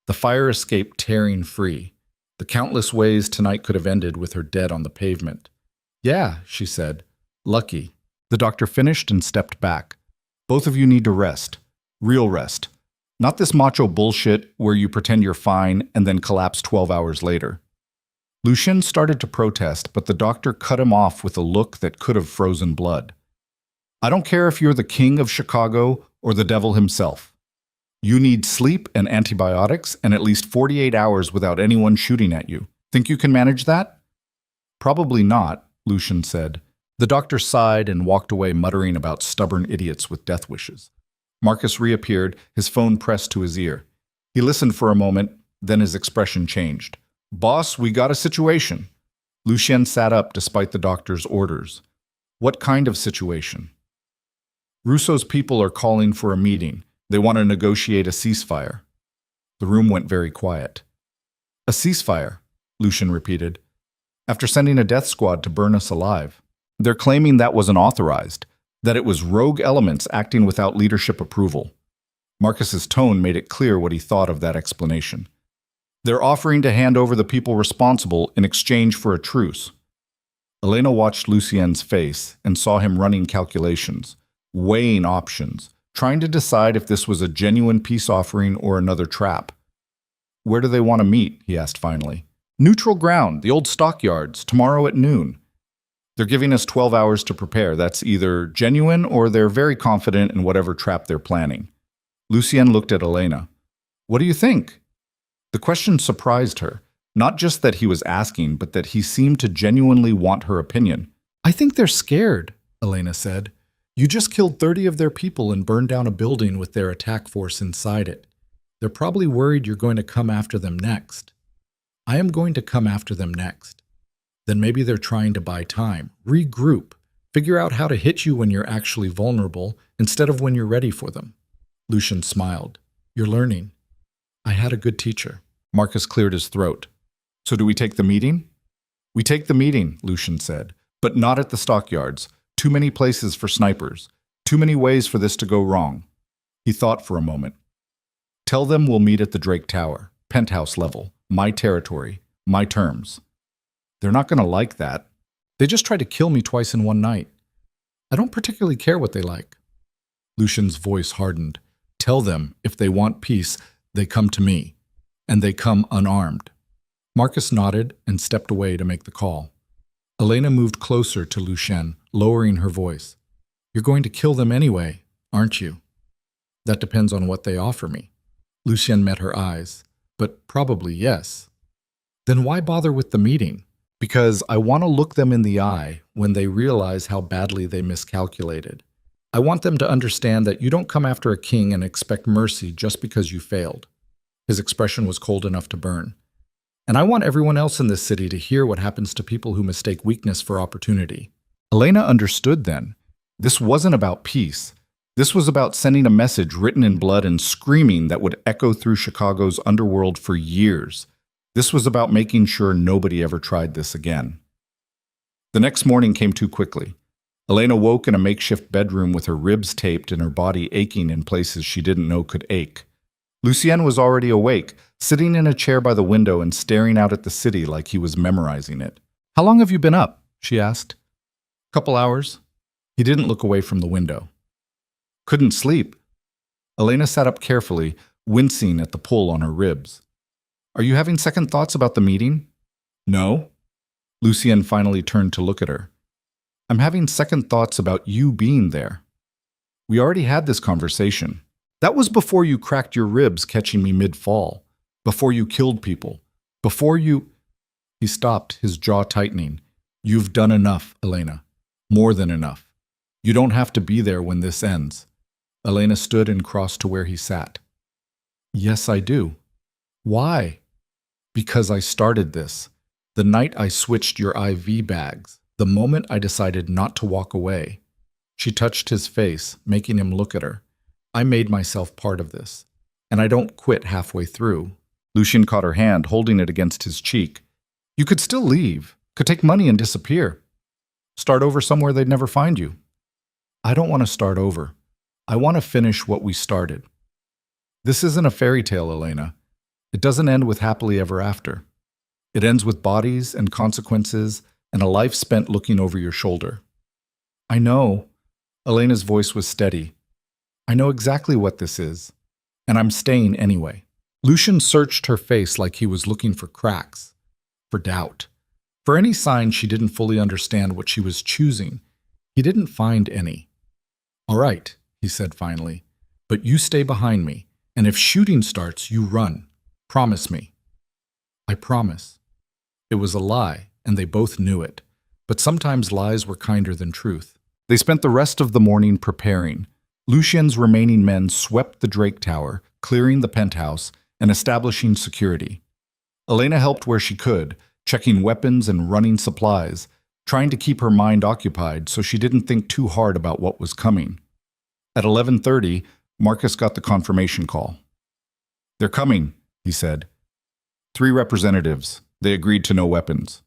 Speaker 1: the fire escape tearing free, the countless ways tonight could have ended with her dead on the pavement. Yeah, she said. Lucky. The doctor finished and stepped back. Both of you need to rest. Real rest. Not this macho bullshit where you pretend you're fine and then collapse 12 hours later. Lucien started to protest, but the doctor cut him off with a look that could have frozen blood. I don't care if you're the king of Chicago or the devil himself. You need sleep and antibiotics and at least 48 hours without anyone shooting at you. Think you can manage that? Probably not, Lucien said. The doctor sighed and walked away muttering about stubborn idiots with death wishes. Marcus reappeared, his phone pressed to his ear. He listened for a moment, then his expression changed. Boss, we got a situation. Lucien sat up despite the doctor's orders. What kind of situation? Russo's people are calling for a meeting. They want to negotiate a ceasefire. The room went very quiet. A ceasefire, Lucien repeated. After sending a death squad to burn us alive. They're claiming that wasn't authorized, that it was rogue elements acting without leadership approval. Marcus's tone made it clear what he thought of that explanation. They're offering to hand over the people responsible in exchange for a truce. Elena watched Lucien's face and saw him running calculations, weighing options, trying to decide if this was a genuine peace offering or another trap. Where do they want to meet? He asked finally. Neutral ground, the old stockyards, tomorrow at noon. They're giving us 12 hours to prepare. That's either genuine or they're very confident in whatever trap they're planning. Lucien looked at Elena. What do you think? The question surprised her. Not just that he was asking, but that he seemed to genuinely want her opinion. I think they're scared, Elena said. You just killed 30 of their people and burned down a building with their attack force inside it. They're probably worried you're going to come after them next. I am going to come after them next. Then maybe they're trying to buy time, regroup, figure out how to hit you when you're actually vulnerable instead of when you're ready for them. Lucien smiled. You're learning. I had a good teacher. Marcus cleared his throat. So do we take the meeting? We take the meeting, Lucien said, but not at the stockyards. Too many places for snipers. Too many ways for this to go wrong. He thought for a moment. Tell them we'll meet at the Drake Tower, penthouse level, my territory, my terms. They're not going to like that. They just tried to kill me twice in one night. I don't particularly care what they like. Lucien's voice hardened. Tell them if they want peace, they come to me, and they come unarmed. Marcus nodded and stepped away to make the call. Elena moved closer to Lucien, lowering her voice. You're going to kill them anyway, aren't you? That depends on what they offer me. Lucien met her eyes. But probably yes. Then why bother with the meeting? Because I want to look them in the eye when they realize how badly they miscalculated. I want them to understand that you don't come after a king and expect mercy just because you failed. His expression was cold enough to burn. And I want everyone else in this city to hear what happens to people who mistake weakness for opportunity. Elena understood then. This wasn't about peace. This was about sending a message written in blood and screaming that would echo through Chicago's underworld for years. This was about making sure nobody ever tried this again. The next morning came too quickly. Elena woke in a makeshift bedroom with her ribs taped and her body aching in places she didn't know could ache. Lucien was already awake, sitting in a chair by the window and staring out at the city like he was memorizing it. How long have you been up? She asked. Couple hours. He didn't look away from the window. Couldn't sleep. Elena sat up carefully, wincing at the pull on her ribs. Are you having second thoughts about the meeting? No. Lucien finally turned to look at her. I'm having second thoughts about you being there. We already had this conversation. That was before you cracked your ribs catching me mid-fall, before you killed people, before you... He stopped, his jaw tightening. You've done enough, Elena. More than enough. You don't have to be there when this ends. Elena stood and crossed to where he sat. Yes, I do. Why? Because I started this. The night I switched your IV bags. The moment I decided not to walk away. She touched his face, making him look at her. I made myself part of this. And I don't quit halfway through. Lucien caught her hand, holding it against his cheek. You could still leave. Could take money and disappear. Start over somewhere they'd never find you. I don't want to start over. I want to finish what we started. This isn't a fairy tale, Elena. It doesn't end with happily ever after. It ends with bodies and consequences and a life spent looking over your shoulder. I know. Elena's voice was steady. I know exactly what this is, and I'm staying anyway. Lucien searched her face like he was looking for cracks, for doubt, for any sign she didn't fully understand what she was choosing. He didn't find any. All right, he said finally, but you stay behind me, and if shooting starts, you run. Promise me. I promise. It was a lie, and they both knew it, but sometimes lies were kinder than truth. They spent the rest of the morning preparing. Lucien's remaining men swept the Drake Tower, clearing the penthouse and establishing security. Elena helped where she could, checking weapons and running supplies, trying to keep her mind occupied so she didn't think too hard about what was coming. At 11:30, Marcus got the confirmation call. They're coming, he said. 3 representatives. They agreed to no weapons.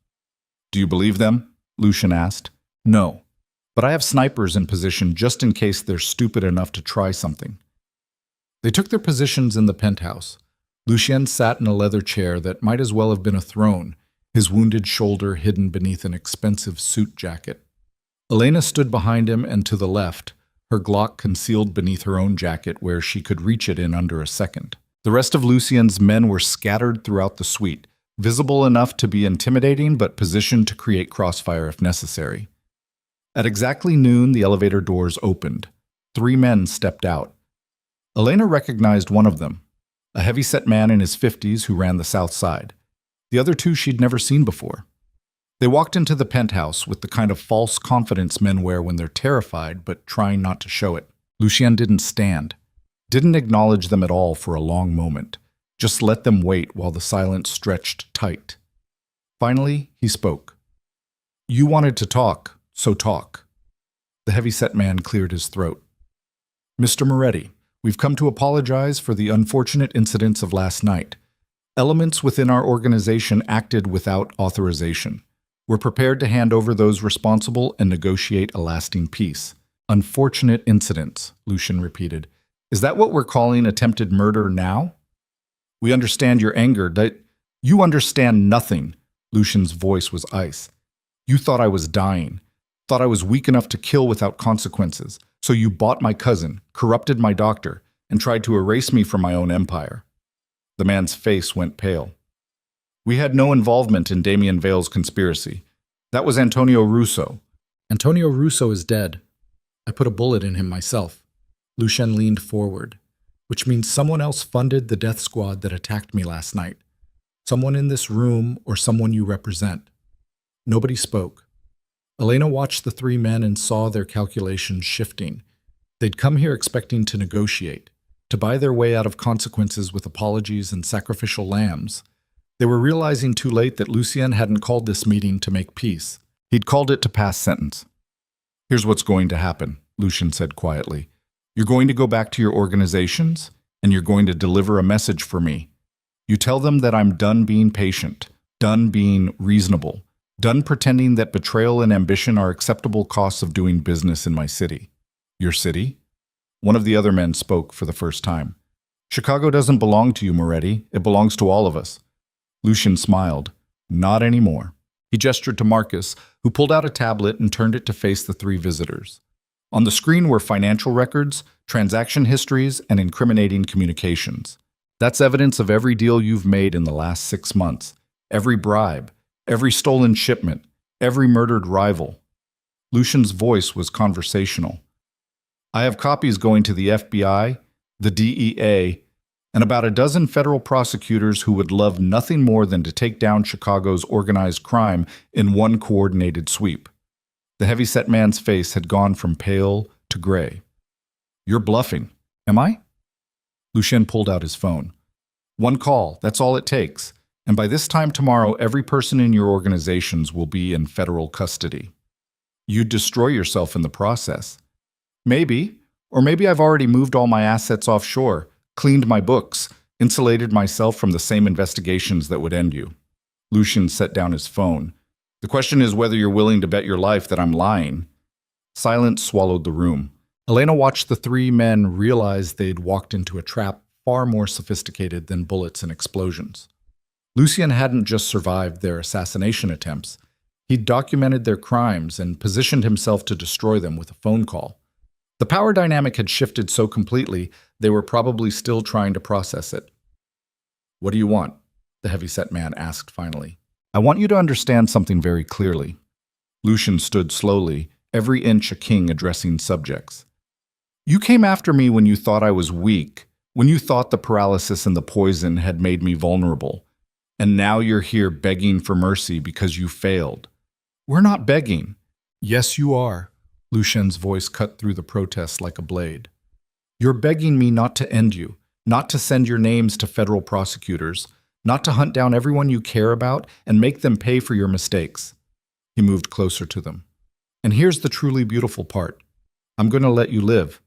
Speaker 1: Do you believe them? Lucien asked. No, but I have snipers in position just in case they're stupid enough to try something. They took their positions in the penthouse. Lucien sat in a leather chair that might as well have been a throne, his wounded shoulder hidden beneath an expensive suit jacket. Elena stood behind him and to the left, her Glock concealed beneath her own jacket where she could reach it in under a second. The rest of Lucien's men were scattered throughout the suite, visible enough to be intimidating but positioned to create crossfire if necessary. At exactly noon, the elevator doors opened. 3 men stepped out. Elena recognized one of them, a heavy-set man in his 50s who ran the South Side. The other 2 she'd never seen before. They walked into the penthouse with the kind of false confidence men wear when they're terrified but trying not to show it. Lucien didn't stand, didn't acknowledge them at all for a long moment, just let them wait while the silence stretched tight. Finally, he spoke. "You wanted to talk, so talk." The heavy-set man cleared his throat. "Mr. Moretti, we've come to apologize for the unfortunate incidents of last night. Elements within our organization acted without authorization. We're prepared to hand over those responsible and negotiate a lasting peace." "Unfortunate incidents," Lucien repeated. "Is that what we're calling attempted murder now?" "We understand your anger. You understand nothing." Lucien's voice was ice. "You thought I was dying, thought I was weak enough to kill without consequences. So you bought my cousin, corrupted my doctor, and tried to erase me from my own empire." The man's face went pale. "We had no involvement in Damien Vale's conspiracy. That was Antonio Russo." "Antonio Russo is dead. I put a bullet in him myself." Lucien leaned forward. "Which means someone else funded the death squad that attacked me last night. Someone in this room or someone you represent." Nobody spoke. Elena watched the 3 men and saw their calculations shifting. They'd come here expecting to negotiate, to buy their way out of consequences with apologies and sacrificial lambs. They were realizing too late that Lucien hadn't called this meeting to make peace. He'd called it to pass sentence. "Here's what's going to happen," Lucien said quietly. "You're going to go back to your organizations, and you're going to deliver a message for me. You tell them that I'm done being patient, done being reasonable, done pretending that betrayal and ambition are acceptable costs of doing business in my city." "Your city?" One of the other men spoke for the first time. "Chicago doesn't belong to you, Moretti. It belongs to all of us." Lucien smiled. "Not anymore." He gestured to Marcus, who pulled out a tablet and turned it to face the 3 visitors. On the screen were financial records, transaction histories, and incriminating communications. "That's evidence of every deal you've made in the last 6 months, every bribe, every stolen shipment, every murdered rival." Lucien's voice was conversational. "I have copies going to the FBI, the DEA, and about a dozen federal prosecutors who would love nothing more than to take down Chicago's organized crime in one coordinated sweep." The heavy-set man's face had gone from pale to gray. "You're bluffing." "Am I?" Lucien pulled out his phone. "One call, that's all it takes. And by this time tomorrow, every person in your organizations will be in federal custody. You'd destroy yourself in the process." "Maybe. Or maybe I've already moved all my assets offshore, cleaned my books, insulated myself from the same investigations that would end you." Lucien set down his phone. "The question is whether you're willing to bet your life that I'm lying." Silence swallowed the room. Elena watched the 3 men realize they'd walked into a trap far more sophisticated than bullets and explosions. Lucien hadn't just survived their assassination attempts. He'd documented their crimes and positioned himself to destroy them with a phone call. The power dynamic had shifted so completely, they were probably still trying to process it. "What do you want?" the heavy-set man asked finally. "I want you to understand something very clearly." Lucien stood slowly, every inch a king addressing subjects. "You came after me when you thought I was weak, when you thought the paralysis and the poison had made me vulnerable. And now you're here begging for mercy because you failed." "We're not begging." "Yes, you are." Lucien's voice cut through the protest like a blade. "You're begging me not to end you, not to send your names to federal prosecutors, not to hunt down everyone you care about and make them pay for your mistakes." He moved closer to them. "And here's the truly beautiful part. I'm going to let you live."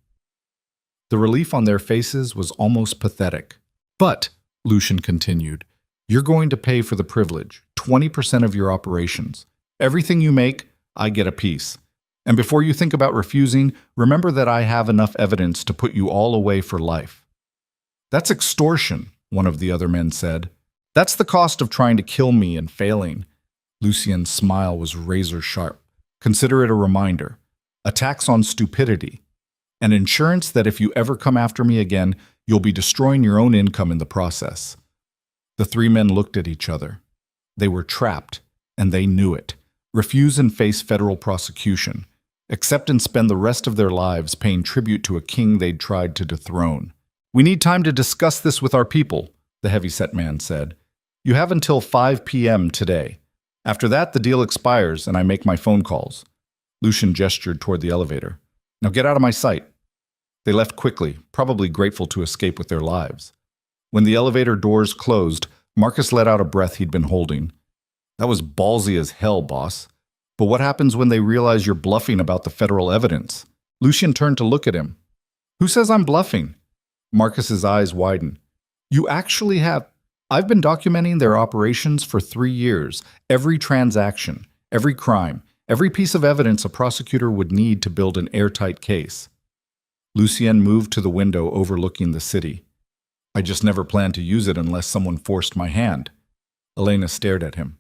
Speaker 1: The relief on their faces was almost pathetic. "But," Lucien continued, "you're going to pay for the privilege, 20% of your operations. Everything you make, I get a piece. And before you think about refusing, remember that I have enough evidence to put you all away for life." "That's extortion," one of the other men said. "That's the cost of trying to kill me and failing." Lucien's smile was razor sharp. "Consider it a reminder, a tax on stupidity, an insurance that if you ever come after me again, you'll be destroying your own income in the process." The 3 men looked at each other. They were trapped, and they knew it. Refuse and face federal prosecution. Accept and spend the rest of their lives paying tribute to a king they'd tried to dethrone. "We need time to discuss this with our people," the heavyset man said. "You have until 5 p.m. today. After that, the deal expires and I make my phone calls." Lucian gestured toward the elevator. "Now get out of my sight." They left quickly, probably grateful to escape with their lives. When the elevator doors closed, Marcus let out a breath he'd been holding. "That was ballsy as hell, boss. But what happens when they realize you're bluffing about the federal evidence?" Lucian turned to look at him. "Who says I'm bluffing?" Marcus's eyes widened. "You actually have. I've been documenting their operations for 3 years. Every transaction, every crime, every piece of evidence a prosecutor would need to build an airtight case." Lucien moved to the window overlooking the city. "I just never planned to use it unless someone forced my hand." Elena stared at him.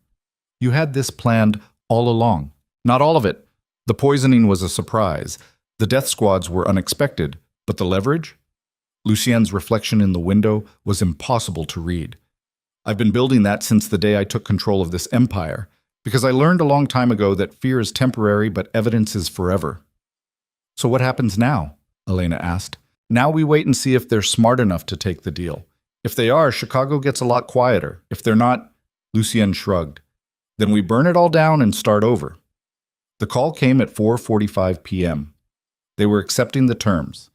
Speaker 1: "You had this planned all along." "Not all of it. The poisoning was a surprise. The death squads were unexpected. But the leverage?" Lucien's reflection in the window was impossible to read. "I've been building that since the day I took control of this empire, because I learned a long time ago that fear is temporary but evidence is forever." "So what happens now?" Elena asked. "Now we wait and see if they're smart enough to take the deal. If they are, Chicago gets a lot quieter. If they're not," Lucien shrugged, "then we burn it all down and start over." The call came at 4:45 p.m. They were accepting the terms.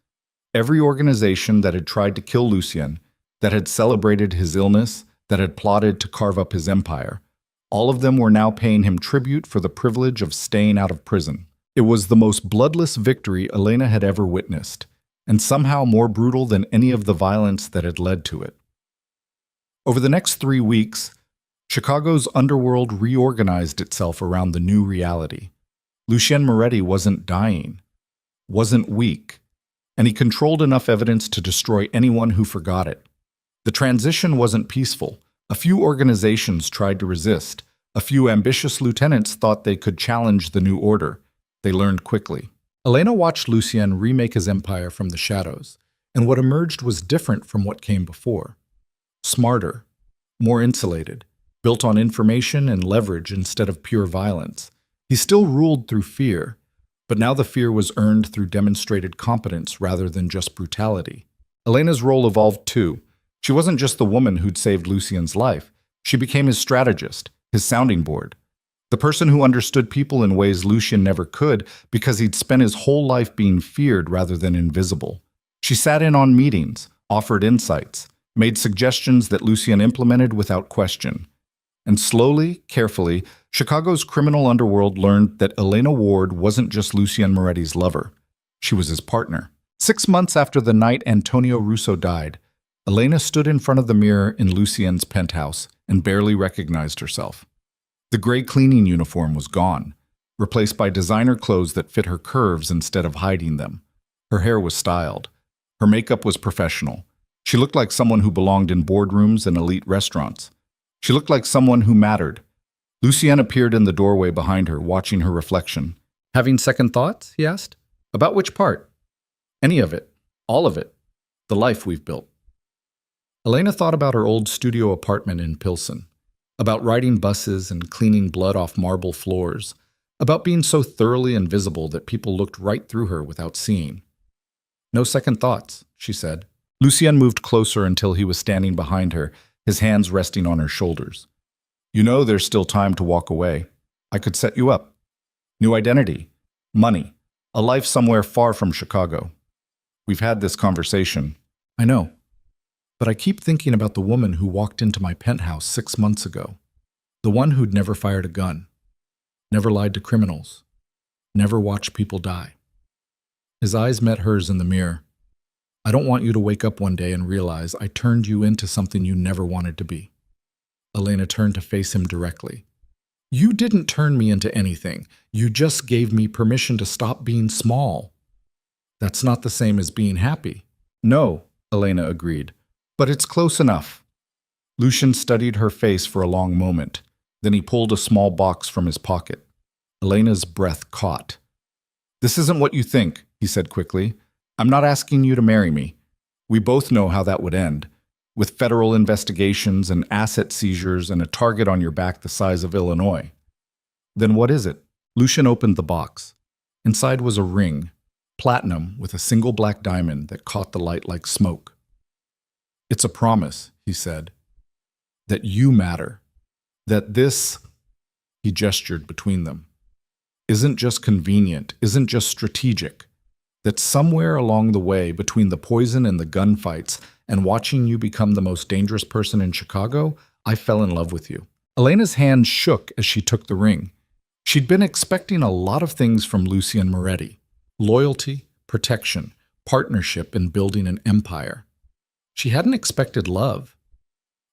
Speaker 1: Every organization that had tried to kill Lucien, that had celebrated his illness, that had plotted to carve up his empire, all of them were now paying him tribute for the privilege of staying out of prison. It was the most bloodless victory Elena had ever witnessed, and somehow more brutal than any of the violence that had led to it. Over the next 3 weeks, Chicago's underworld reorganized itself around the new reality. Lucien Moretti wasn't dying, wasn't weak, and he controlled enough evidence to destroy anyone who forgot it. The transition wasn't peaceful. A few organizations tried to resist. A few ambitious lieutenants thought they could challenge the new order. They learned quickly. Elena watched Lucien remake his empire from the shadows, and what emerged was different from what came before. Smarter, more insulated, built on information and leverage instead of pure violence. He still ruled through fear, but now the fear was earned through demonstrated competence rather than just brutality. Elena's role evolved too. She wasn't just the woman who'd saved Lucien's life. She became his strategist, his sounding board. The person who understood people in ways Lucien never could because he'd spent his whole life being feared rather than invisible. She sat in on meetings, offered insights, made suggestions that Lucien implemented without question. And slowly, carefully, Chicago's criminal underworld learned that Elena Ward wasn't just Lucien Moretti's lover. She was his partner. 6 months after the night Antonio Russo died, Elena stood in front of the mirror in Lucien's penthouse and barely recognized herself. The gray cleaning uniform was gone, replaced by designer clothes that fit her curves instead of hiding them. Her hair was styled. Her makeup was professional. She looked like someone who belonged in boardrooms and elite restaurants. She looked like someone who mattered. Lucien appeared in the doorway behind her, watching her reflection. "Having second thoughts?" he asked. "About which part?" "Any of it. All of it. The life we've built." Elena thought about her old studio apartment in Pilsen, about riding buses and cleaning blood off marble floors, about being so thoroughly invisible that people looked right through her without seeing. "No second thoughts," she said. Lucien moved closer until he was standing behind her, his hands resting on her shoulders. "You know there's still time to walk away. I could set you up. New identity, money, a life somewhere far from Chicago. We've had this conversation." "I know. But I keep thinking about the woman who walked into my penthouse 6 months ago. The one who'd never fired a gun, never lied to criminals, never watched people die." His eyes met hers in the mirror. "I don't want you to wake up one day and realize I turned you into something you never wanted to be." Elena turned to face him directly. "You didn't turn me into anything. You just gave me permission to stop being small." "That's not the same as being happy." "No," Elena agreed. "But it's close enough." Lucien studied her face for a long moment. Then he pulled a small box from his pocket. Elena's breath caught. "This isn't what you think," he said quickly. "I'm not asking you to marry me. We both know how that would end. with federal investigations and asset seizures and a target on your back the size of Illinois. Then what is it? Lucian opened the box. Inside was a ring, platinum with a single black diamond that caught the light like smoke. It's a promise, he said, that you matter, that this, he gestured between them, isn't just convenient, isn't just strategic, that somewhere along the way between the poison and the gunfights and watching you become the most dangerous person in Chicago, I fell in love with you. Elena's hand shook as she took the ring. She'd been expecting a lot of things from Lucian Moretti: loyalty, protection, partnership in building an empire. She hadn't expected love.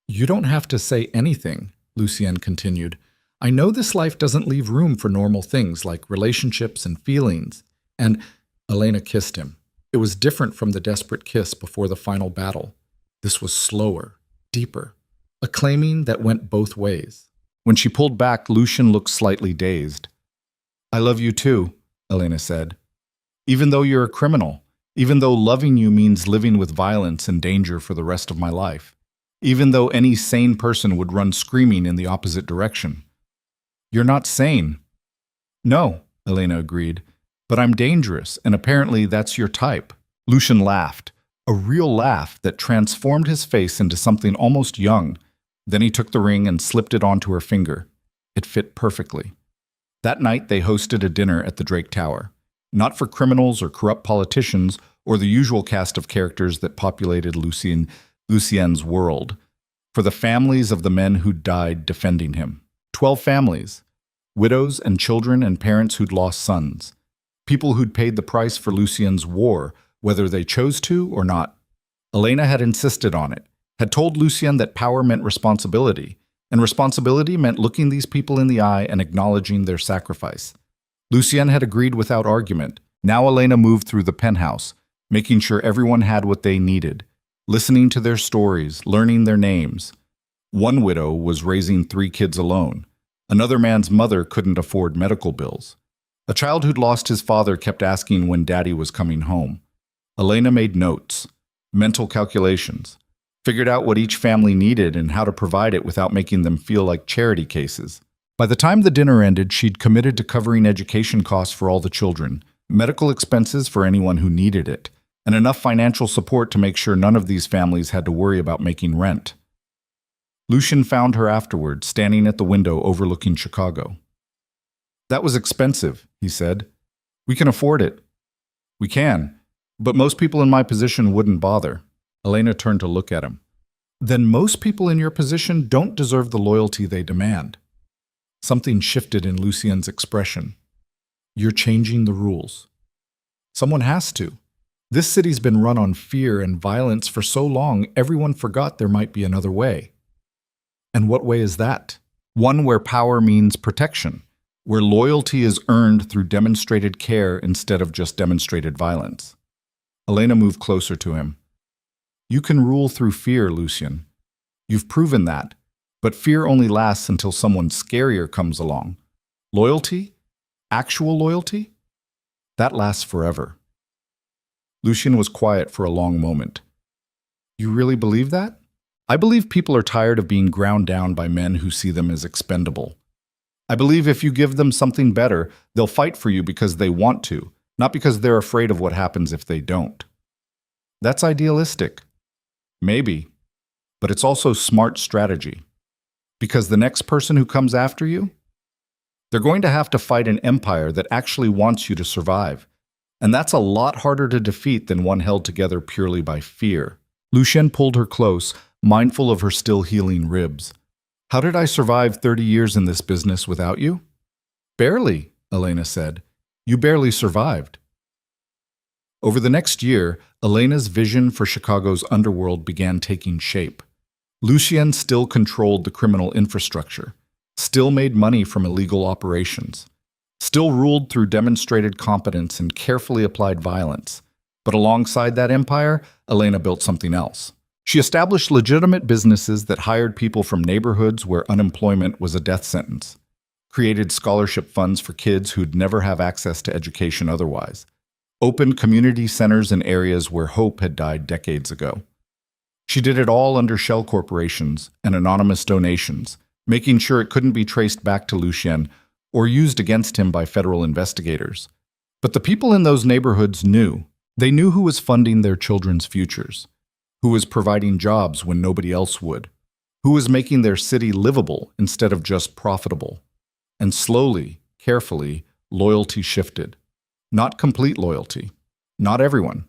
Speaker 1: You don't have to say anything, Lucian continued. I know this life doesn't leave room for normal things like relationships and feelings. And Elena kissed him. It was different from the desperate kiss before the final battle. This was slower, deeper, a claiming that went both ways. When she pulled back, Lucian looked slightly dazed. I love you too, Elena said. Even though you're a criminal, even though loving you means living with violence and danger for the rest of my life, even though any sane person would run screaming in the opposite direction. You're not sane. No, Elena agreed, but I'm dangerous, and apparently that's your type. Lucian laughed, a real laugh that transformed his face into something almost young. Then he took the ring and slipped it onto her finger. It fit perfectly. That night they hosted a dinner at the Drake Tower, not for criminals or corrupt politicians or the usual cast of characters that populated Lucien's world, for the families of the men who'd died defending him. 12 families, widows and children and parents who'd lost sons, people who'd paid the price for Lucien's war, whether they chose to or not. Elena had insisted on it, had told Lucien that power meant responsibility, and responsibility meant looking these people in the eye and acknowledging their sacrifice. Lucien had agreed without argument. Now Elena moved through the penthouse, making sure everyone had what they needed, listening to their stories, learning their names. One widow was raising 3 kids alone. Another man's mother couldn't afford medical bills. A child who'd lost his father kept asking when Daddy was coming home. Elena made notes, mental calculations, figured out what each family needed and how to provide it without making them feel like charity cases. By the time the dinner ended, she'd committed to covering education costs for all the children, medical expenses for anyone who needed it, and enough financial support to make sure none of these families had to worry about making rent. Lucian found her afterward, standing at the window overlooking Chicago. That was expensive, he said. We can afford it. We can, but most people in my position wouldn't bother. Elena turned to look at him. Then most people in your position don't deserve the loyalty they demand. Something shifted in Lucien's expression. You're changing the rules. Someone has to. This city's been run on fear and violence for so long, everyone forgot there might be another way. And what way is that? One where power means protection, where loyalty is earned through demonstrated care instead of just demonstrated violence. Elena moved closer to him. You can rule through fear, Lucian. You've proven that, but fear only lasts until someone scarier comes along. Loyalty? Actual loyalty? That lasts forever. Lucian was quiet for a long moment. You really believe that? I believe people are tired of being ground down by men who see them as expendable. I believe if you give them something better, they'll fight for you because they want to, not because they're afraid of what happens if they don't. That's idealistic. Maybe. But it's also smart strategy. Because the next person who comes after you, they're going to have to fight an empire that actually wants you to survive. And that's a lot harder to defeat than one held together purely by fear. Lucien pulled her close, mindful of her still healing ribs. How did I survive 30 years in this business without you? Barely, Elena said. You barely survived. Over the next year, Elena's vision for Chicago's underworld began taking shape. Lucien still controlled the criminal infrastructure, still made money from illegal operations, still ruled through demonstrated competence and carefully applied violence. But alongside that empire, Elena built something else. She established legitimate businesses that hired people from neighborhoods where unemployment was a death sentence, created scholarship funds for kids who'd never have access to education otherwise, opened community centers in areas where hope had died decades ago. She did it all under shell corporations and anonymous donations, making sure it couldn't be traced back to Lucien or used against him by federal investigators. But the people in those neighborhoods knew. They knew who was funding their children's futures, who was providing jobs when nobody else would, who was making their city livable instead of just profitable. And slowly, carefully, loyalty shifted. Not complete loyalty. Not everyone.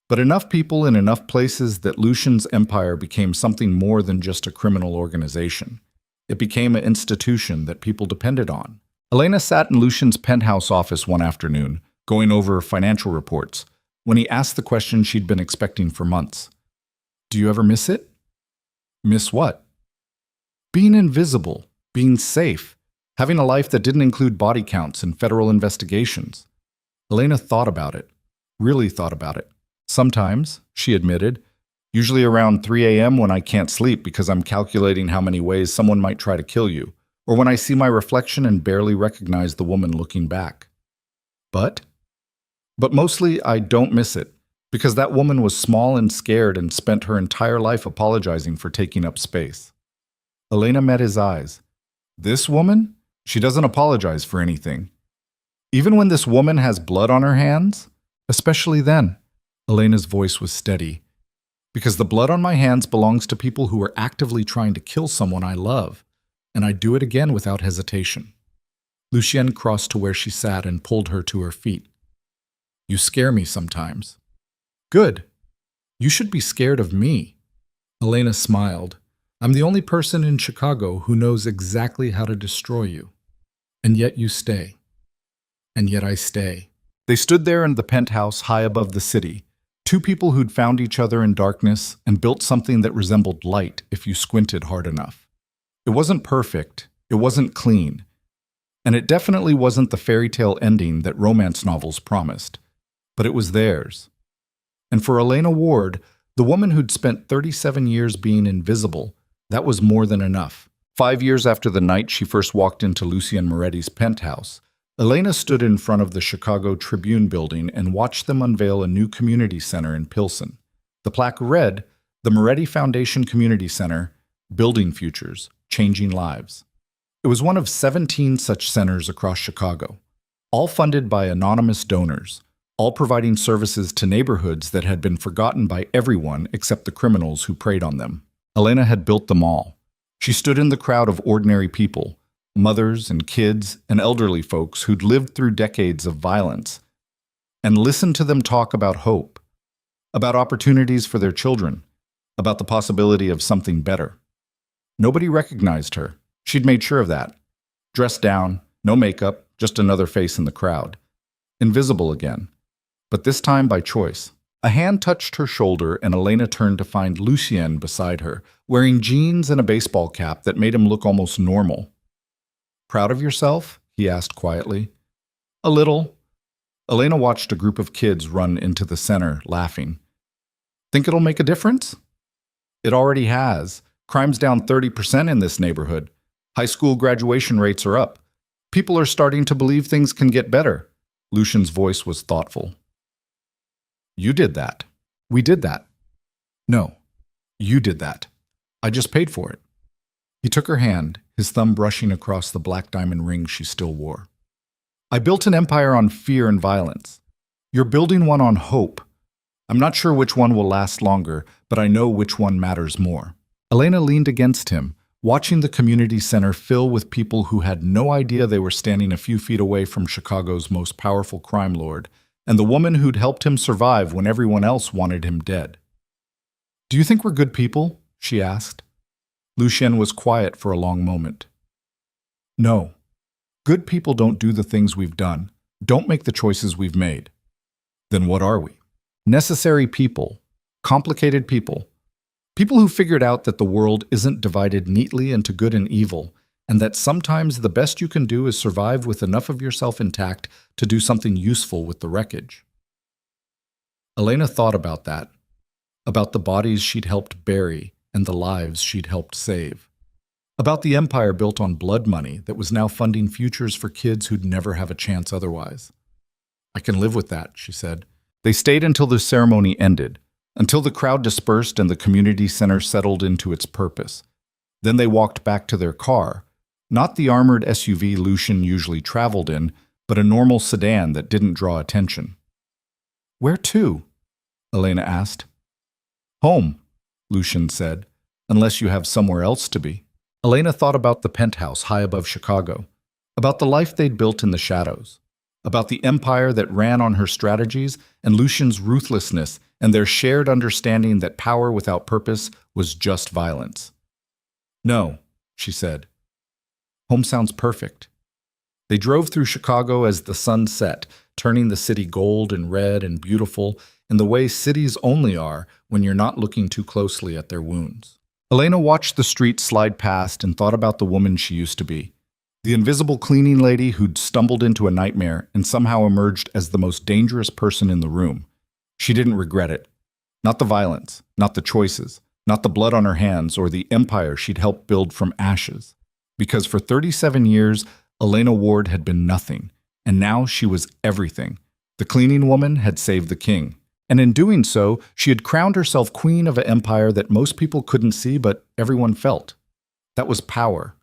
Speaker 1: But enough people in enough places that Lucien's empire became something more than just a criminal organization. It became an institution that people depended on. Elena sat in Lucien's penthouse office one afternoon, going over financial reports, when he asked the question she'd been expecting for months. Do you ever miss it? Miss what? Being invisible, being safe, having a life that didn't include body counts and federal investigations. Elena thought about it, really thought about it. Sometimes, she admitted, usually around 3 a.m. when I can't sleep because I'm calculating how many ways someone might try to kill you, or when I see my reflection and barely recognize the woman looking back. But mostly I don't miss it, because that woman was small and scared and spent her entire life apologizing for taking up space. Elena met his eyes. This woman? She doesn't apologize for anything. Even when this woman has blood on her hands? Especially then. Elena's voice was steady. Because the blood on my hands belongs to people who are actively trying to kill someone I love, and I'd do it again without hesitation. Lucien crossed to where she sat and pulled her to her feet. You scare me sometimes. Good. You should be scared of me. Elena smiled. I'm the only person in Chicago who knows exactly how to destroy you. And yet you stay. And yet I stay. They stood there in the penthouse high above the city, two people who'd found each other in darkness and built something that resembled light if you squinted hard enough. It wasn't perfect, it wasn't clean, and it definitely wasn't the fairy tale ending that romance novels promised, but it was theirs. And for Elena Ward, the woman who'd spent 37 years being invisible, that was more than enough. 5 years after the night she first walked into Lucien Moretti's penthouse, Elena stood in front of the Chicago Tribune building and watched them unveil a new community center in Pilsen. The plaque read, the Moretti Foundation Community Center, Building Futures, Changing Lives. It was one of 17 such centers across Chicago, all funded by anonymous donors, all providing services to neighborhoods that had been forgotten by everyone except the criminals who preyed on them. Elena had built them all. She stood in the crowd of ordinary people, mothers and kids and elderly folks who'd lived through decades of violence, and listened to them talk about hope, about opportunities for their children, about the possibility of something better. Nobody recognized her. She'd made sure of that. Dressed down, no makeup, just another face in the crowd. Invisible again, but this time by choice. A hand touched her shoulder and Elena turned to find Lucien beside her, wearing jeans and a baseball cap that made him look almost normal. Proud of yourself? He asked quietly. A little. Elena watched a group of kids run into the center, laughing. Think it'll make a difference? It already has. Crime's down 30% in this neighborhood. High school graduation rates are up. People are starting to believe things can get better. Lucien's voice was thoughtful. You did that. We did that. No, you did that. I just paid for it. He took her hand, his thumb brushing across the black diamond ring she still wore. I built an empire on fear and violence. You're building one on hope. I'm not sure which one will last longer, but I know which one matters more. Elena leaned against him, watching the community center fill with people who had no idea they were standing a few feet away from Chicago's most powerful crime lord, and the woman who'd helped him survive when everyone else wanted him dead. Do you think we're good people? She asked. Lucien was quiet for a long moment. No. Good people don't do the things we've done, don't make the choices we've made. Then what are we? Necessary people. Complicated people. People who figured out that the world isn't divided neatly into good and evil, and that sometimes the best you can do is survive with enough of yourself intact to do something useful with the wreckage. Elena thought about that, about the bodies she'd helped bury and the lives she'd helped save, about the empire built on blood money that was now funding futures for kids who'd never have a chance otherwise. I can live with that, she said. They stayed until the ceremony ended, until the crowd dispersed and the community center settled into its purpose. Then they walked back to their car, not the armored SUV Lucian usually traveled in, but a normal sedan that didn't draw attention. "Where to?" Elena asked. "Home," Lucian said, "unless you have somewhere else to be." Elena thought about the penthouse high above Chicago, about the life they'd built in the shadows, about the empire that ran on her strategies and Lucian's ruthlessness and their shared understanding that power without purpose was just violence. "No," she said. "Home sounds perfect." They drove through Chicago as the sun set, turning the city gold and red and beautiful in the way cities only are when you're not looking too closely at their wounds. Elena watched the street slide past and thought about the woman she used to be. The invisible cleaning lady who'd stumbled into a nightmare and somehow emerged as the most dangerous person in the room. She didn't regret it. Not the violence, not the choices, not the blood on her hands or the empire she'd helped build from ashes. Because for 37 years, Elena Ward had been nothing, and now she was everything. The cleaning woman had saved the king. And in doing so, she had crowned herself queen of an empire that most people couldn't see but everyone felt. That was power.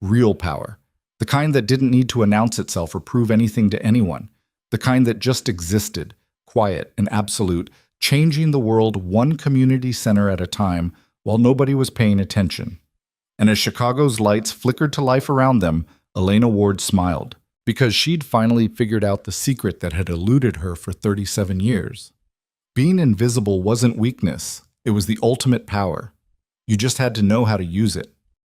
Speaker 1: Real power. The kind that didn't need to announce itself or prove anything to anyone. The kind that just existed, quiet and absolute, changing the world one community center at a time while nobody was paying attention. And as Chicago's lights flickered to life around them, Elena Ward smiled, because she'd finally figured out the secret that had eluded her for 37 years. Being invisible wasn't weakness, it was the ultimate power. You just had to know how to use it.